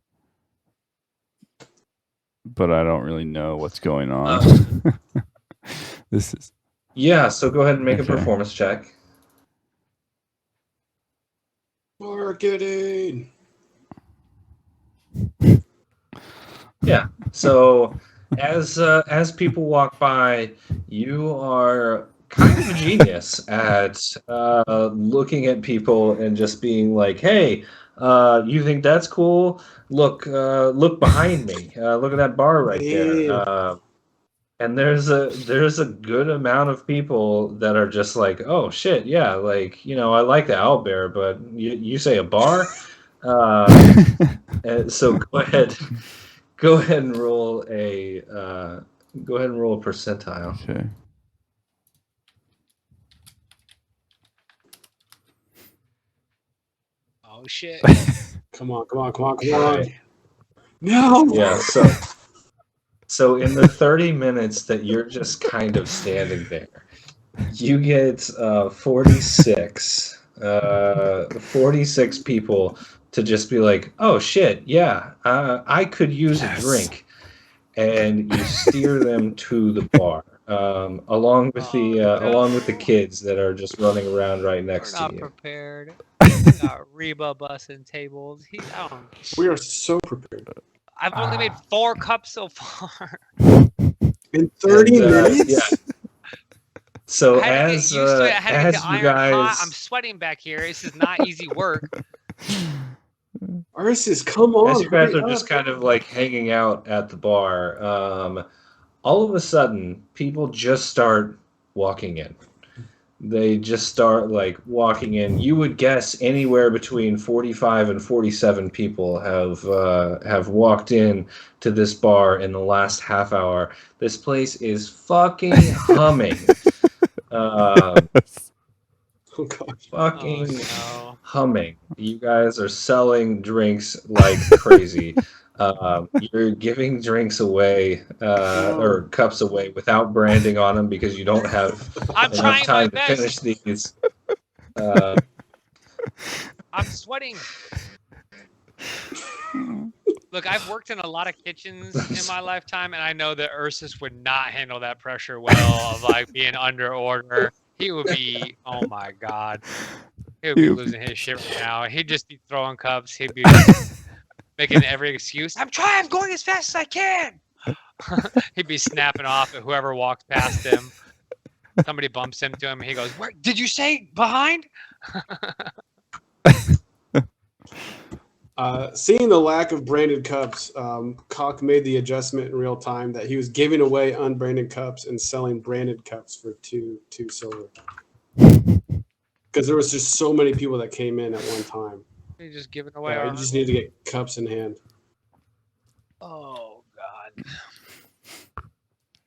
but I don't really know what's going on. This is Yeah, so go ahead and make a Okay. performance check. Marketing. Yeah. So as people walk by, you are kind of a genius at looking at people and just being like, "Hey, you think that's cool? Look behind me. Look at that bar right there." Yeah. And there's a good amount of people that are just like, "Oh shit, yeah, like I like the owlbear, but you say a bar." So go ahead and roll a percentile. Okay. Oh shit! Come on. Right. No. Yeah, so in the 30 minutes that you're just kind of standing there, you get 46 people to just be like, "Oh shit, yeah, I could use a drink," and you steer them to the bar, along with the kids that are just running around right We're next to not you. prepared. We got Reba busting tables. We are so prepared. I've only made 4 cups so far. In 30 And, minutes? yeah. So I had to get used to it. I had to get as the you iron hot. guys I'm sweating back here. This is not easy work. Ursus, come on. as you guys hurry are just up. kind of like hanging out at the bar, all of a sudden people just start walking in. They just start like walking in. You would guess anywhere between 45 and 47 people have walked in to this bar in the last half hour. This place is fucking humming. Oh, gosh. Fucking Oh, no. humming. You guys are selling drinks like crazy. You're giving drinks away or cups away without branding on them because you don't have I'm enough trying my time to best. finish these. Uh, I'm sweating. Look, I've worked in a lot of kitchens in my lifetime, and I know that Ursus would not handle that pressure well of like being under order. He would be, oh my god, he would be losing his shit right now. He'd just be throwing cups. He'd be making every excuse. I'm going as fast as I can. He'd be snapping off at whoever walks past him. Somebody bumps into him. He goes, "Where did you say behind?" Seeing the lack of branded cups, Cock made the adjustment in real time that he was giving away unbranded cups and selling branded cups for two silver. Because there was just so many people that came in at one time. He's just giving away. Yeah, our you just need to get cups in hand. Oh god.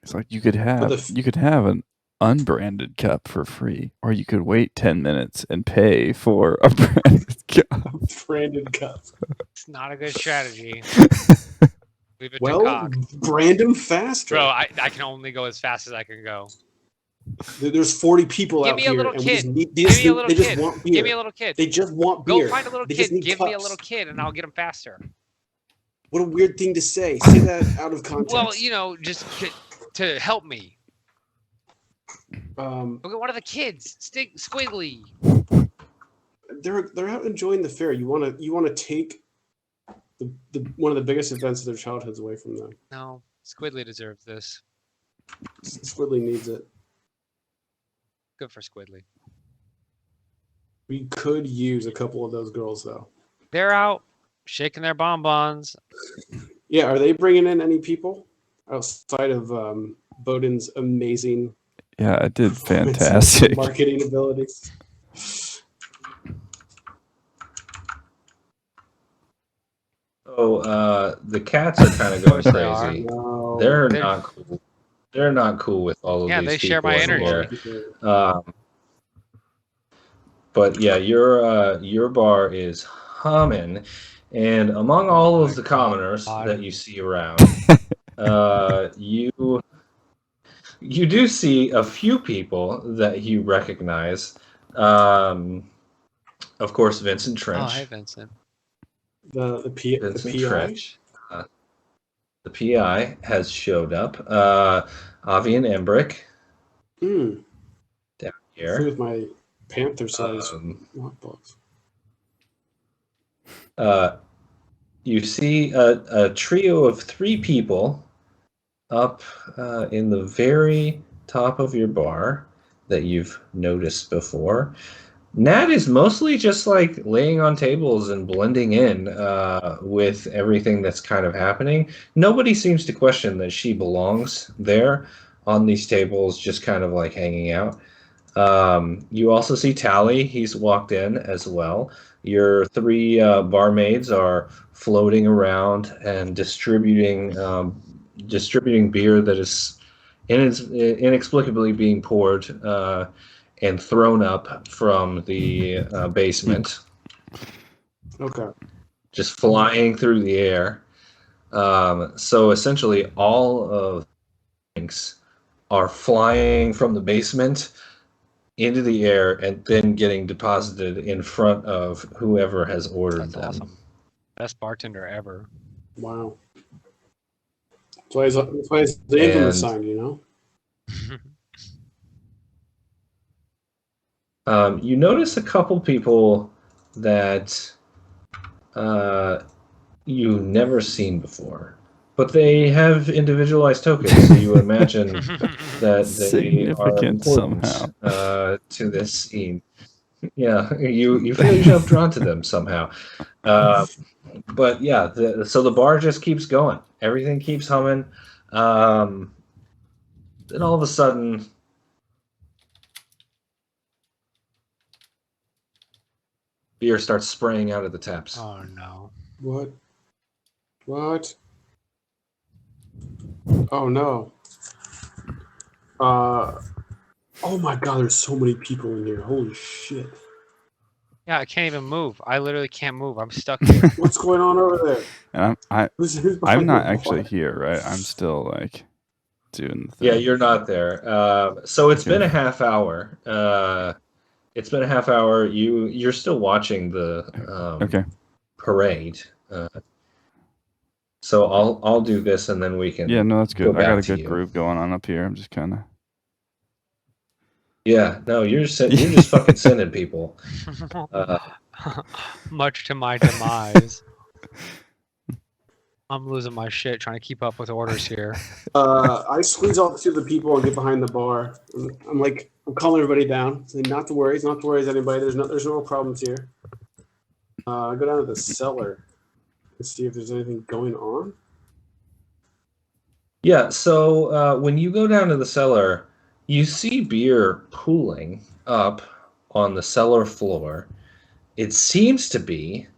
It's like you could have the you could have an unbranded cup for free, or you could wait 10 minutes and pay for a branded cup. Branded cups. It's not a good strategy. Leave it to Well, Cock. brand them faster. Bro, I can only go as fast as I can go. There's 40 people Give out me a here, little and kid. they Give me a little just kid. want beer. Give me a little kid. They just want Go beer. find a little They kid. just need Give me a cups. little kid, and I'll get him faster. What a weird thing to say. Say that out of context. Well, just to help me. Um, Look at one of the kids. Squiggly. they're out enjoying the fair. You want to take the one of the biggest events of their childhoods away from them. No, Squidly deserves this. Squidly needs it. Good for Squidly. We could use a couple of those girls though. They're out shaking their bonbons. Yeah, are they bringing in any people outside of Bodhin's amazing? Yeah, I did fantastic. Marketing abilities. So the cats are kind of going They are. crazy. No. They're not cool. They're not cool with all of Yeah, these they share people my in energy. here. But yeah, your bar is humming, and among all of the commoners that you see around, you do see a few people that you recognize. Of course, Vincent Trench. Oh, hey, Vincent. The Vincent PI? Trench. The PI has showed up. Avi and Embrick down here. With my panther-sized lockbox. You see a trio of 3 people up in the very top of your bar that you've noticed before. Nat is mostly just like laying on tables and blending in with everything that's kind of happening. Nobody seems to question that she belongs there on these tables, just kind of like hanging out. You also see Tally. He's walked in as well. Your three barmaids are floating around and distributing beer that is inexplicably being poured and thrown up from the basement, Okay. just flying through the air. So essentially, all of the drinks are flying from the basement into the air and then getting deposited in front of whoever has ordered That's them. awesome. Best bartender ever. Wow. That's why it's the infamous And sign, you know? You notice a couple people that you've never seen before, but they have individualized tokens, so you would imagine that they are Significant important somehow. to this scene. Yeah, you feel yourself drawn to them somehow. But yeah, so the bar just keeps going. Everything keeps humming. Then all of a sudden, beer starts spraying out of the taps. Oh no. What? What? Oh no. Oh my god, there's so many people in here. Holy shit. Yeah, I can't even move. I literally can't move. I'm stuck here. What's going on over there? And Who's I'm behind not the actually bar? here, right? I'm still like doing the thing. Yeah, you're not there. So it's Okay. been a half hour. It's been a half hour. You're still watching the Okay. parade. So I'll do this and then we can. Yeah, no, that's good. Go I got back a to good you. groove going on up here. I'm just kind of. Yeah, no, you're just fucking sending people. Much to my demise. I'm losing my shit trying to keep up with orders here. I squeeze all through the people and get behind the bar. I'm calling everybody down. Saying, not to worry, anybody. There's no problems here. I go down to the cellar to see if there's anything going on. Yeah, so when you go down to the cellar, you see beer pooling up on the cellar floor. It seems to be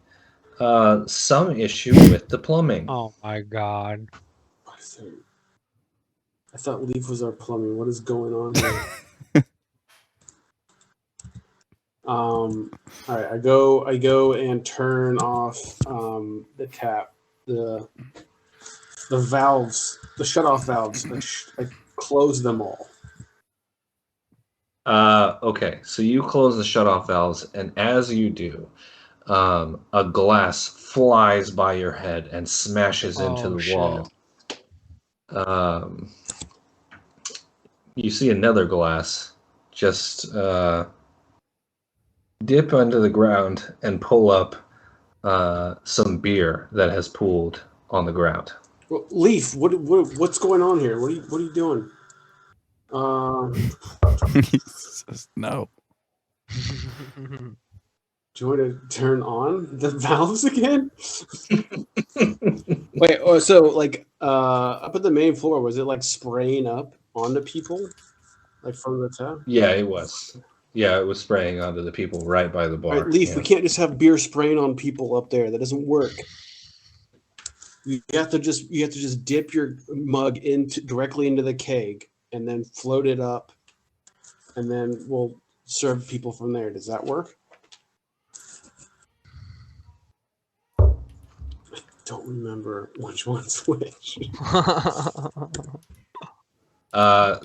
some issue with the plumbing. Oh my god. What is it? I thought Leaf was our plumbing. What is going on here? All right, I go and turn off the tap, the valves, the shutoff valves. I close them all. Okay, so you close the shutoff valves, and as you do, a glass flies by your head and smashes into Oh, the shit. wall. You see another glass just dip under the ground and pull up some beer that has pooled on the ground. Well, Leaf, what's going on here? What are you doing? He says no. Do you want to turn on the valves again? Wait, so like up at the main floor, was it like spraying up onto people, like from the tap? Yeah, it was. Yeah, it was spraying onto the people right by the bar. All right, Leaf, yeah. we can't just have beer spraying on people up there. That doesn't work. You have to just dip your mug directly into the keg and then float it up, and then we'll serve people from there. Does that work? I don't remember which one's which.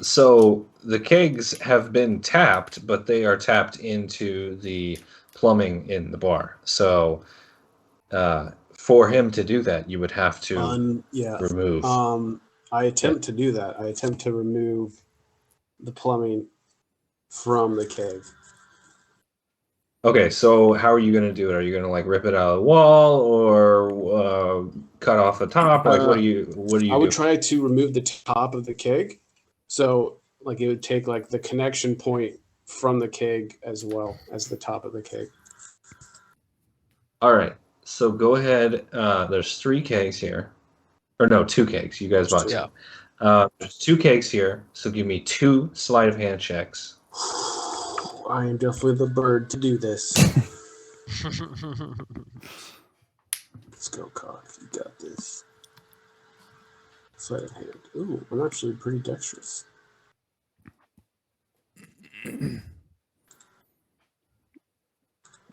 So the kegs have been tapped, but they are tapped into the plumbing in the bar. So for him to do that, you would have to remove. I attempt to do that. I attempt to remove the plumbing from the keg. Okay, so how are you gonna do it? Are you gonna like rip it out of the wall or cut off the top? Like, what do you I would do? try to remove the top of the keg, so like it would take like the connection point from the keg as well as the top of the keg. All right, so go ahead. There's 3 kegs here, or no, 2 kegs. You guys bought 2. Yeah. There's 2 kegs here, so give me 2 sleight of hand checks. I am definitely the bird to do this. Let's go, Cock. You got this. Sleight of hand. Ooh, I'm actually pretty dexterous.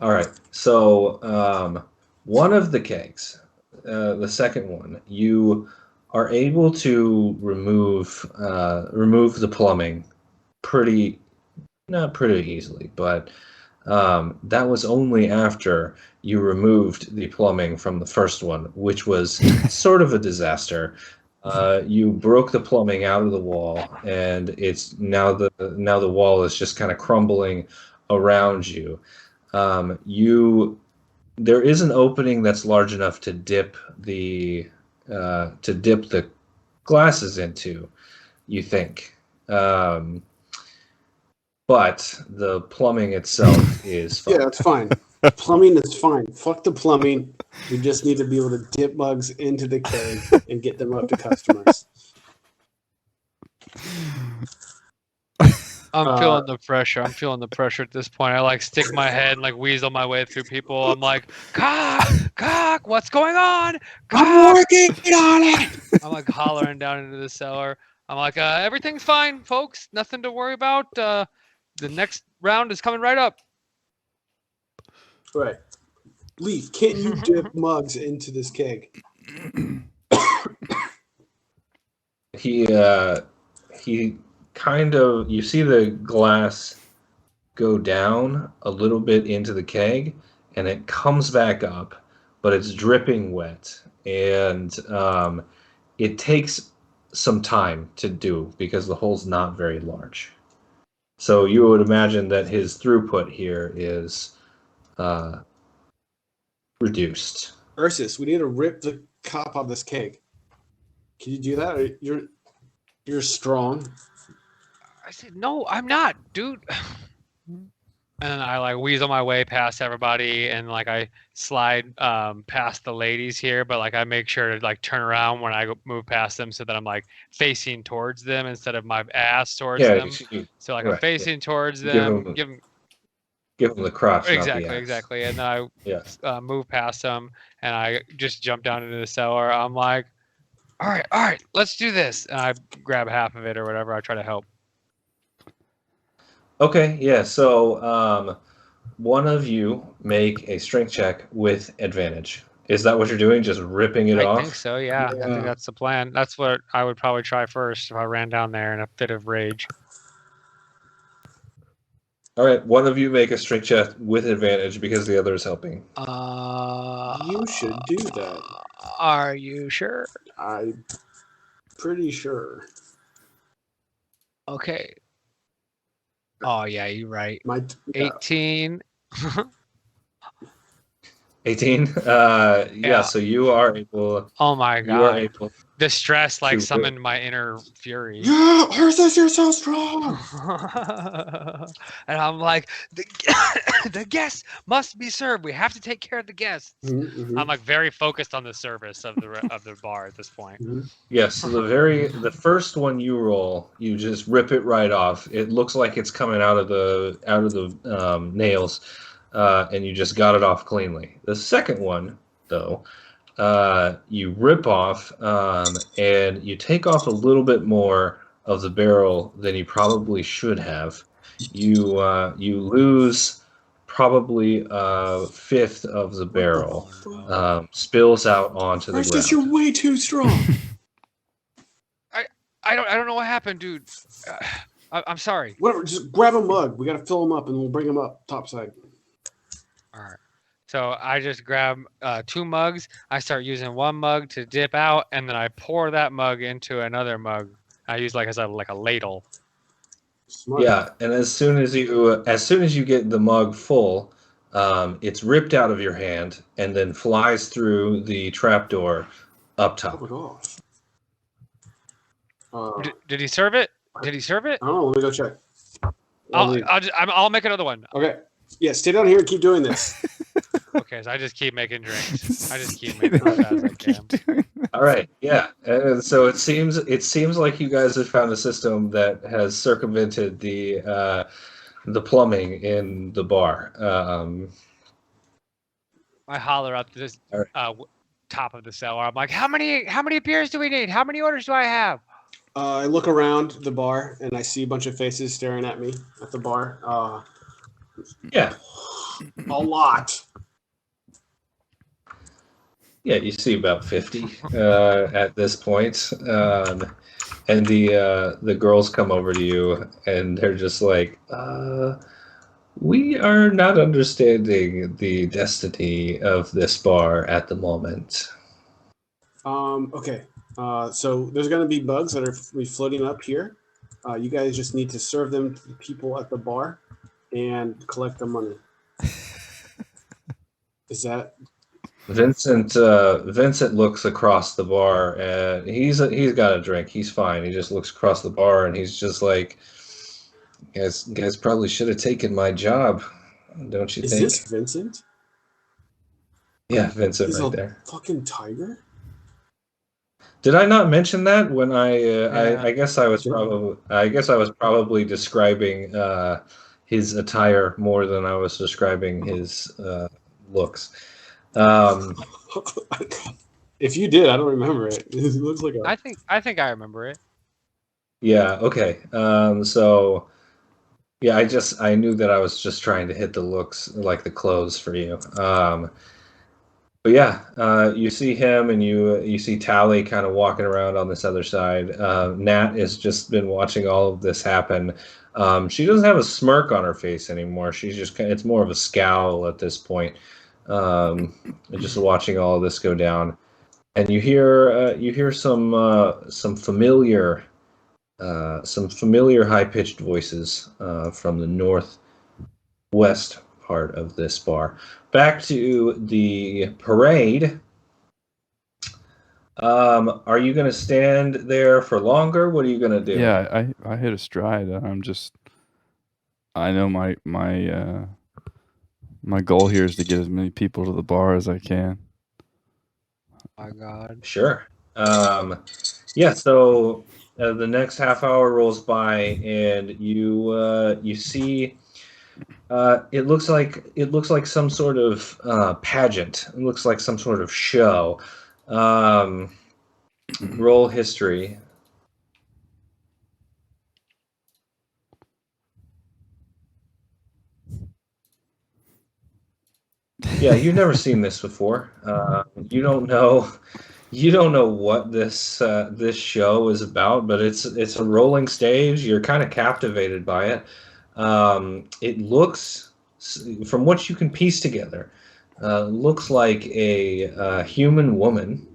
All right, so one of the kegs, the second one, you are able to remove the plumbing not pretty easily, but that was only after you removed the plumbing from the first one, which was sort of a disaster. You broke the plumbing out of the wall, and it's now the wall is just kind of crumbling around you. There is an opening that's large enough to dip the glasses into, you think. But the plumbing itself is fine. Yeah, that's fine. Plumbing is fine. Fuck the plumbing. We just need to be able to dip mugs into the keg and get them up to customers. I'm feeling the pressure. I'm feeling the pressure at this point. I like stick my head and like weasel my way through people. I'm like, cock, what's going on? Cock! I'm working on it. I'm like hollering down into the cellar. I'm like, everything's fine, folks. Nothing to worry about. The next round is coming right up. Right. Leaf, can't you dip mugs into this keg? He kind of, you see the glass go down a little bit into the keg, and it comes back up, but it's dripping wet, and it takes some time to do because the hole's not very large. So you would imagine that his throughput here is reduced. Ursus, we need to rip the top of this keg. Can you do that? You're strong. I said, no, I'm not, dude. And I like weasel my way past everybody, and like I slide past the ladies here, but like I make sure to like turn around when I move past them, so that I'm like facing towards them instead of my ass towards them. So like I'm facing towards them, give them the crotch, exactly, not the ass. exactly. And then I move past them, and I just jump down into the cellar. I'm like, all right, let's do this. And I grab half of it or whatever. I try to help. Okay, yeah, so one of you make a strength check with advantage. Is that what you're doing? Just ripping it off? I think so, yeah. I think that's the plan. That's what I would probably try first if I ran down there in a fit of rage. All right, one of you make a strength check with advantage because the other is helping. You should do that. Are you sure? I'm pretty sure. Okay. Oh, yeah, you're right. 18. 18? Yeah, so you are able... Oh my god. You are able... The stress like summoned my inner fury. Yeah, Ursus, you're so strong! And I'm like, the guests must be served. We have to take care of the guests. Mm-hmm. I'm like very focused on the service of the bar at this point. Mm-hmm. Yes, so the first one you roll, you just rip it right off. It looks like it's coming out of the nails, and you just got it off cleanly. The second one, though, you rip off, and you take off a little bit more of the barrel than you probably should have. You lose probably a fifth of the barrel, spills out onto the ground. You're way too strong. I don't know what happened, dude. I'm sorry. Whatever, just grab a mug. We gotta fill them up, and we'll bring them up topside. All right. So I just grab 2 mugs. I start using one mug to dip out, and then I pour that mug into another mug. I use like a ladle. Smart. Yeah, and as soon as you get the mug full, It's ripped out of your hand and then flies through the trapdoor up Oh top. my gosh. I Did he serve it? Did he serve it? don't know. Let me go check. I'll make another one. Okay. Yeah, stay down here and keep doing this. Okay, so I just keep making drinks. I just keep making as fast as I can. All right, yeah. And so it seems like you guys have found a system that has circumvented the plumbing in the bar. I holler up to this All right. top of the cellar. I'm like, how many beers do we need? How many orders do I have? I look around the bar and I see a bunch of faces staring at me at the bar. Yeah, A lot. yeah. You see about 50 at this point, and the girls come over to you and they're just like, "We are not understanding the destiny of this bar at the moment." Okay. So there's going to be bugs that are floating up here. You guys just need to serve them to the people at the bar and collect the money. Is that? Vincent looks across the bar and he's got a drink. He's fine. He just looks across the bar and he's just like, guys probably should have taken my job, don't you Is think? this Vincent? Yeah, Vincent He's right a there. fucking tiger? Did I not mention that when Yeah. I guess I was probably describing his attire more than I was describing his looks. If you did, I don't remember it. It looks like a. I think I remember it. Yeah, okay. So yeah, I knew that I was just trying to hit the looks, like the clothes for you. But yeah, you see him and you see Tally kind of walking around on this other side. Nat has just been watching all of this happen. She doesn't have a smirk on her face anymore. She's just it's more of a scowl at this point. Just watching all of this go down. And you hear some familiar high-pitched voices from the northwest part of this bar. Back to the parade. Are you going to stand there for longer? What are you going to do? Yeah, I hit a stride. I know my goal here is to get as many people to the bar as I can. My God. Sure. Yeah. So the next half hour rolls by, and you see. It looks like some sort of pageant. It looks like some sort of show. Roll history. Yeah, you've never seen this before. You don't know what this show is about, but it's a rolling stage. You're kind of captivated by it. It looks, from what you can piece together, looks like a human woman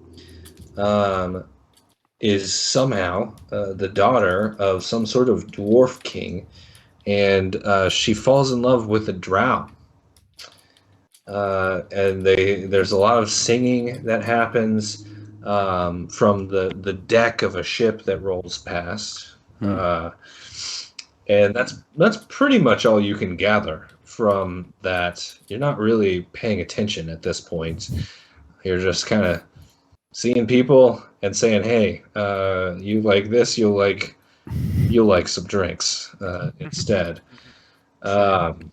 is somehow the daughter of some sort of dwarf king, and she falls in love with a drow. And there's a lot of singing that happens from the deck of a ship that rolls past. And that's pretty much all you can gather from that. You're not really paying attention at this point. You're just kind of seeing people and saying, "Hey, you like this? You'll like some drinks instead." And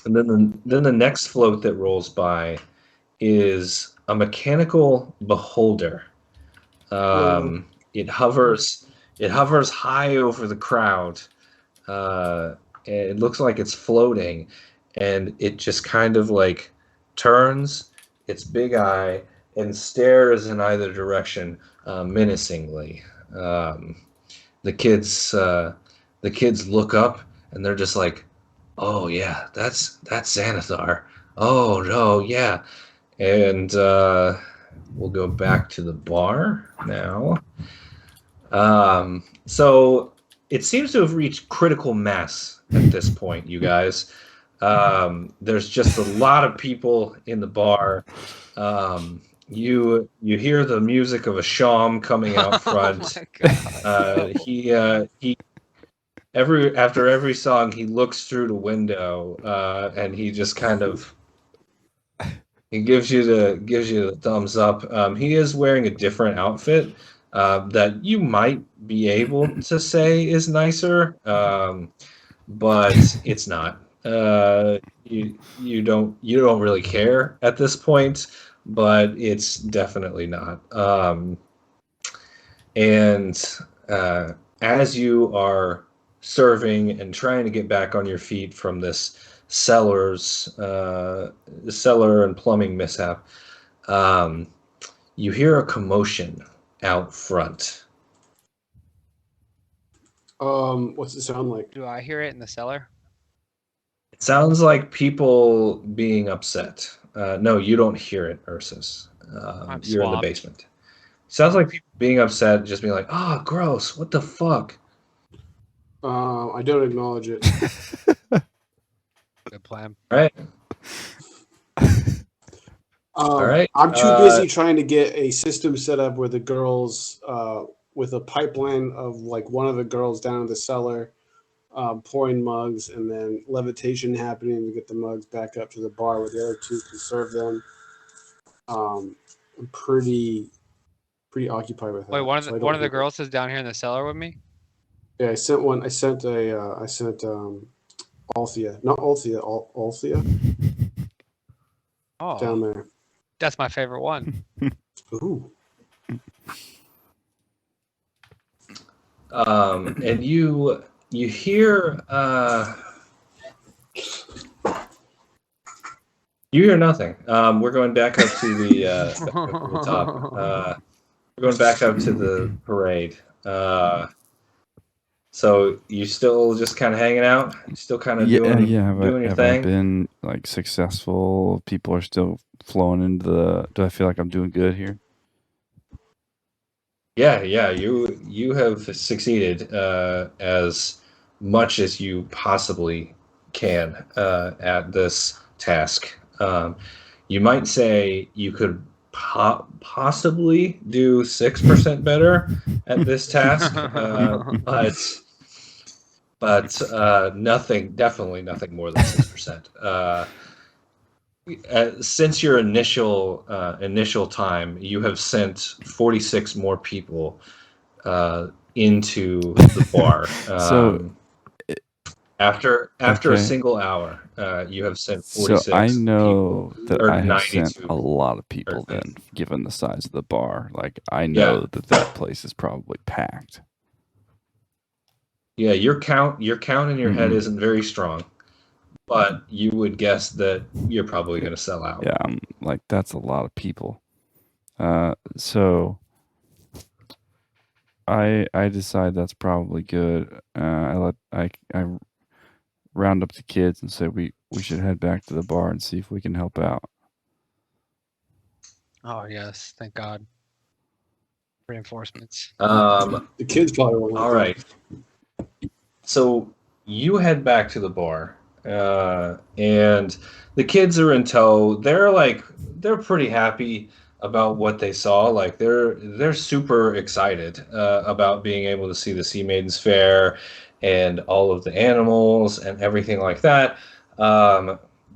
then the next float that rolls by is a mechanical beholder. It hovers high over the crowd. It looks like it's floating, and it just kind of like turns its big eye and stares in either direction menacingly. The kids look up and they're just like, "Oh yeah, that's Xanathar. Oh no, yeah." And we'll go back to the bar now. So it seems to have reached critical mass at this point, you guys. There's just a lot of people in the bar. You hear the music of a sham coming out front. Oh my God. He after every song he looks through the window and he just kind of he gives you the thumbs up. He is wearing a different outfit that you might be able to say is nicer, but it's not. You don't really care at this point, but it's definitely not. And as you are serving and trying to get back on your feet from this cellar and plumbing mishap, um, you hear a commotion out front. What's it sound like? Do I hear it in the cellar? It sounds like people being upset. No, you don't hear it, Ursus. I'm You're in the swamped. basement. Sounds like people being upset, just being like, "Oh, gross! What the fuck?" I don't acknowledge it. Good plan. All right. All right. I'm too busy trying to get a system set up where the girls, with a pipeline of like one of the girls down in the cellar, pouring mugs, and then levitation happening to get the mugs back up to the bar where the other two can serve them. I'm pretty occupied with that. Wait, one so I of don't the think- girls is down here in the cellar with me. Yeah, I sent one. I sent Althea, not Althea, Althea Oh, down there. that's my favorite one. Ooh. And you hear you hear nothing. We're going back up to the top. We're going back up to the parade. So you still just kind of hanging out? You still kind of doing your Have thing? I been like successful? People are still flowing into the. Do I feel like I'm doing good here? Yeah. You have succeeded as much as you possibly can at this task. You might say you could possibly do 6% better at this task, but nothing, definitely nothing more than 6%. Since your initial time, you have sent 46 more people into the bar. So, after a okay. single hour, you have sent 46 So I know people, that or I have 92. sent a lot of people. Or- Then, given the size of the bar, like I know that place is probably packed. Yeah, your count in your head Mhm. isn't very strong, but you would guess that you're probably going to sell out. Yeah, I'm like that's a lot of people. So I decide that's probably good. I round up the kids and say we should head back to the bar and see if we can help out. Oh yes, thank God. Reinforcements. The kids probably won't like All that. right. So you head back to the bar, and the kids are in tow. They're pretty happy about what they saw. Like they're super excited about being able to see the Sea Maidens Fair and all of the animals and everything like that.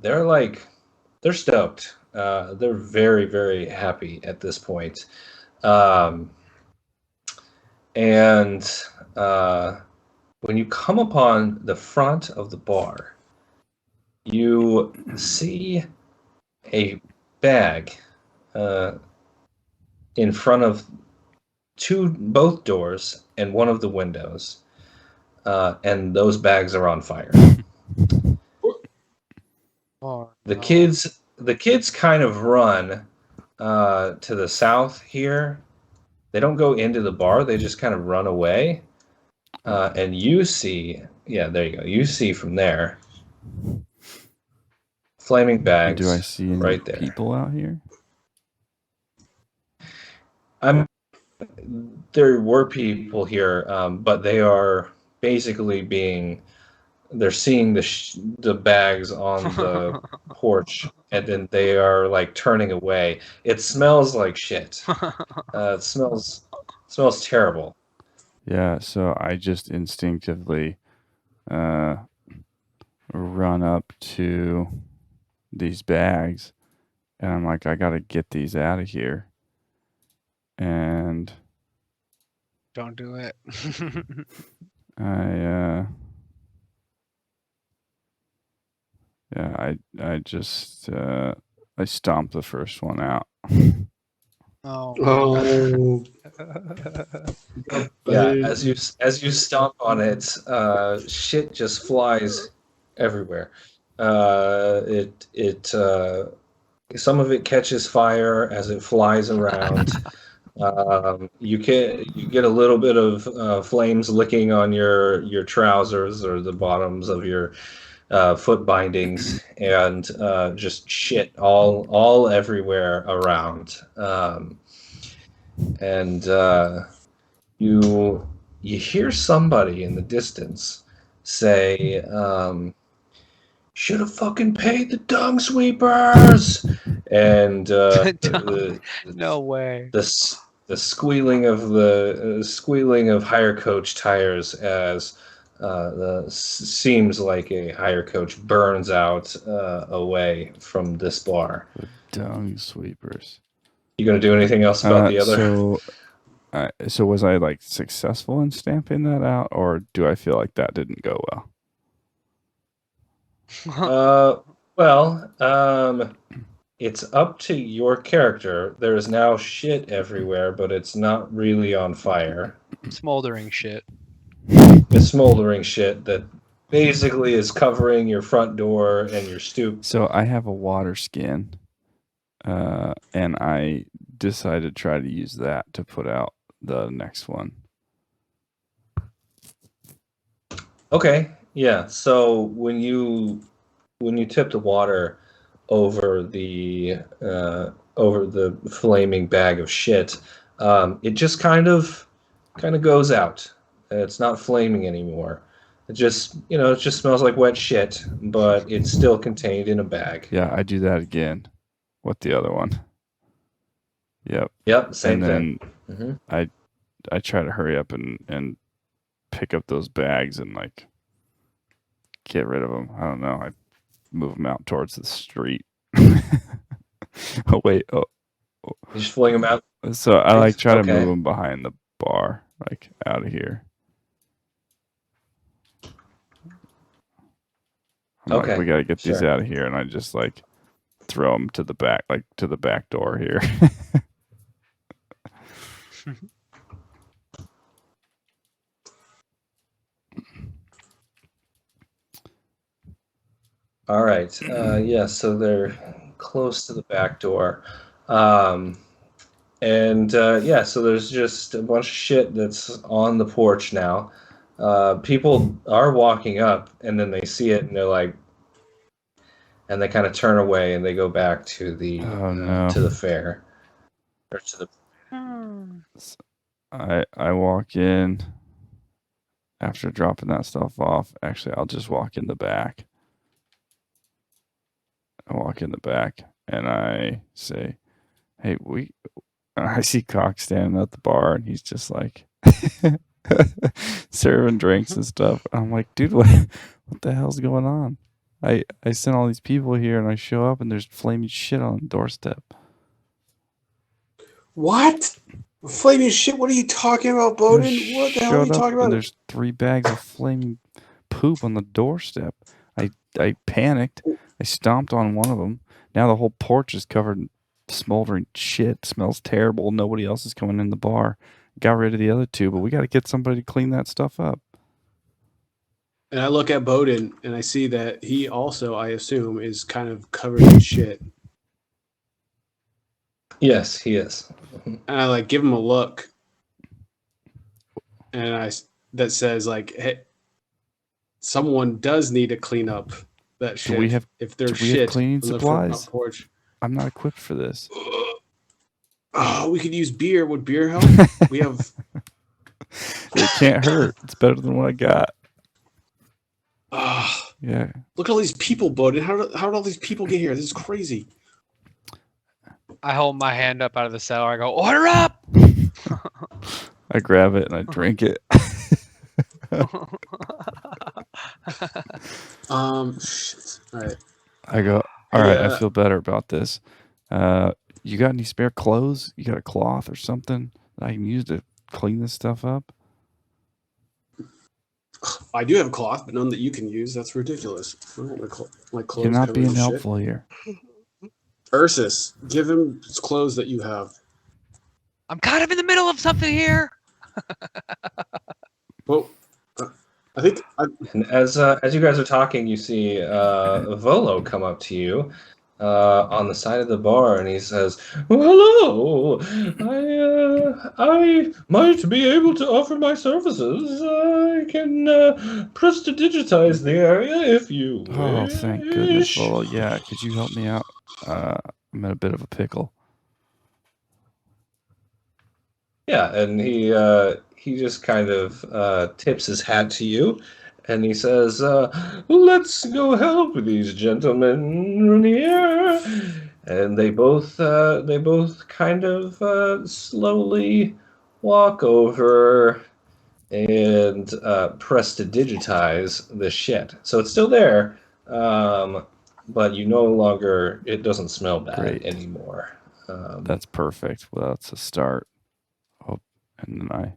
They're stoked. They're very, very happy at this point. Um, and when you come upon the front of the bar, you see a bag in front of both doors and one of the windows, and those bags are on fire. Oh, The kids kind of run to the south here. They don't go into the bar; they just kind of run away. And you see, yeah, there you go. You see from there, flaming And bags. do I see any right there? people out here? There were people here, but they are basically being they're seeing the bags on the porch, and then they are like turning away. It smells like shit. It smells terrible. Yeah, so I just instinctively run up to these bags, and I'm like, I gotta get these out of here. And Don't do it. I I just I stomped the first one out. Oh. Oh, Yeah, as you stomp on it, shit just flies everywhere. Some of it catches fire as it flies around. You get a little bit of flames licking on your trousers or the bottoms of your foot bindings, and just shit all everywhere around. And you hear somebody in the distance say, "Should have fucking paid the dung sweepers," and No way. the squealing of hire coach tires as seems like a hire coach burns out away from this bar. The dung sweepers. You gonna do anything else about the other? So was I like successful in stamping that out, or do I feel like that didn't go well? It's up to your character. There is now shit everywhere, but it's not really on fire. Smoldering shit. It's smoldering shit that basically is covering your front door and your stoop. So I have a water skin, and I decided to try to use that to put out the next one. Okay, yeah. So when you tip the water over the flaming bag of shit, it just kind of goes out. It's not flaming anymore. It just smells like wet shit, but it's still contained in a bag. Yeah, I do that again with the other one. Yep, same and then thing. I try to hurry up and pick up those bags and like get rid of them. I don't know. I move them out towards the street. Oh wait. Oh. You just fling them out. So I like try to Okay. move them behind the bar, like out of here. I'm Okay, like, we got to get these sure. out of here, and I just like throw them to the back, like to the back door here. All right. Yeah, so they're close to the back door. Yeah, so there's just a bunch of shit that's on the porch now. People are walking up, and then they see it, and they're like, and they kind of turn away, and they go back to the to the fair, or to the. I walk in after dropping that stuff off. Actually, I'll just walk in the back. I walk in the back and I say, "Hey, I see Cox standing at the bar, and he's just like serving drinks and stuff. I'm like, dude, what the hell's going on? I sent all these people here, and I show up, and there's flaming shit on the doorstep. what? Flaming shit? What are you talking about, Bodhin? What the hell are you talking about? And there's 3 bags of flaming poop on the doorstep. I panicked. I stomped on one of them. Now the whole porch is covered in smoldering shit. Smells terrible. Nobody else is coming in the bar. Got rid of the other 2, but we got to get somebody to clean that stuff up." And I look at Bodhin, and I see that he also, I assume, is kind of covered in shit. Yes, he is. And I like give him a look, and that says like, "Hey, someone does need to clean up that shit. If there's shit cleaning on the front supplies? porch." I'm not equipped for this. Oh, we could use beer. Would beer help? We have. It can't hurt. It's better than what I got. Yeah. Look at all these people, Bodhin. How did all these people get here? This is crazy. I hold my hand up out of the cellar. I go, order up. I grab it and I drink it. Shit. All right. I go, all right, I Yeah. feel better about this. You got any spare clothes? You got a cloth or something that I can use to clean this stuff up? I do have a cloth, but none that you can use. That's ridiculous. I don't want my clothes You're not covered in being shit. helpful here. Ursus, give him his clothes that you have. I'm kind of in the middle of something here. Well, I think And as you guys are talking, you see Volo come up to you on the side of the bar, and he says, "Well, hello. I might be able to offer my services. I can prestidigitize the area if you Oh, wish." thank goodness, Volo. Yeah, could you help me out? I'm in a bit of a pickle. Yeah, and he just kind of tips his hat to you, and he says, "Let's go help these gentlemen, Rainier." And they both kind of slowly walk over and press to digitize the shit. So it's still there, but you no longer, it doesn't smell bad Great. anymore. That's perfect. Well, that's a start. Oh, and then I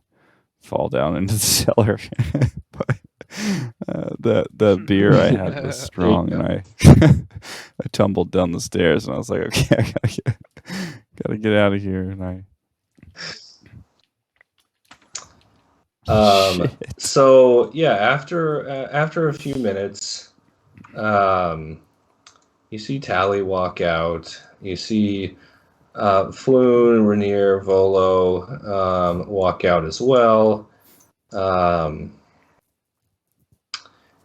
fall down into the cellar. But the beer I had was strong, and I I tumbled down the stairs, and I was like, okay, I gotta get out of here. And I Shit. So yeah, after a few minutes, you see Tally walk out. You see Floon, Rainier, Volo walk out as well.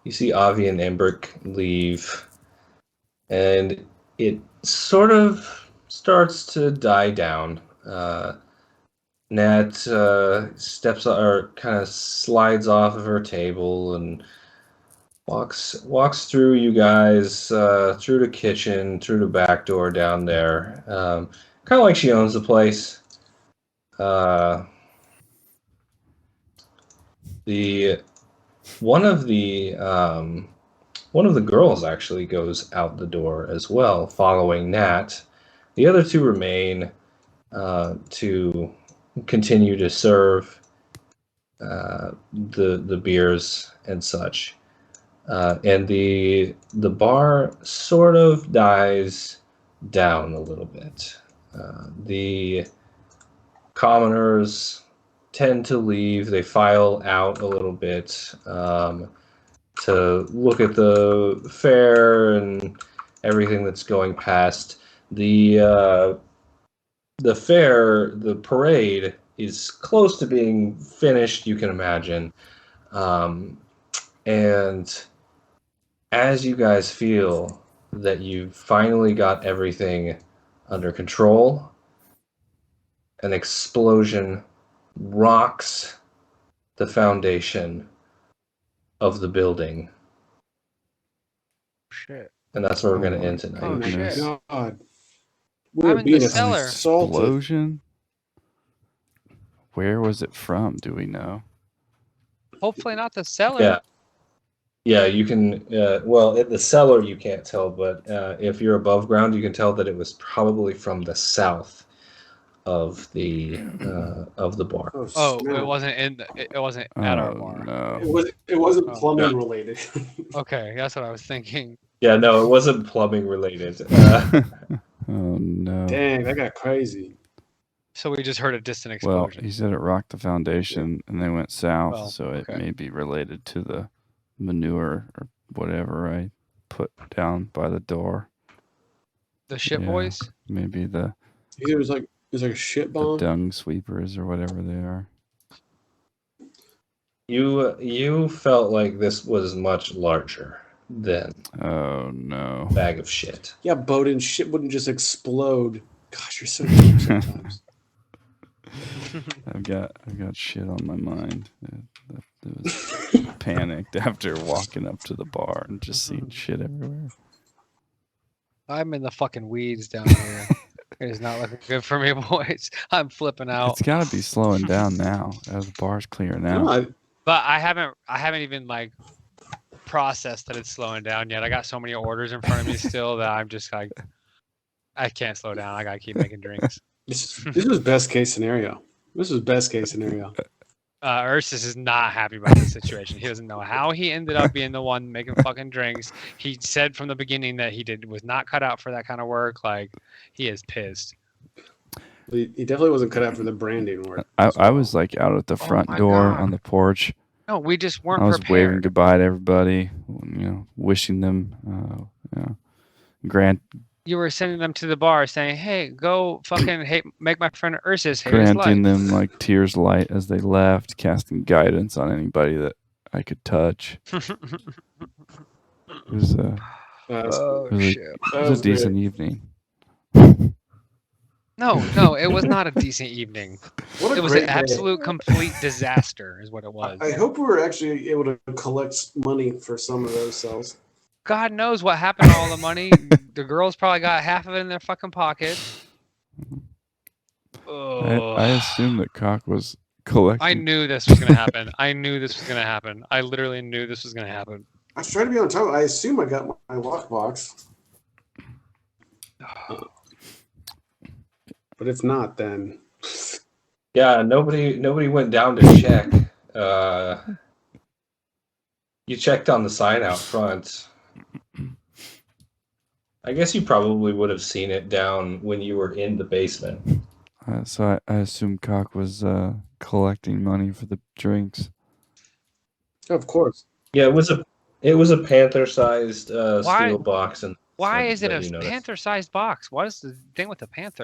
You see Avi and Embrick leave, and it sort of starts to die down. Nat steps or kind of slides off of her table and walks through you guys, through the kitchen, through the back door down there. Kind of like she owns the place. The one of the girls actually goes out the door as well, following Nat. The other two remain to continue to serve the beers and such. And the bar sort of dies down a little bit. The commoners tend to leave. They file out a little bit to look at the fair and everything that's going past. The fair, the parade, is close to being finished, you can imagine. And as you guys feel that you've finally got everything under control, an explosion rocks the foundation of the building. Shit. And that's where we're going Oh to end my tonight. oh my shit. God, I'm we're in being the cellar. assaulted. Explosion? Where was it from? Do we know? Hopefully not the cellar. Yeah. Yeah, you can. Well, in the cellar you can't tell, but if you're above ground, you can tell that it was probably from the south of the bar. Oh, snap. it wasn't it wasn't at our bar. No. It wasn't Oh. plumbing related. Okay, that's what I was thinking. Yeah, no, it wasn't plumbing related. Oh no. Dang, that got crazy. So we just heard a distant Well, explosion. he said it rocked the foundation and they went south, Well, so it okay. may be related to the manure or whatever I put down by the door. The shit Yeah. boys? Maybe the It was like a shit bomb. dung sweepers or whatever they are. You felt like this was much larger than Oh no. a bag of shit. Yeah, Bodhin, shit wouldn't just explode. Gosh, you're so dumb sometimes. I've got shit on my mind. It was panicked after walking up to the bar and just seeing shit everywhere. I'm in the fucking weeds down here. It is not looking good for me, boys. I'm flipping out. It's got to be slowing down now. The bar's clearing No, out. But I haven't even like processed that it's slowing down yet. I got so many orders in front of me still that I'm just like, I can't slow down. I gotta keep making drinks. this was best case scenario. This was best case scenario. Ursus is not happy about this situation. He doesn't know how he ended up being the one making fucking drinks. He said from the beginning that he was not cut out for that kind of work. Like, he is pissed. He definitely wasn't cut out for the branding work. I was like out at the front my door God. on the porch. No, we just weren't I was prepared. waving goodbye to everybody, wishing them, You were sending them to the bar saying, hey, go fucking make my friend Ursus hate his life. granting them like tears light as they left, casting guidance on anybody that I could touch. It was Oh, it was a- shit. it was a decent evening. No, it was not a decent evening. What a It was great an day. absolute complete disaster is what it was. I hope we were actually able to collect money for some of those cells. God knows what happened to all the money. The girls probably got half of it in their fucking pocket. I assumed that Cock was collecting. I knew this was going to happen. I literally knew this was going to happen. I was trying to be on top. I assume I got my lockbox. But if not, then Yeah, nobody went down to check. You checked on the sign out front. I guess you probably would have seen it down when you were in the basement. So I assumed Cock was collecting money for the drinks. of course. Yeah, it was a panther-sized steel box, and Why is it that a you noticed. panther-sized box? What is the thing with the panther?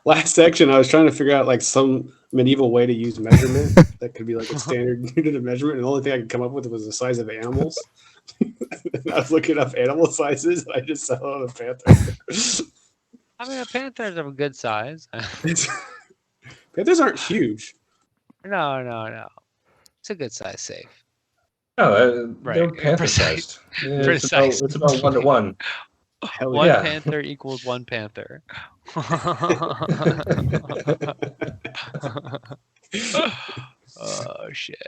Last section, I was trying to figure out like some medieval way to use measurement that could be like a standard unit of measurement, and the only thing I could come up with was the size of animals. And I was looking up animal sizes, and I just saw a panther. I mean, a panther's of a good size. Panthers aren't huge. No. It's a good size safe. No, they're Right. panther-sized. Yeah, Precise. It's about 1-to-1 Hell One yeah. panther equals one panther. Oh, shit.